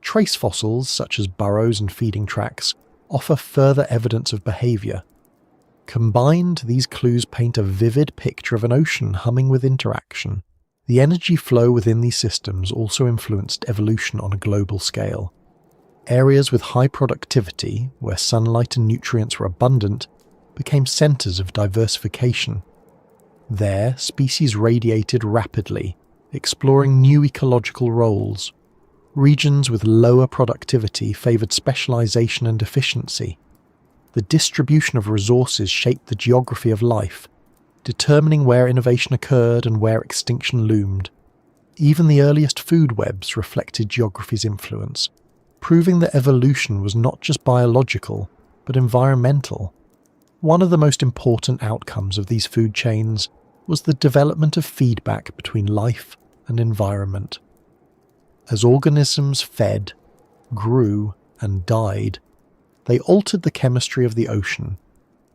Trace fossils, such as burrows and feeding tracks, offer further evidence of behaviour. Combined, these clues paint a vivid picture of an ocean humming with interaction. The energy flow within these systems also influenced evolution on a global scale. Areas with high productivity, where sunlight and nutrients were abundant, became centres of diversification. There, species radiated rapidly, exploring new ecological roles. Regions with lower productivity favoured specialisation and efficiency. The distribution of resources shaped the geography of life, determining where innovation occurred and where extinction loomed. Even the earliest food webs reflected geography's influence, proving that evolution was not just biological, but environmental. One of the most important outcomes of these food chains was the development of feedback between life and environment. As organisms fed, grew, and died, they altered the chemistry of the ocean.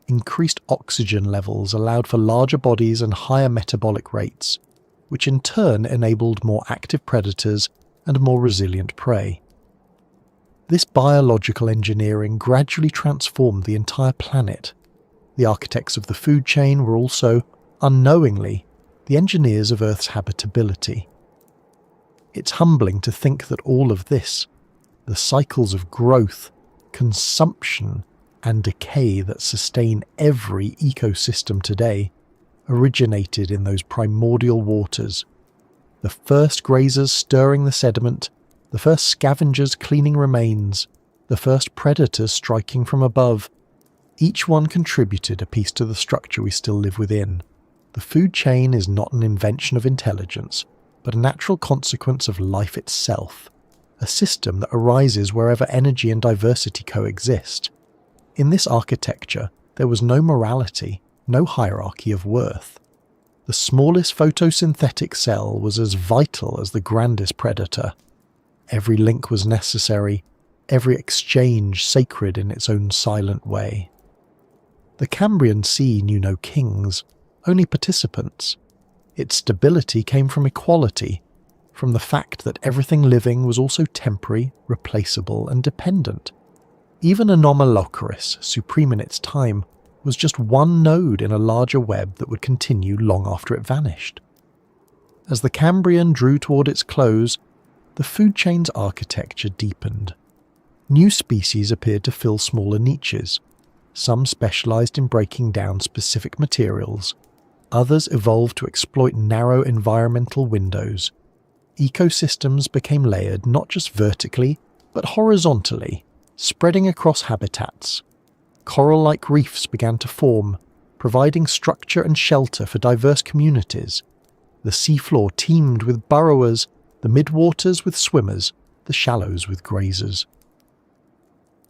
Increased oxygen levels allowed for larger bodies and higher metabolic rates, which in turn enabled more active predators and more resilient prey. This biological engineering gradually transformed the entire planet. The architects of the food chain were also, unknowingly, the engineers of Earth's habitability. It's humbling to think that all of this, the cycles of growth, consumption, and decay that sustain every ecosystem today, originated in those primordial waters. The first grazers stirring the sediment, the first scavengers cleaning remains, the first predators striking from above. Each one contributed a piece to the structure we still live within. The food chain is not an invention of intelligence, but a natural consequence of life itself, a system that arises wherever energy and diversity coexist. In this architecture, there was no morality, no hierarchy of worth. The smallest photosynthetic cell was as vital as the grandest predator. Every link was necessary, every exchange sacred in its own silent way. The Cambrian Sea knew no kings, only participants. Its stability came from equality, from the fact that everything living was also temporary, replaceable, and dependent. Even Anomalocaris, supreme in its time, was just one node in a larger web that would continue long after it vanished. As the Cambrian drew toward its close, the food chain's architecture deepened. New species appeared to fill smaller niches. Some specialized in breaking down specific materials. Others evolved to exploit narrow environmental windows. Ecosystems became layered not just vertically, but horizontally, spreading across habitats. Coral-like reefs began to form, providing structure and shelter for diverse communities. The seafloor teemed with burrowers, the midwaters with swimmers, the shallows with grazers.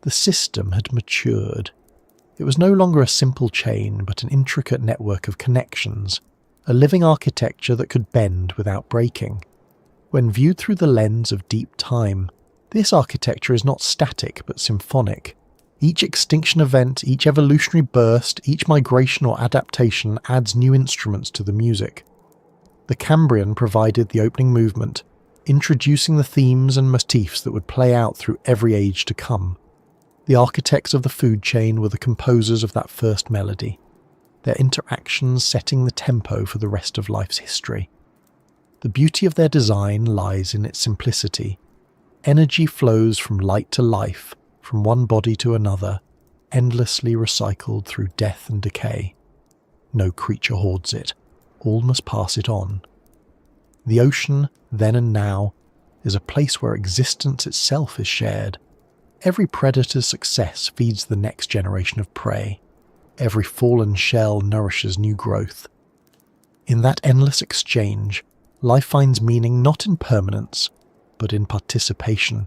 The system had matured. It was no longer a simple chain, but an intricate network of connections, a living architecture that could bend without breaking. When viewed through the lens of deep time, This architecture is not static but symphonic. Each extinction event, each evolutionary burst, each migration or adaptation adds new instruments to the music. The Cambrian provided the opening movement, introducing the themes and motifs that would play out through every age to come. The architects of the food chain were the composers of that first melody, their interactions setting the tempo for the rest of life's history. The beauty of their design lies in its simplicity. Energy flows from light to life, from one body to another, endlessly recycled through death and decay. No creature hoards it. All must pass it on. The ocean, then and now, is a place where existence itself is shared. Every predator's success feeds the next generation of prey. Every fallen shell nourishes new growth. In that endless exchange, life finds meaning not in permanence, but in participation.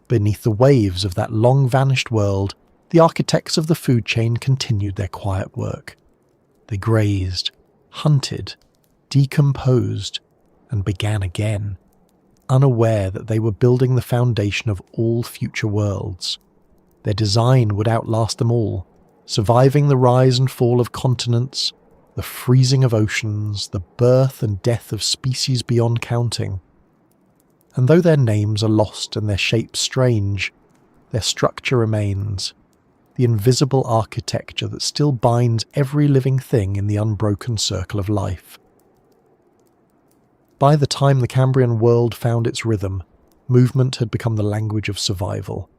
Beneath the waves of that long-vanished world, the architects of the food chain continued their quiet work. They grazed, hunted, decomposed, and began again, unaware that they were building the foundation of all future worlds. Their design would outlast them all, surviving the rise and fall of continents, the freezing of oceans, the birth and death of species beyond counting. And though their names are lost and their shapes strange, their structure remains, the invisible architecture that still binds every living thing in the unbroken circle of life. By the time the Cambrian world found its rhythm, movement had become the language of survival.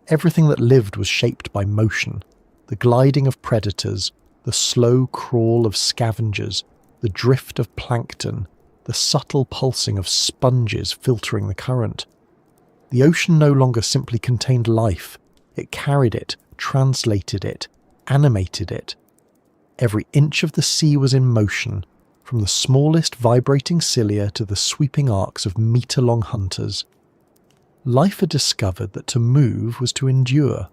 Everything that lived was shaped by motion, the gliding of predators, the slow crawl of scavengers, the drift of plankton, the subtle pulsing of sponges filtering the current. The ocean no longer simply contained life, it carried it, translated it, animated it. Every inch of the sea was in motion, from the smallest vibrating cilia to the sweeping arcs of metre-long hunters. Life had discovered that to move was to endure.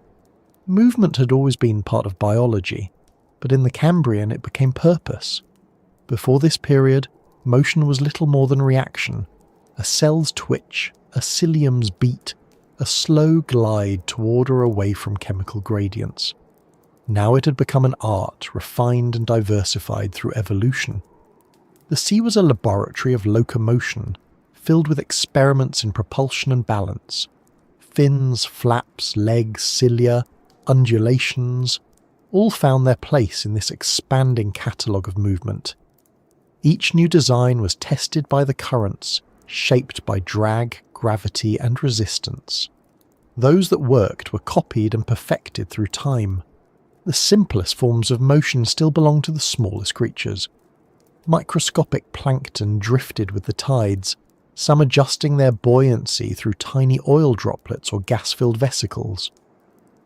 Movement had always been part of biology, but in the Cambrian it became purpose. Before this period, motion was little more than reaction, a cell's twitch, a cilium's beat, a slow glide toward or away from chemical gradients. Now it had become an art, refined and diversified through evolution. The sea was a laboratory of locomotion, filled with experiments in propulsion and balance. Fins, flaps, legs, cilia, undulations, all found their place in this expanding catalogue of movement. Each new design was tested by the currents, shaped by drag, gravity, and resistance. Those that worked were copied and perfected through time. The simplest forms of motion still belonged to the smallest creatures. Microscopic plankton drifted with the tides, some adjusting their buoyancy through tiny oil droplets or gas-filled vesicles.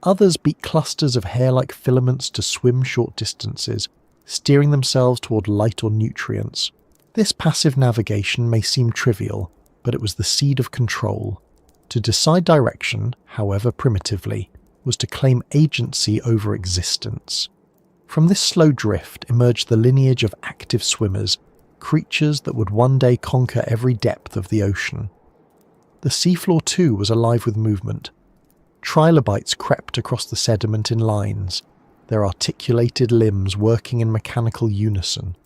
Others beat clusters of hair-like filaments to swim short distances, steering themselves toward light or nutrients. This passive navigation may seem trivial, but it was the seed of control. To decide direction, however primitively, was to claim agency over existence. From this slow drift emerged the lineage of active swimmers, creatures that would one day conquer every depth of the ocean. The seafloor too was alive with movement. Trilobites crept across the sediment in lines, their articulated limbs working in mechanical unison.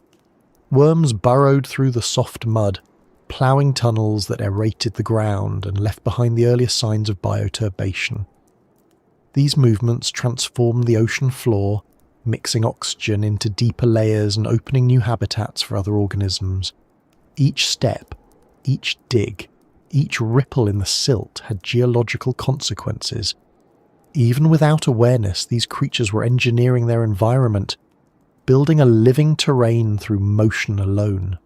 Worms burrowed through the soft mud, ploughing tunnels that aerated the ground and left behind the earliest signs of bioturbation. These movements transformed the ocean floor, mixing oxygen into deeper layers and opening new habitats for other organisms. Each step, each dig, each ripple in the silt had geological consequences. Even without awareness, these creatures were engineering their environment, building a living terrain through motion alone.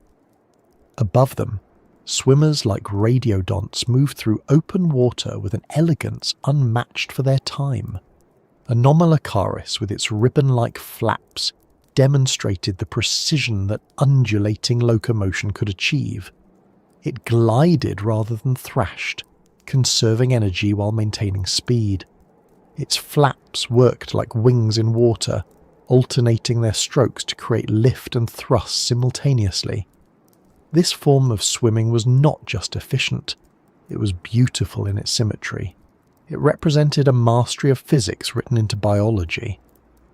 Above them, swimmers like radiodonts moved through open water with an elegance unmatched for their time. Anomalocaris, with its ribbon-like flaps, demonstrated the precision that undulating locomotion could achieve. It glided rather than thrashed, conserving energy while maintaining speed. Its flaps worked like wings in water, alternating their strokes to create lift and thrust simultaneously. This form of swimming was not just efficient, It was beautiful in its symmetry. It represented a mastery of physics written into biology.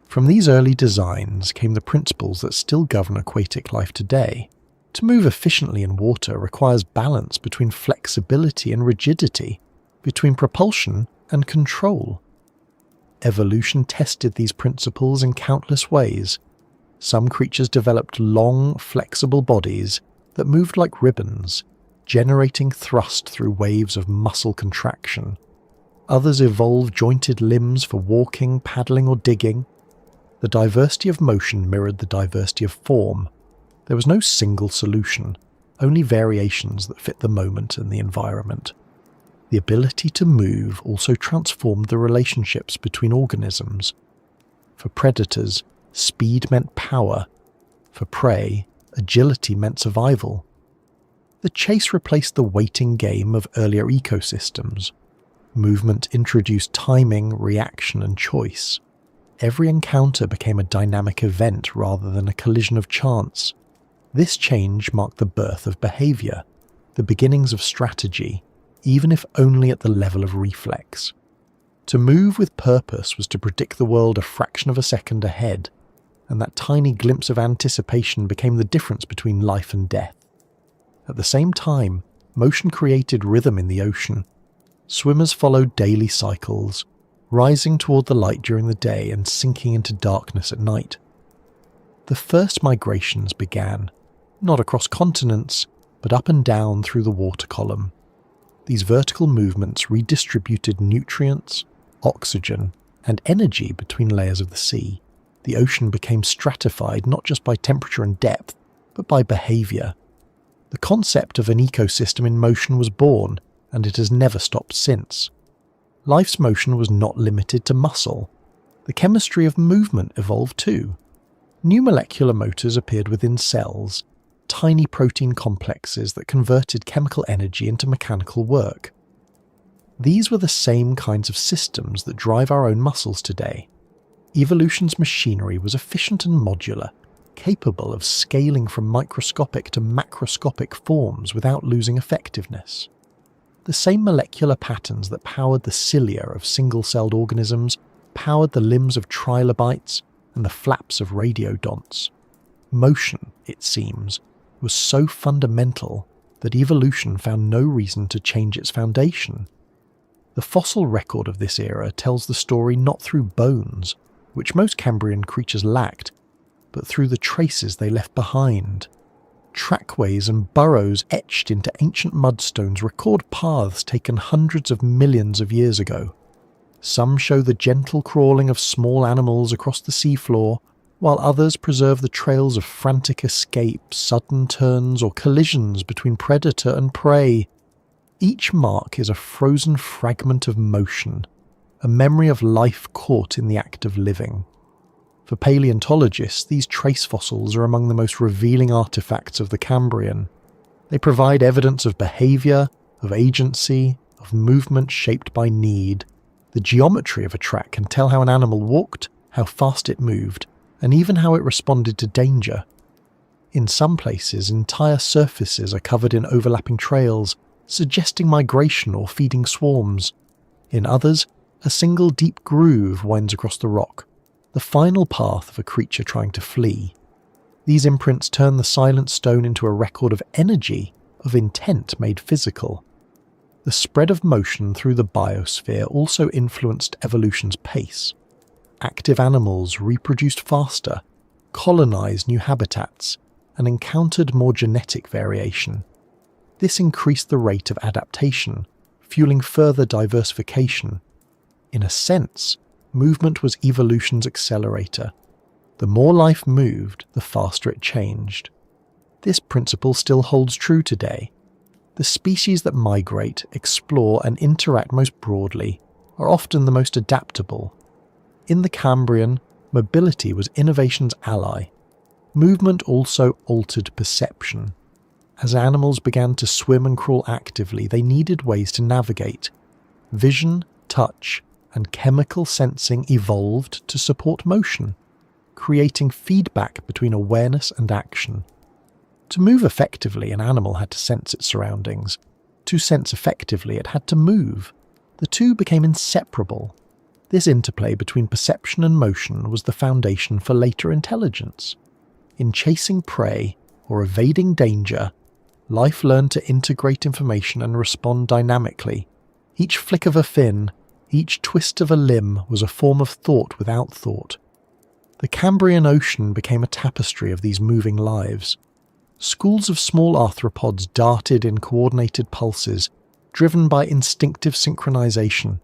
From these early designs came the principles that still govern aquatic life today. To move efficiently in water requires balance between flexibility and rigidity, between propulsion and control. Evolution tested these principles in countless ways. Some creatures developed long, flexible bodies that moved like ribbons, generating thrust through waves of muscle contraction. Others evolved jointed limbs for walking, paddling, or digging. The diversity of motion mirrored the diversity of form. There was no single solution, only variations that fit the moment and the environment. The ability to move also transformed the relationships between organisms. For predators, speed meant power. For prey, agility meant survival. The chase replaced the waiting game of earlier ecosystems. Movement introduced timing, reaction, and choice. Every encounter became a dynamic event rather than a collision of chance. This change marked the birth of behavior, the beginnings of strategy, even if only at the level of reflex. To move with purpose was to predict the world a fraction of a second ahead, and that tiny glimpse of anticipation became the difference between life and death. At the same time, motion created rhythm in the ocean. Swimmers followed daily cycles, rising toward the light during the day and sinking into darkness at night. The first migrations began, not across continents, but up and down through the water column. These vertical movements redistributed nutrients, oxygen, and energy between layers of the sea. The ocean became stratified not just by temperature and depth, but by behavior. The concept of an ecosystem in motion was born, and it has never stopped since. Life's motion was not limited to muscle. The chemistry of movement evolved too. New molecular motors appeared within cells, tiny protein complexes that converted chemical energy into mechanical work. These were the same kinds of systems that drive our own muscles today. Evolution's machinery was efficient and modular, capable of scaling from microscopic to macroscopic forms without losing effectiveness. The same molecular patterns that powered the cilia of single-celled organisms powered the limbs of trilobites and the flaps of radiodonts. Motion, it seems, was so fundamental that evolution found no reason to change its foundation. The fossil record of this era tells the story not through bones, which most Cambrian creatures lacked, but through the traces they left behind. Trackways and burrows etched into ancient mudstones record paths taken hundreds of millions of years ago. Some show the gentle crawling of small animals across the seafloor, while others preserve the trails of frantic escape, sudden turns, or collisions between predator and prey. Each mark is a frozen fragment of motion, a memory of life caught in the act of living. For paleontologists, these trace fossils are among the most revealing artifacts of the Cambrian. They provide evidence of behavior, of agency, of movement shaped by need. The geometry of a track can tell how an animal walked, how fast it moved, and even how it responded to danger. In some places, entire surfaces are covered in overlapping trails, suggesting migration or feeding swarms. In others, a single deep groove winds across the rock, the final path of a creature trying to flee. These imprints turn the silent stone into a record of energy, of intent made physical. The spread of motion through the biosphere also influenced evolution's pace. Active animals reproduced faster, colonized new habitats, and encountered more genetic variation. This increased the rate of adaptation, fueling further diversification. In a sense, movement was evolution's accelerator. The more life moved, the faster it changed. This principle still holds true today. The species that migrate, explore, and interact most broadly are often the most adaptable. In the Cambrian, mobility was innovation's ally. Movement also altered perception. As animals began to swim and crawl actively, they needed ways to navigate. Vision, touch, and chemical sensing evolved to support motion, creating feedback between awareness and action. To move effectively, an animal had to sense its surroundings. To sense effectively, it had to move. The two became inseparable. This interplay between perception and motion was the foundation for later intelligence. In chasing prey or evading danger, life learned to integrate information and respond dynamically. Each flick of a fin, each twist of a limb was a form of thought without thought. The Cambrian Ocean became a tapestry of these moving lives. Schools of small arthropods darted in coordinated pulses, driven by instinctive synchronization.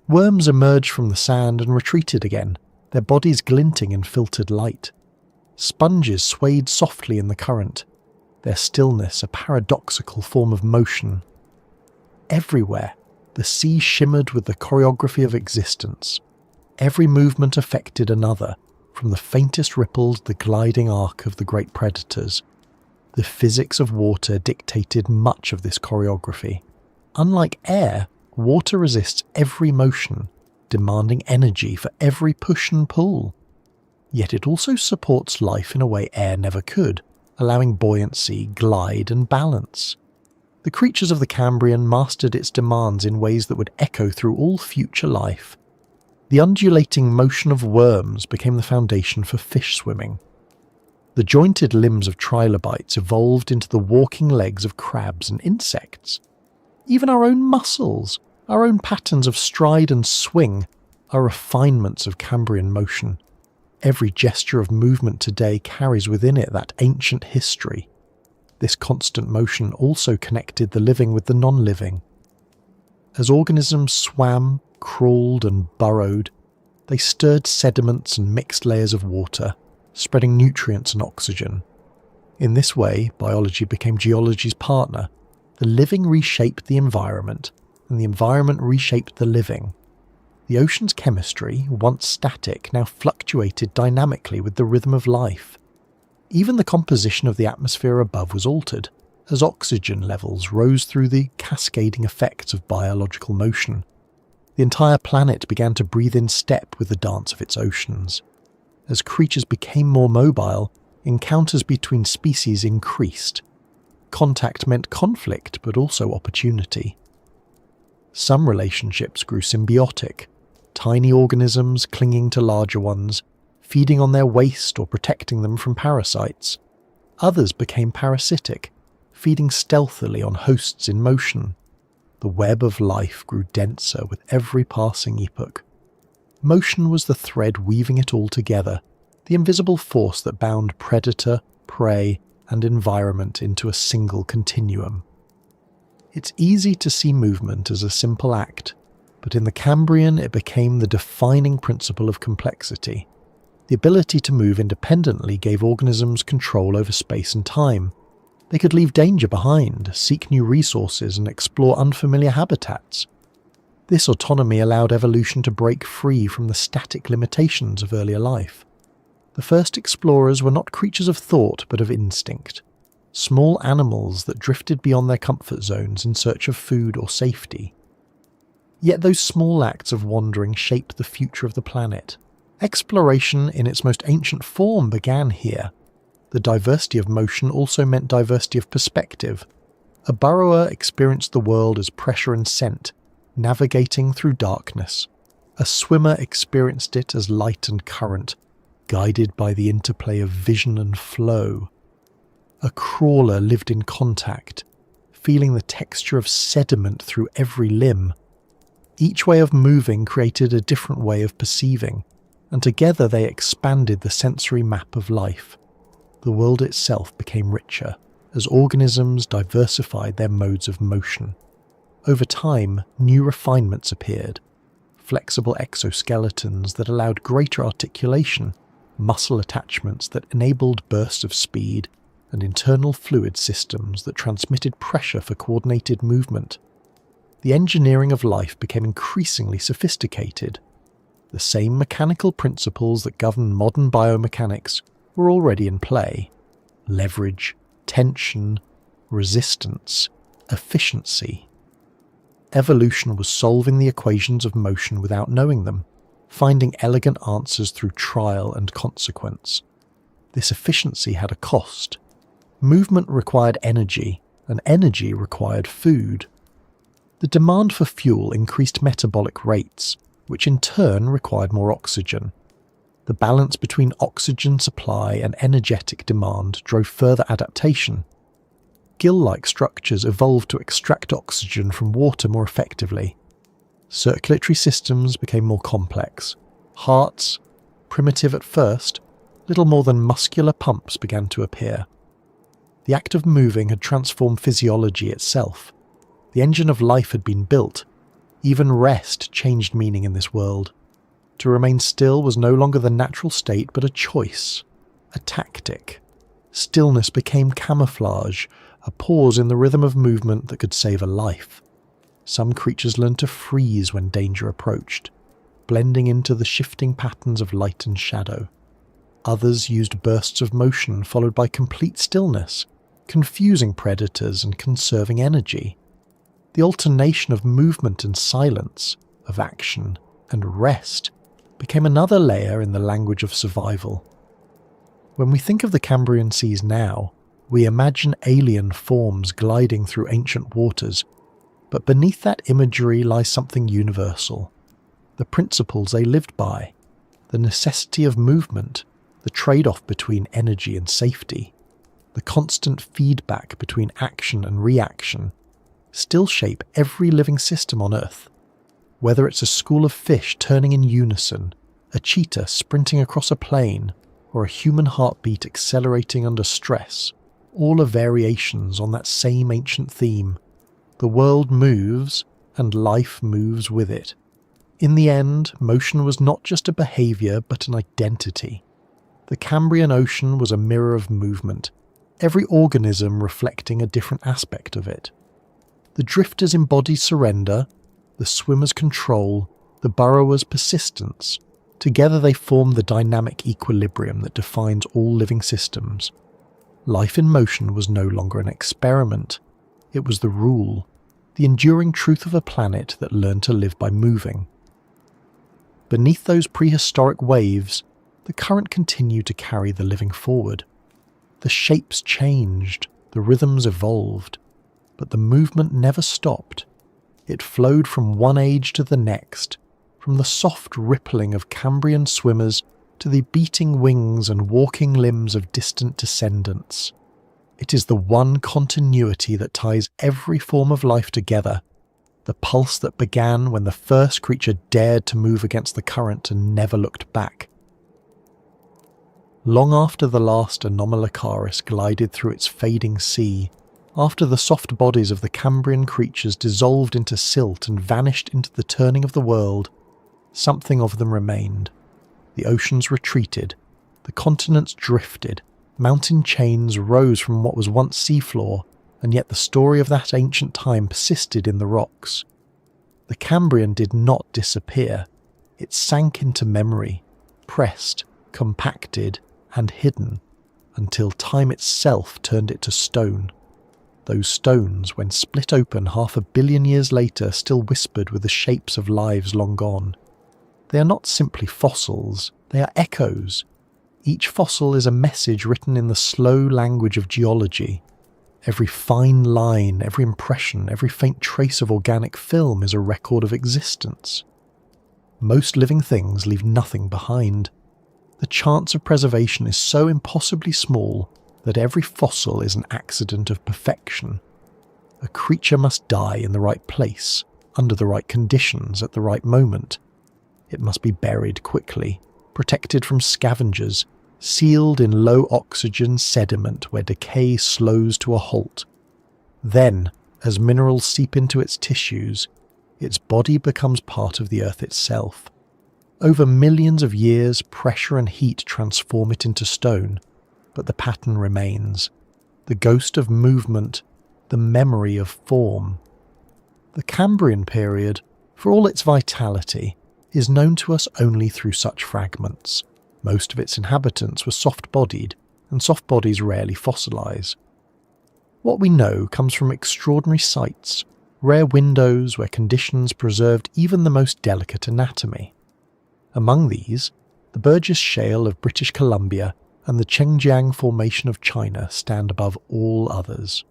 Worms emerged from the sand and retreated again, their bodies glinting in filtered light. Sponges swayed softly in the current, their stillness a paradoxical form of motion. Everywhere, the sea shimmered with the choreography of existence. Every movement affected another, from the faintest ripples to the gliding arc of the great predators. The physics of water dictated much of this choreography. Unlike air, water resists every motion, demanding energy for every push and pull. Yet it also supports life in a way air never could, allowing buoyancy, glide, and balance. The creatures of the Cambrian mastered its demands in ways that would echo through all future life. The undulating motion of worms became the foundation for fish swimming. The jointed limbs of trilobites evolved into the walking legs of crabs and insects. Even our own muscles, our own patterns of stride and swing, are refinements of Cambrian motion. Every gesture of movement today carries within it that ancient history. This constant motion also connected the living with the non-living. As organisms swam, crawled, and burrowed, they stirred sediments and mixed layers of water, spreading nutrients and oxygen. In this way, biology became geology's partner. The living reshaped the environment, and the environment reshaped the living. The ocean's chemistry, once static, now fluctuated dynamically with the rhythm of life. Even the composition of the atmosphere above was altered, as oxygen levels rose through the cascading effects of biological motion. The entire planet began to breathe in step with the dance of its oceans. As creatures became more mobile, encounters between species increased. Contact meant conflict, but also opportunity. Some relationships grew symbiotic, tiny organisms clinging to larger ones, feeding on their waste or protecting them from parasites. Others became parasitic, feeding stealthily on hosts in motion. The web of life grew denser with every passing epoch. Motion was the thread weaving it all together, the invisible force that bound predator, prey, and environment into a single continuum. It's easy to see movement as a simple act, but in the Cambrian it became the defining principle of complexity. The ability to move independently gave organisms control over space and time. They could leave danger behind, seek new resources, and explore unfamiliar habitats. This autonomy allowed evolution to break free from the static limitations of earlier life. The first explorers were not creatures of thought but of instinct, small animals that drifted beyond their comfort zones in search of food or safety. Yet those small acts of wandering shaped the future of the planet. Exploration in its most ancient form began here. The diversity of motion also meant diversity of perspective. A burrower experienced the world as pressure and scent, navigating through darkness. A swimmer experienced it as light and current, guided by the interplay of vision and flow. A crawler lived in contact, feeling the texture of sediment through every limb. Each way of moving created a different way of perceiving, and together they expanded the sensory map of life. The world itself became richer, as organisms diversified their modes of motion. Over time, new refinements appeared. Flexible exoskeletons that allowed greater articulation, muscle attachments that enabled bursts of speed, and internal fluid systems that transmitted pressure for coordinated movement. The engineering of life became increasingly sophisticated. The same mechanical principles that govern modern biomechanics were already in play: leverage, tension, resistance, efficiency. Evolution was solving the equations of motion without knowing them, finding elegant answers through trial and consequence. This efficiency had a cost. Movement required energy, and energy required food. The demand for fuel increased metabolic rates, which in turn required more oxygen. The balance between oxygen supply and energetic demand drove further adaptation. Gill-like structures evolved to extract oxygen from water more effectively. Circulatory systems became more complex. Hearts, primitive at first, little more than muscular pumps began to appear. The act of moving had transformed physiology itself. The engine of life had been built. Even rest changed meaning in this world. To remain still was no longer the natural state but a choice, a tactic. Stillness became camouflage, a pause in the rhythm of movement that could save a life. Some creatures learned to freeze when danger approached, blending into the shifting patterns of light and shadow. Others used bursts of motion followed by complete stillness, confusing predators and conserving energy. The alternation of movement and silence, of action and rest, became another layer in the language of survival. When we think of the Cambrian seas now, we imagine alien forms gliding through ancient waters, but beneath that imagery lies something universal. The principles they lived by, the necessity of movement, the trade-off between energy and safety, the constant feedback between action and reaction, still shape every living system on Earth. Whether it's a school of fish turning in unison, a cheetah sprinting across a plain, or a human heartbeat accelerating under stress, all are variations on that same ancient theme. The world moves, and life moves with it. In the end, motion was not just a behaviour but an identity. The Cambrian Ocean was a mirror of movement, every organism reflecting a different aspect of it. The drifters embodied surrender, the swimmers' control, the burrowers' persistence. Together they form the dynamic equilibrium that defines all living systems. Life in motion was no longer an experiment. It was the rule, the enduring truth of a planet that learned to live by moving. Beneath those prehistoric waves, the current continued to carry the living forward. The shapes changed, the rhythms evolved, but the movement never stopped. It flowed from one age to the next, from the soft rippling of Cambrian swimmers to the beating wings and walking limbs of distant descendants. It is the one continuity that ties every form of life together, the pulse that began when the first creature dared to move against the current and never looked back. Long after the last Anomalocaris glided through its fading sea, after the soft bodies of the Cambrian creatures dissolved into silt and vanished into the turning of the world, something of them remained. The oceans retreated, the continents drifted, mountain chains rose from what was once seafloor, and yet the story of that ancient time persisted in the rocks. The Cambrian did not disappear. It sank into memory, pressed, compacted, and hidden, until time itself turned it to stone. Those stones, when split open 500 million years later, still whispered with the shapes of lives long gone. They are not simply fossils, they are echoes. Each fossil is a message written in the slow language of geology. Every fine line, every impression, every faint trace of organic film is a record of existence. Most living things leave nothing behind. The chance of preservation is so impossibly small that every fossil is an accident of perfection. A creature must die in the right place, under the right conditions, at the right moment. It must be buried quickly, protected from scavengers, sealed in low-oxygen sediment where decay slows to a halt. Then, as minerals seep into its tissues, its body becomes part of the earth itself. Over millions of years, pressure and heat transform it into stone, but the pattern remains. The ghost of movement, the memory of form. The Cambrian period, for all its vitality, is known to us only through such fragments. Most of its inhabitants were soft-bodied, and soft bodies rarely fossilise. What we know comes from extraordinary sites, rare windows where conditions preserved even the most delicate anatomy. Among these, the Burgess Shale of British Columbia and the Chengjiang Formation of China stand above all others.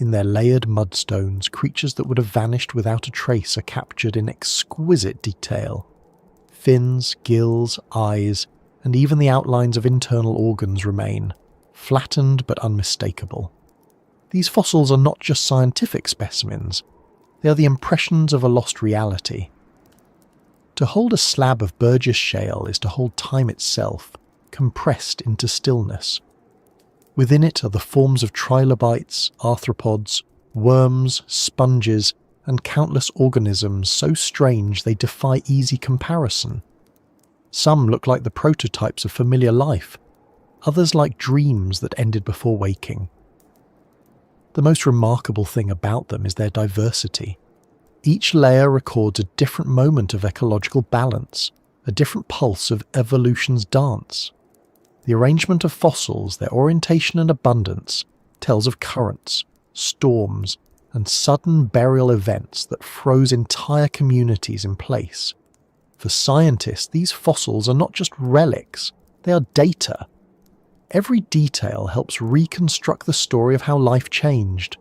In their layered mudstones, creatures that would have vanished without a trace are captured in exquisite detail. Fins, gills, eyes, and even the outlines of internal organs remain, flattened but unmistakable. These fossils are not just scientific specimens, they are the impressions of a lost reality. To hold a slab of Burgess shale is to hold time itself, compressed into stillness. Within it are the forms of trilobites, arthropods, worms, sponges, and countless organisms so strange they defy easy comparison. Some look like the prototypes of familiar life, others like dreams that ended before waking. The most remarkable thing about them is their diversity. Each layer records a different moment of ecological balance, a different pulse of evolution's dance. The arrangement of fossils, their orientation and abundance, tells of currents, storms, and sudden burial events that froze entire communities in place. For scientists, these fossils are not just relics, they are data. Every detail helps reconstruct the story of how life changed.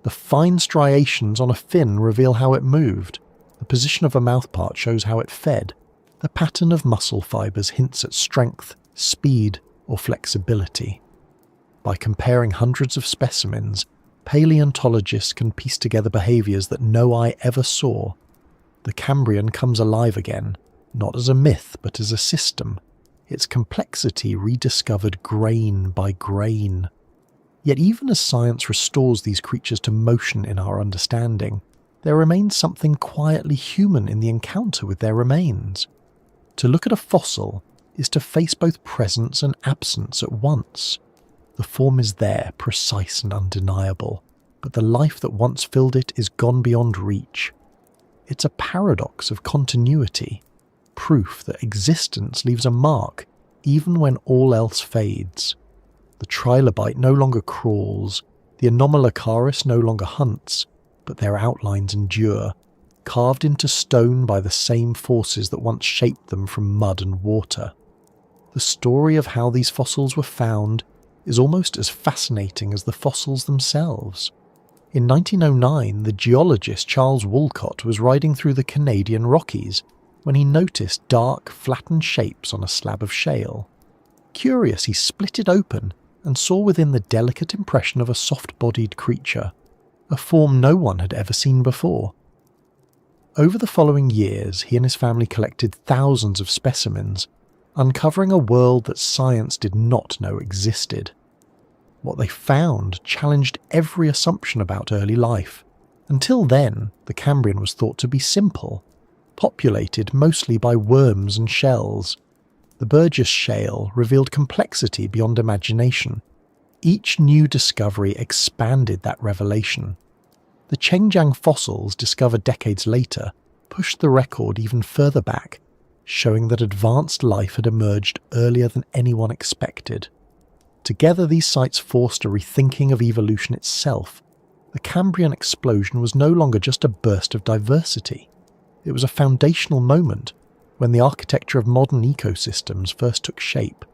The fine striations on a fin reveal how it moved, the position of a mouthpart shows how it fed, the pattern of muscle fibers hints at strength, speed, or flexibility. By comparing hundreds of specimens, paleontologists can piece together behaviours that no eye ever saw. The Cambrian comes alive again, not as a myth but as a system, its complexity rediscovered grain by grain. Yet even as science restores these creatures to motion in our understanding, there remains something quietly human in the encounter with their remains. To look at a fossil is to face both presence and absence at once. The form is there, precise and undeniable, but the life that once filled it is gone beyond reach. It's a paradox of continuity, proof that existence leaves a mark even when all else fades. The trilobite no longer crawls, the Anomalocaris no longer hunts, but their outlines endure, carved into stone by the same forces that once shaped them from mud and water. The story of how these fossils were found is almost as fascinating as the fossils themselves. In 1909, the geologist Charles Walcott was riding through the Canadian Rockies when he noticed dark, flattened shapes on a slab of shale. Curious, he split it open and saw within the delicate impression of a soft-bodied creature, a form no one had ever seen before. Over the following years, he and his family collected thousands of specimens, uncovering a world that science did not know existed. What they found challenged every assumption about early life. Until then, the Cambrian was thought to be simple, populated mostly by worms and shells. The Burgess shale revealed complexity beyond imagination. Each new discovery expanded that revelation. The Chengjiang fossils, discovered decades later, pushed the record even further back, showing that advanced life had emerged earlier than anyone expected. Together, these sites forced a rethinking of evolution itself. The Cambrian explosion was no longer just a burst of diversity. It was a foundational moment when the architecture of modern ecosystems first took shape.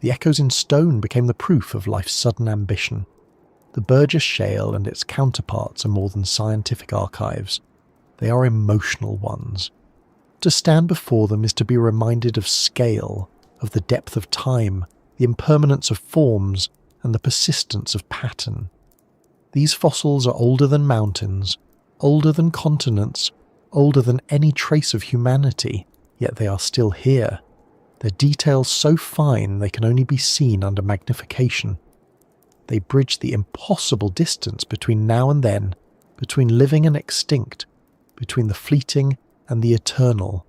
The echoes in stone became the proof of life's sudden ambition. The Burgess shale and its counterparts are more than scientific archives. They are emotional ones. To stand before them is to be reminded of scale, of the depth of time, the impermanence of forms, and the persistence of pattern. These fossils are older than mountains, older than continents, older than any trace of humanity, yet they are still here. Their details so fine they can only be seen under magnification. They bridge the impossible distance between now and then, between living and extinct, between the fleeting and the eternal.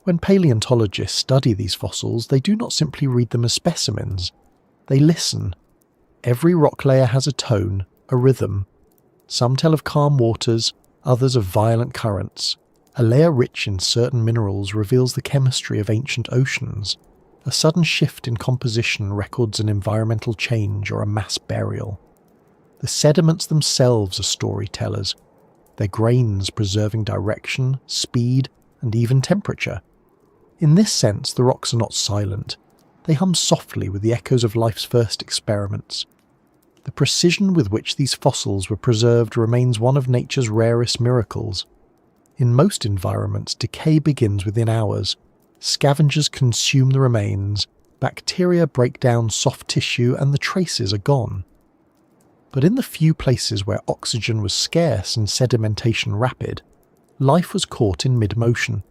When paleontologists study these fossils, they do not simply read them as specimens. They listen. Every rock layer has a tone, a rhythm. Some tell of calm waters, others of violent currents. A layer rich in certain minerals reveals the chemistry of ancient oceans. A sudden shift in composition records an environmental change or a mass burial. The sediments themselves are storytellers, their grains preserving direction, speed, and even temperature. In this sense, the rocks are not silent. They hum softly with the echoes of life's first experiments. The precision with which these fossils were preserved remains one of nature's rarest miracles. In most environments, decay begins within hours. Scavengers consume the remains, bacteria break down soft tissue, and the traces are gone. But in the few places where oxygen was scarce and sedimentation rapid, life was caught in mid-motion.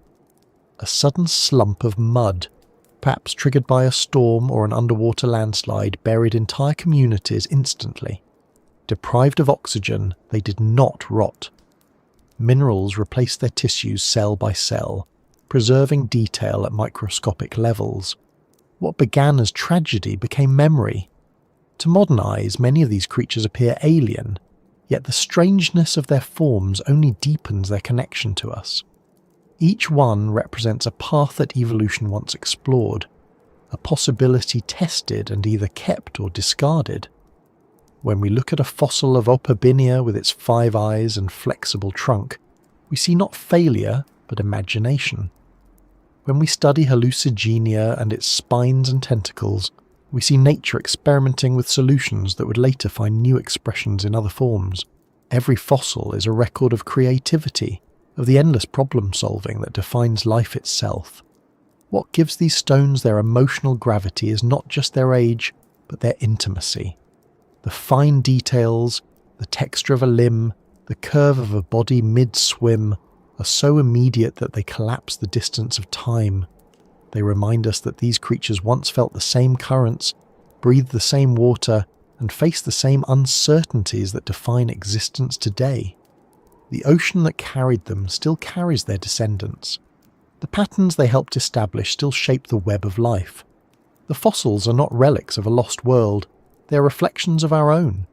A sudden slump of mud, perhaps triggered by a storm or an underwater landslide, buried entire communities instantly. Deprived of oxygen, they did not rot. Minerals replaced their tissues cell by cell, preserving detail at microscopic levels. What began as tragedy became memory. To modern eyes, many of these creatures appear alien, yet the strangeness of their forms only deepens their connection to us. Each one represents a path that evolution once explored, a possibility tested and either kept or discarded. When we look at a fossil of Opabinia with its 5 eyes and flexible trunk, we see not failure, but imagination. When we study Hallucigenia and its spines and tentacles, we see nature experimenting with solutions that would later find new expressions in other forms. Every fossil is a record of creativity, of the endless problem-solving that defines life itself. What gives these stones their emotional gravity is not just their age, but their intimacy. The fine details, the texture of a limb, the curve of a body mid-swim, are so immediate that they collapse the distance of time. They remind us that these creatures once felt the same currents, breathed the same water, and faced the same uncertainties that define existence today. The ocean that carried them still carries their descendants. The patterns they helped establish still shape the web of life. The fossils are not relics of a lost world, they are reflections of our own.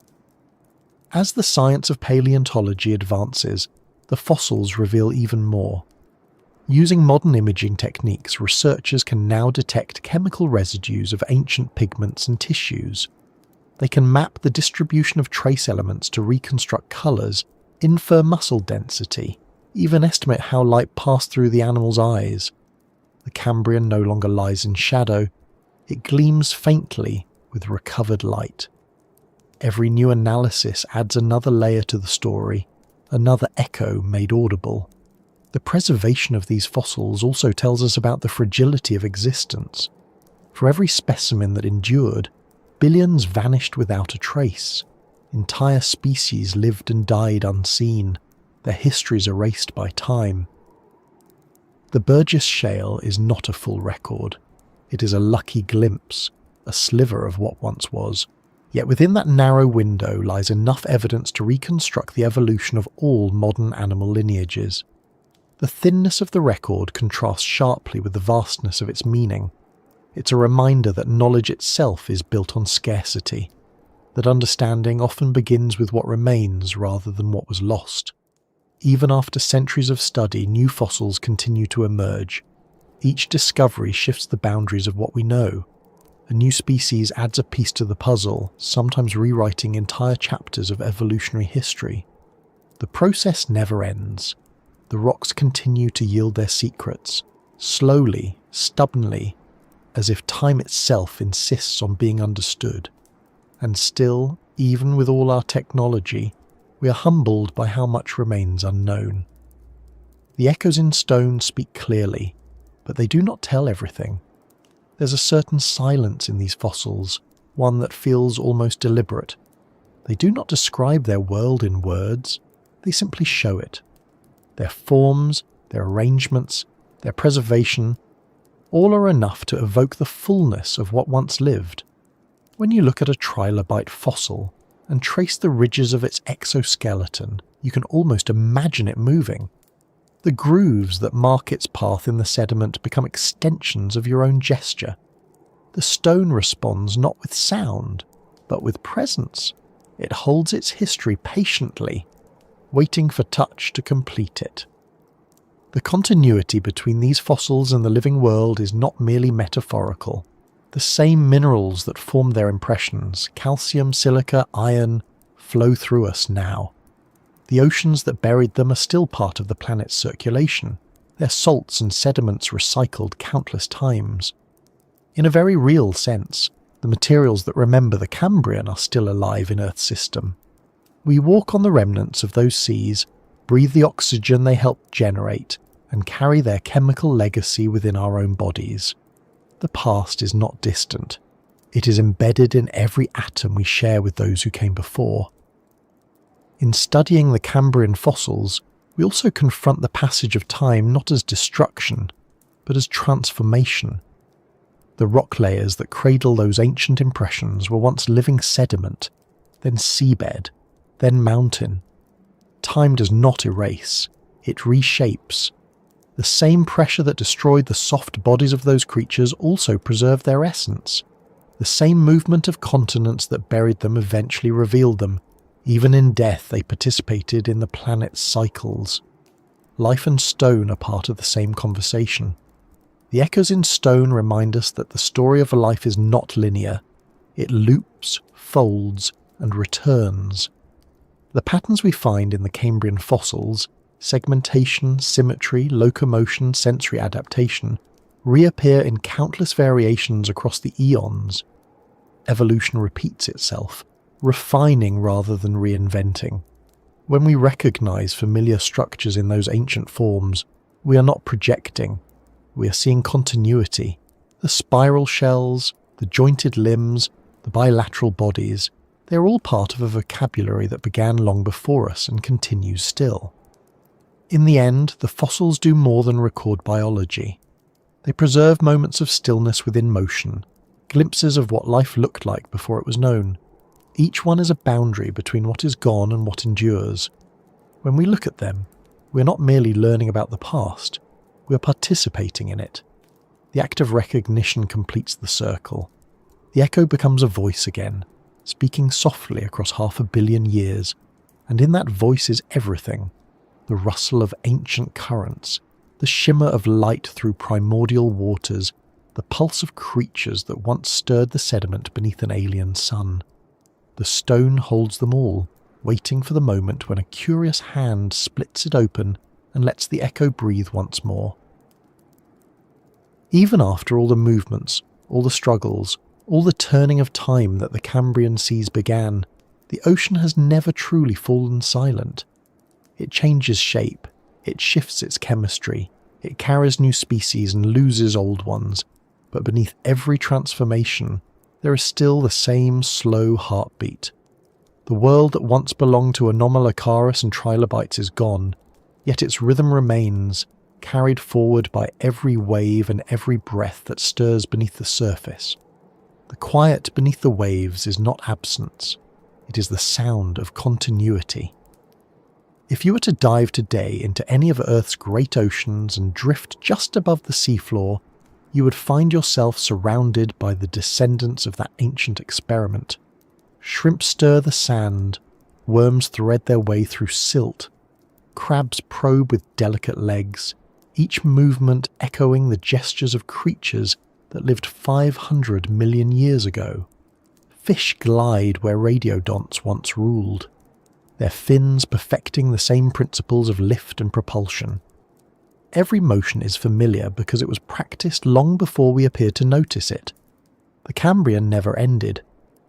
As the science of paleontology advances, the fossils reveal even more. Using modern imaging techniques, researchers can now detect chemical residues of ancient pigments and tissues. They can map the distribution of trace elements to reconstruct colours, infer muscle density, even estimate how light passed through the animal's eyes. The Cambrian no longer lies in shadow, it gleams faintly with recovered light. Every new analysis adds another layer to the story, another echo made audible. The preservation of these fossils also tells us about the fragility of existence. For every specimen that endured, billions vanished without a trace. Entire species lived and died unseen, their histories erased by time. The Burgess Shale is not a full record. It is a lucky glimpse, a sliver of what once was. Yet within that narrow window lies enough evidence to reconstruct the evolution of all modern animal lineages. The thinness of the record contrasts sharply with the vastness of its meaning. It's a reminder that knowledge itself is built on scarcity, that understanding often begins with what remains rather than what was lost. Even after centuries of study, new fossils continue to emerge. Each discovery shifts the boundaries of what we know. A new species adds a piece to the puzzle, sometimes rewriting entire chapters of evolutionary history. The process never ends. The rocks continue to yield their secrets, slowly, stubbornly, as if time itself insists on being understood. And still, even with all our technology, we are humbled by how much remains unknown. The echoes in stone speak clearly, but they do not tell everything. There's a certain silence in these fossils, one that feels almost deliberate. They do not describe their world in words, they simply show it. Their forms, their arrangements, their preservation, all are enough to evoke the fullness of what once lived. When you look at a trilobite fossil and trace the ridges of its exoskeleton, you can almost imagine it moving. The grooves that mark its path in the sediment become extensions of your own gesture. The stone responds not with sound, but with presence. It holds its history patiently, waiting for touch to complete it. The continuity between these fossils and the living world is not merely metaphorical. The same minerals that formed their impressions, calcium, silica, iron, flow through us now. The oceans that buried them are still part of the planet's circulation, their salts and sediments recycled countless times. In a very real sense, The materials that remember the Cambrian are still alive in Earth's system. We walk on the remnants of those seas, breathe the oxygen they helped generate, and carry their chemical legacy within our own bodies. The past is not distant. It is embedded in every atom we share with those who came before. In studying the Cambrian fossils, we also confront the passage of time not as destruction, but as transformation. The rock layers that cradle those ancient impressions were once living sediment, then seabed, then mountain. Time does not erase, it reshapes. The same pressure that destroyed the soft bodies of those creatures also preserved their essence. The same movement of continents that buried them eventually revealed them. Even in death they participated in the planet's cycles. Life and stone are part of the same conversation. The echoes in stone remind us that the story of life is not linear. It loops, folds, and returns. The patterns we find in the Cambrian fossils, segmentation, symmetry, locomotion, sensory adaptation, reappear in countless variations across the eons. Evolution repeats itself, refining rather than reinventing. When we recognize familiar structures in those ancient forms, we are not projecting. We are seeing continuity. The spiral shells, the jointed limbs, the bilateral bodies, they are all part of a vocabulary that began long before us and continues still. In the end, the fossils do more than record biology. They preserve moments of stillness within motion, glimpses of what life looked like before it was known. Each one is a boundary between what is gone and what endures. When we look at them, we are not merely learning about the past, we are participating in it. The act of recognition completes the circle. The echo becomes a voice again, speaking softly across 500 million years, and in that voice is everything. The rustle of ancient currents, the shimmer of light through primordial waters, the pulse of creatures that once stirred the sediment beneath an alien sun. The stone holds them all, waiting for the moment when a curious hand splits it open and lets the echo breathe once more. Even after all the movements, all the struggles, all the turning of time that the Cambrian seas began, the ocean has never truly fallen silent. It changes shape, it shifts its chemistry, it carries new species and loses old ones, but beneath every transformation, there is still the same slow heartbeat. The world that once belonged to Anomalocaris and trilobites is gone, yet its rhythm remains, carried forward by every wave and every breath that stirs beneath the surface. The quiet beneath the waves is not absence, it is the sound of continuity. If you were to dive today into any of Earth's great oceans and drift just above the seafloor, you would find yourself surrounded by the descendants of that ancient experiment. Shrimp stir the sand, worms thread their way through silt, crabs probe with delicate legs, each movement echoing the gestures of creatures that lived 500 million years ago. Fish glide where radiodonts once ruled, their fins perfecting the same principles of lift and propulsion. Every motion is familiar because it was practiced long before we appeared to notice it. The Cambrian never ended,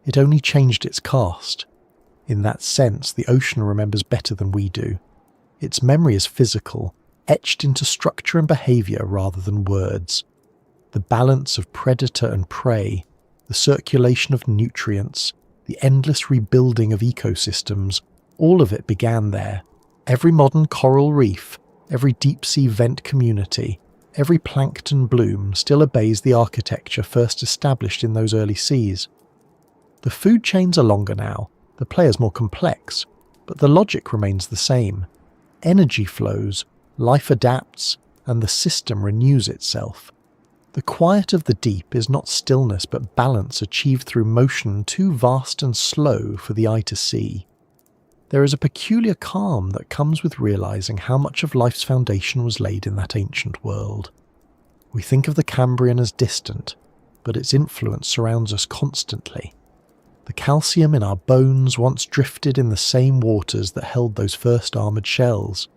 it only changed its cast. In that sense, the ocean remembers better than we do. Its memory is physical, etched into structure and behaviour rather than words. The balance of predator and prey, the circulation of nutrients, the endless rebuilding of ecosystems, all of it began there. Every modern coral reef, every deep-sea vent community, every plankton bloom still obeys the architecture first established in those early seas. The food chains are longer now, the players more complex, but the logic remains the same. Energy flows, life adapts, and the system renews itself. The quiet of the deep is not stillness but balance achieved through motion too vast and slow for the eye to see. There is a peculiar calm that comes with realizing how much of life's foundation was laid in that ancient world. We think of the Cambrian as distant, but its influence surrounds us constantly. The calcium in our bones once drifted in the same waters that held those first armoured shells.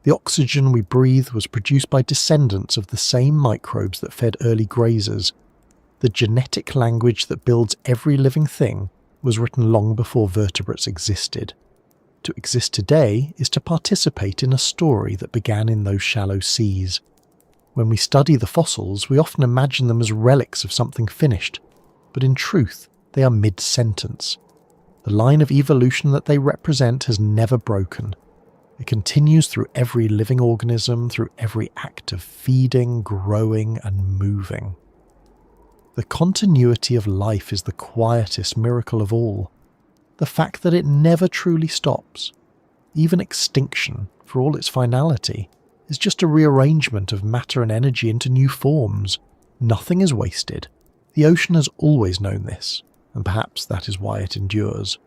The oxygen we breathe was produced by descendants of the same microbes that fed early grazers. The genetic language that builds every living thing was written long before vertebrates existed. To exist today is to participate in a story that began in those shallow seas. When we study the fossils, we often imagine them as relics of something finished, but in truth, they are mid-sentence. The line of evolution that they represent has never broken. It continues through every living organism, through every act of feeding, growing, and moving. The continuity of life is the quietest miracle of all. The fact that it never truly stops. Even extinction, for all its finality, is just a rearrangement of matter and energy into new forms. Nothing is wasted. The ocean has always known this, and perhaps that is why it endures.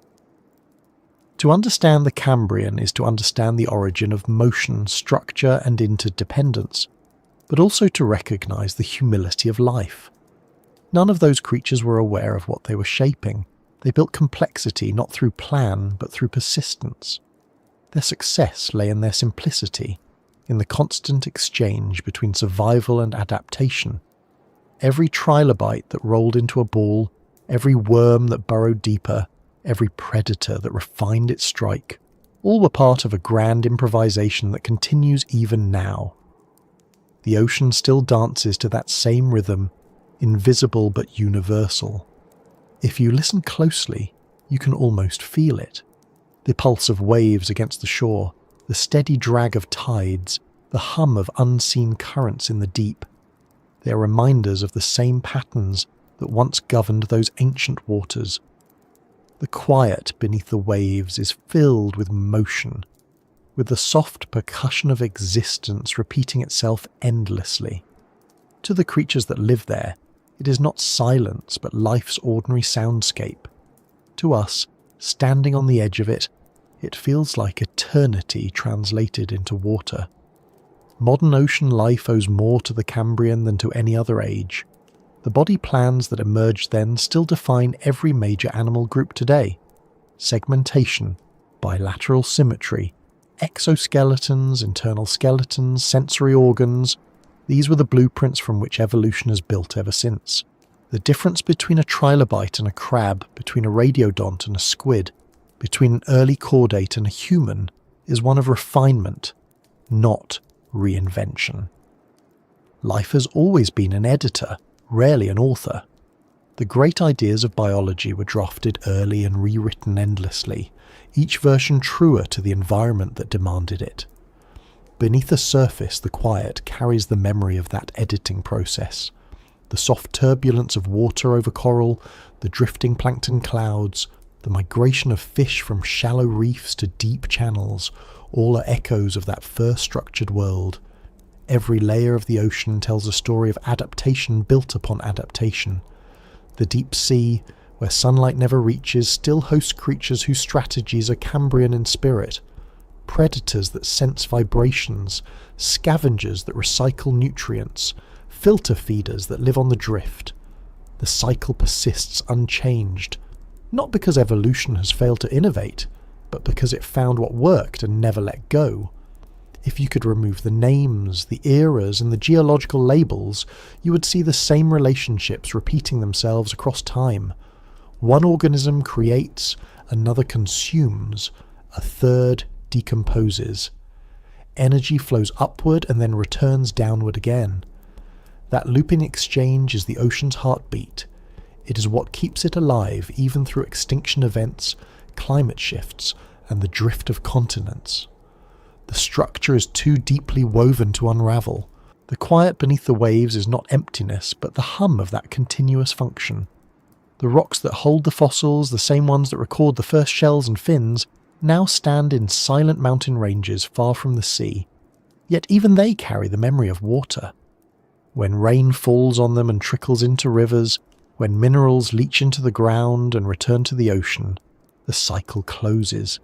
To understand the Cambrian is to understand the origin of motion, structure, and interdependence, but also to recognize the humility of life. None of those creatures were aware of what they were shaping. They built complexity not through plan, but through persistence. Their success lay in their simplicity, in the constant exchange between survival and adaptation. Every trilobite that rolled into a ball, every worm that burrowed deeper, every predator that refined its strike, all were part of a grand improvisation that continues even now. The ocean still dances to that same rhythm, invisible but universal. If you listen closely, you can almost feel it. The pulse of waves against the shore, the steady drag of tides, the hum of unseen currents in the deep. They are reminders of the same patterns that once governed those ancient waters. The quiet beneath the waves is filled with motion, with the soft percussion of existence repeating itself endlessly. To the creatures that live there, it is not silence but life's ordinary soundscape. To us, standing on the edge of it, it feels like eternity translated into water. Modern ocean life owes more to the Cambrian than to any other age. The body plans that emerged then still define every major animal group today. Segmentation, bilateral symmetry, exoskeletons, internal skeletons, sensory organs. These were the blueprints from which evolution has built ever since. The difference between a trilobite and a crab, between a radiodont and a squid, between an early chordate and a human, is one of refinement, not reinvention. Life has always been an editor, rarely an author. The great ideas of biology were drafted early and rewritten endlessly, each version truer to the environment that demanded it. Beneath the surface, the quiet carries the memory of that editing process. The soft turbulence of water over coral, the drifting plankton clouds, the migration of fish from shallow reefs to deep channels, all are echoes of that first structured world. Every layer of the ocean tells a story of adaptation built upon adaptation. The deep sea, where sunlight never reaches, still hosts creatures whose strategies are Cambrian in spirit. Predators that sense vibrations, scavengers that recycle nutrients, filter feeders that live on the drift. The cycle persists unchanged, not because evolution has failed to innovate, but because it found what worked and never let go. If you could remove the names, the eras, and the geological labels, you would see the same relationships repeating themselves across time. One organism creates, another consumes, a third decomposes. Energy flows upward and then returns downward again. That looping exchange is the ocean's heartbeat. It is what keeps it alive even through extinction events, climate shifts, and the drift of continents. The structure is too deeply woven to unravel. The quiet beneath the waves is not emptiness, but the hum of that continuous function. The rocks that hold the fossils, the same ones that record the first shells and fins, now stand in silent mountain ranges far from the sea. Yet even they carry the memory of water. When rain falls on them and trickles into rivers, when minerals leach into the ground and return to the ocean, the cycle closes.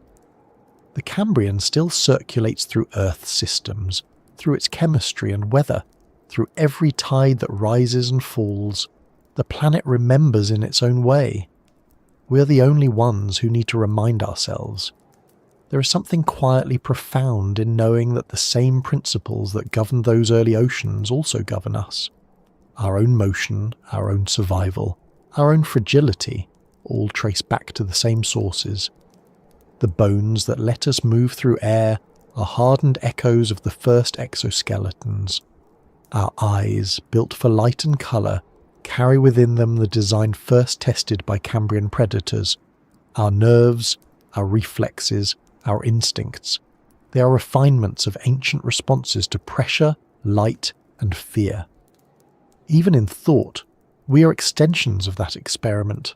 The Cambrian still circulates through Earth systems, through its chemistry and weather, through every tide that rises and falls. The planet remembers in its own way. We are the only ones who need to remind ourselves. There is something quietly profound in knowing that the same principles that governed those early oceans also govern us. our own motion, our own survival, our own fragility, all trace back to the same sources. The bones that let us move through air are hardened echoes of the first exoskeletons. Our eyes, built for light and colour, carry within them the design first tested by Cambrian predators. Our nerves, our reflexes, our instincts, they are refinements of ancient responses to pressure, light, and fear. Even in thought, we are extensions of that experiment.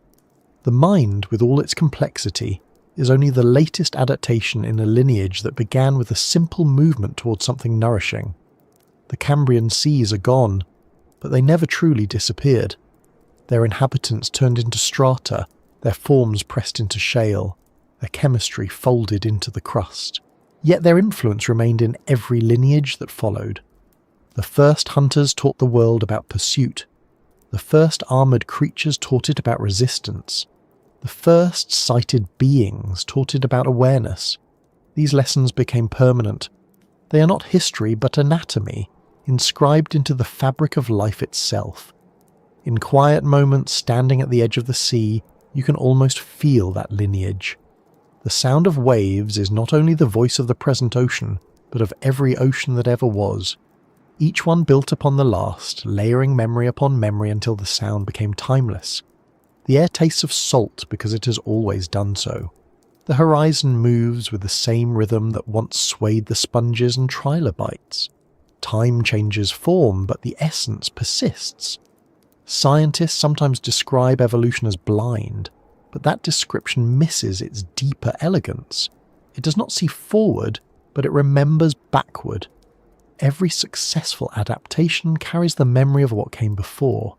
The mind, with all its complexity, is only the latest adaptation in a lineage that began with a simple movement towards something nourishing. The Cambrian seas are gone, but they never truly disappeared. Their inhabitants turned into strata, their forms pressed into shale, their chemistry folded into the crust. Yet their influence remained in every lineage that followed. The first hunters taught the world about pursuit. The first armoured creatures taught it about resistance. The first sighted beings taught it about awareness. These lessons became permanent. They are not history but anatomy, inscribed into the fabric of life itself. In quiet moments standing at the edge of the sea, you can almost feel that lineage. The sound of waves is not only the voice of the present ocean, but of every ocean that ever was. Each one built upon the last, layering memory upon memory until the sound became timeless. The air tastes of salt because it has always done so. The horizon moves with the same rhythm that once swayed the sponges and trilobites. Time changes form, but the essence persists. Scientists sometimes describe evolution as blind, but that description misses its deeper elegance. It does not see forward, but it remembers backward. Every successful adaptation carries the memory of what came before.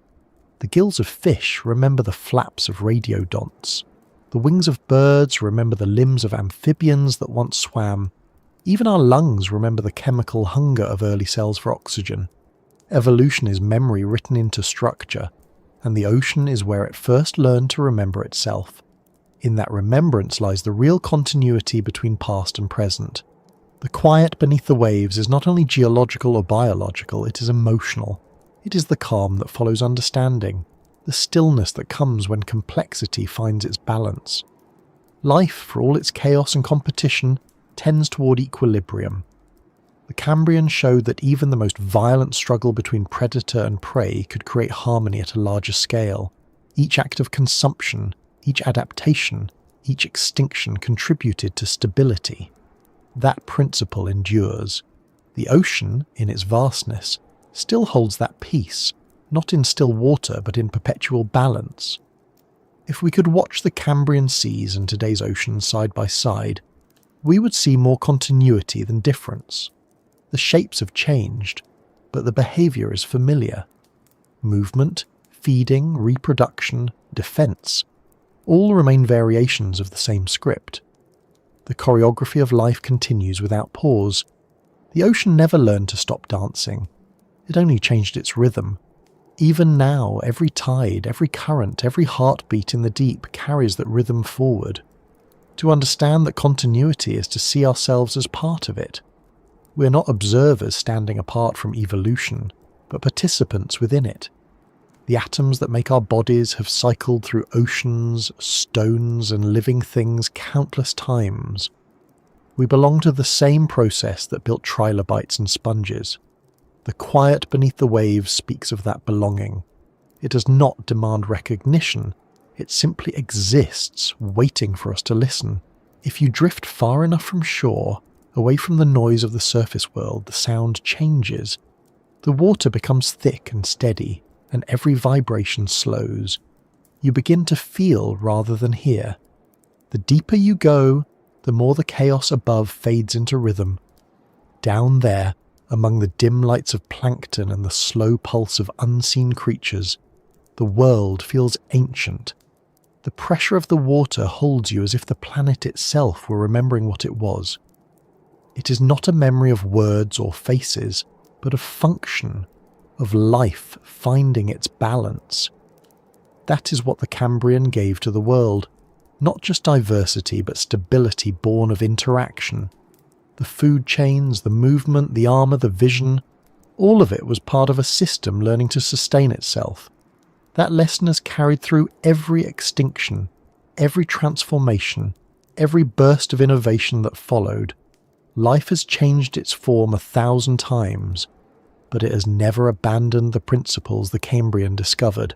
The gills of fish remember the flaps of radiodonts. The wings of birds remember the limbs of amphibians that once swam. Even our lungs remember the chemical hunger of early cells for oxygen. Evolution is memory written into structure, and the ocean is where it first learned to remember itself. In that remembrance lies the real continuity between past and present. The quiet beneath the waves is not only geological or biological, it is emotional. It is the calm that follows understanding, the stillness that comes when complexity finds its balance. Life, for all its chaos and competition, tends toward equilibrium. The Cambrian showed that even the most violent struggle between predator and prey could create harmony at a larger scale. Each act of consumption, each adaptation, each extinction contributed to stability. That principle endures. The ocean, in its vastness, still holds that peace, not in still water but in perpetual balance. If we could watch the Cambrian seas and today's oceans side by side, we would see more continuity than difference. The shapes have changed, but the behaviour is familiar. Movement, feeding, reproduction, defence, all remain variations of the same script. The choreography of life continues without pause. The ocean never learned to stop dancing. It only changed its rhythm. Even now, every tide, every current, every heartbeat in the deep carries that rhythm forward. To understand that continuity is to see ourselves as part of it. We are not observers standing apart from evolution, but participants within it. The atoms that make our bodies have cycled through oceans, stones, and living things countless times. We belong to the same process that built trilobites and sponges. The quiet beneath the waves speaks of that belonging. It does not demand recognition. It simply exists, waiting for us to listen. If you drift far enough from shore, away from the noise of the surface world, the sound changes. The water becomes thick and steady, and every vibration slows. You begin to feel rather than hear. The deeper you go, the more the chaos above fades into rhythm. Down there, among the dim lights of plankton and the slow pulse of unseen creatures, the world feels ancient. The pressure of the water holds you as if the planet itself were remembering what it was. It is not a memory of words or faces, but of function, of life finding its balance. That is what the Cambrian gave to the world, not just diversity but stability born of interaction. The food chains, the movement, the armour, the vision, All of it was part of a system learning to sustain itself. That lesson has carried through every extinction, every transformation, every burst of innovation that followed. Life has changed its form 1,000 times, but it has never abandoned the principles the Cambrian discovered.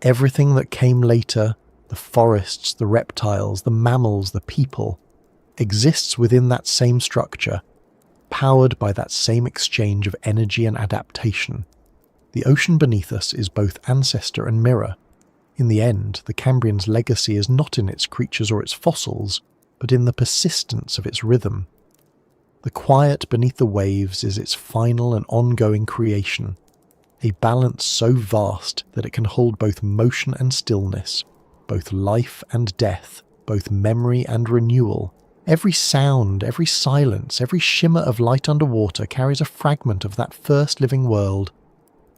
Everything that came later, the forests, the reptiles, the mammals, the people, exists within that same structure, powered by that same exchange of energy and adaptation. The ocean beneath us is both ancestor and mirror. In the end, the Cambrian's legacy is not in its creatures or its fossils, but in the persistence of its rhythm. The quiet beneath the waves is its final and ongoing creation, a balance so vast that it can hold both motion and stillness, both life and death, both memory and renewal. Every sound, every silence, every shimmer of light underwater carries a fragment of that first living world.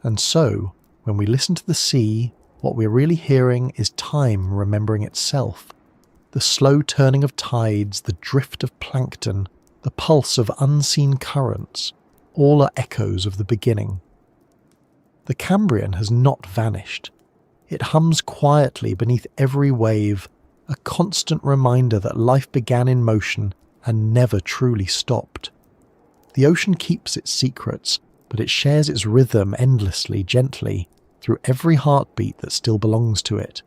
And so, when we listen to the sea, what we're really hearing is time remembering itself. The slow turning of tides, the drift of plankton, the pulse of unseen currents, all are echoes of the beginning. The Cambrian has not vanished. It hums quietly beneath every wave, a constant reminder that life began in motion and never truly stopped. The ocean keeps its secrets, but it shares its rhythm endlessly, gently, through every heartbeat that still belongs to it.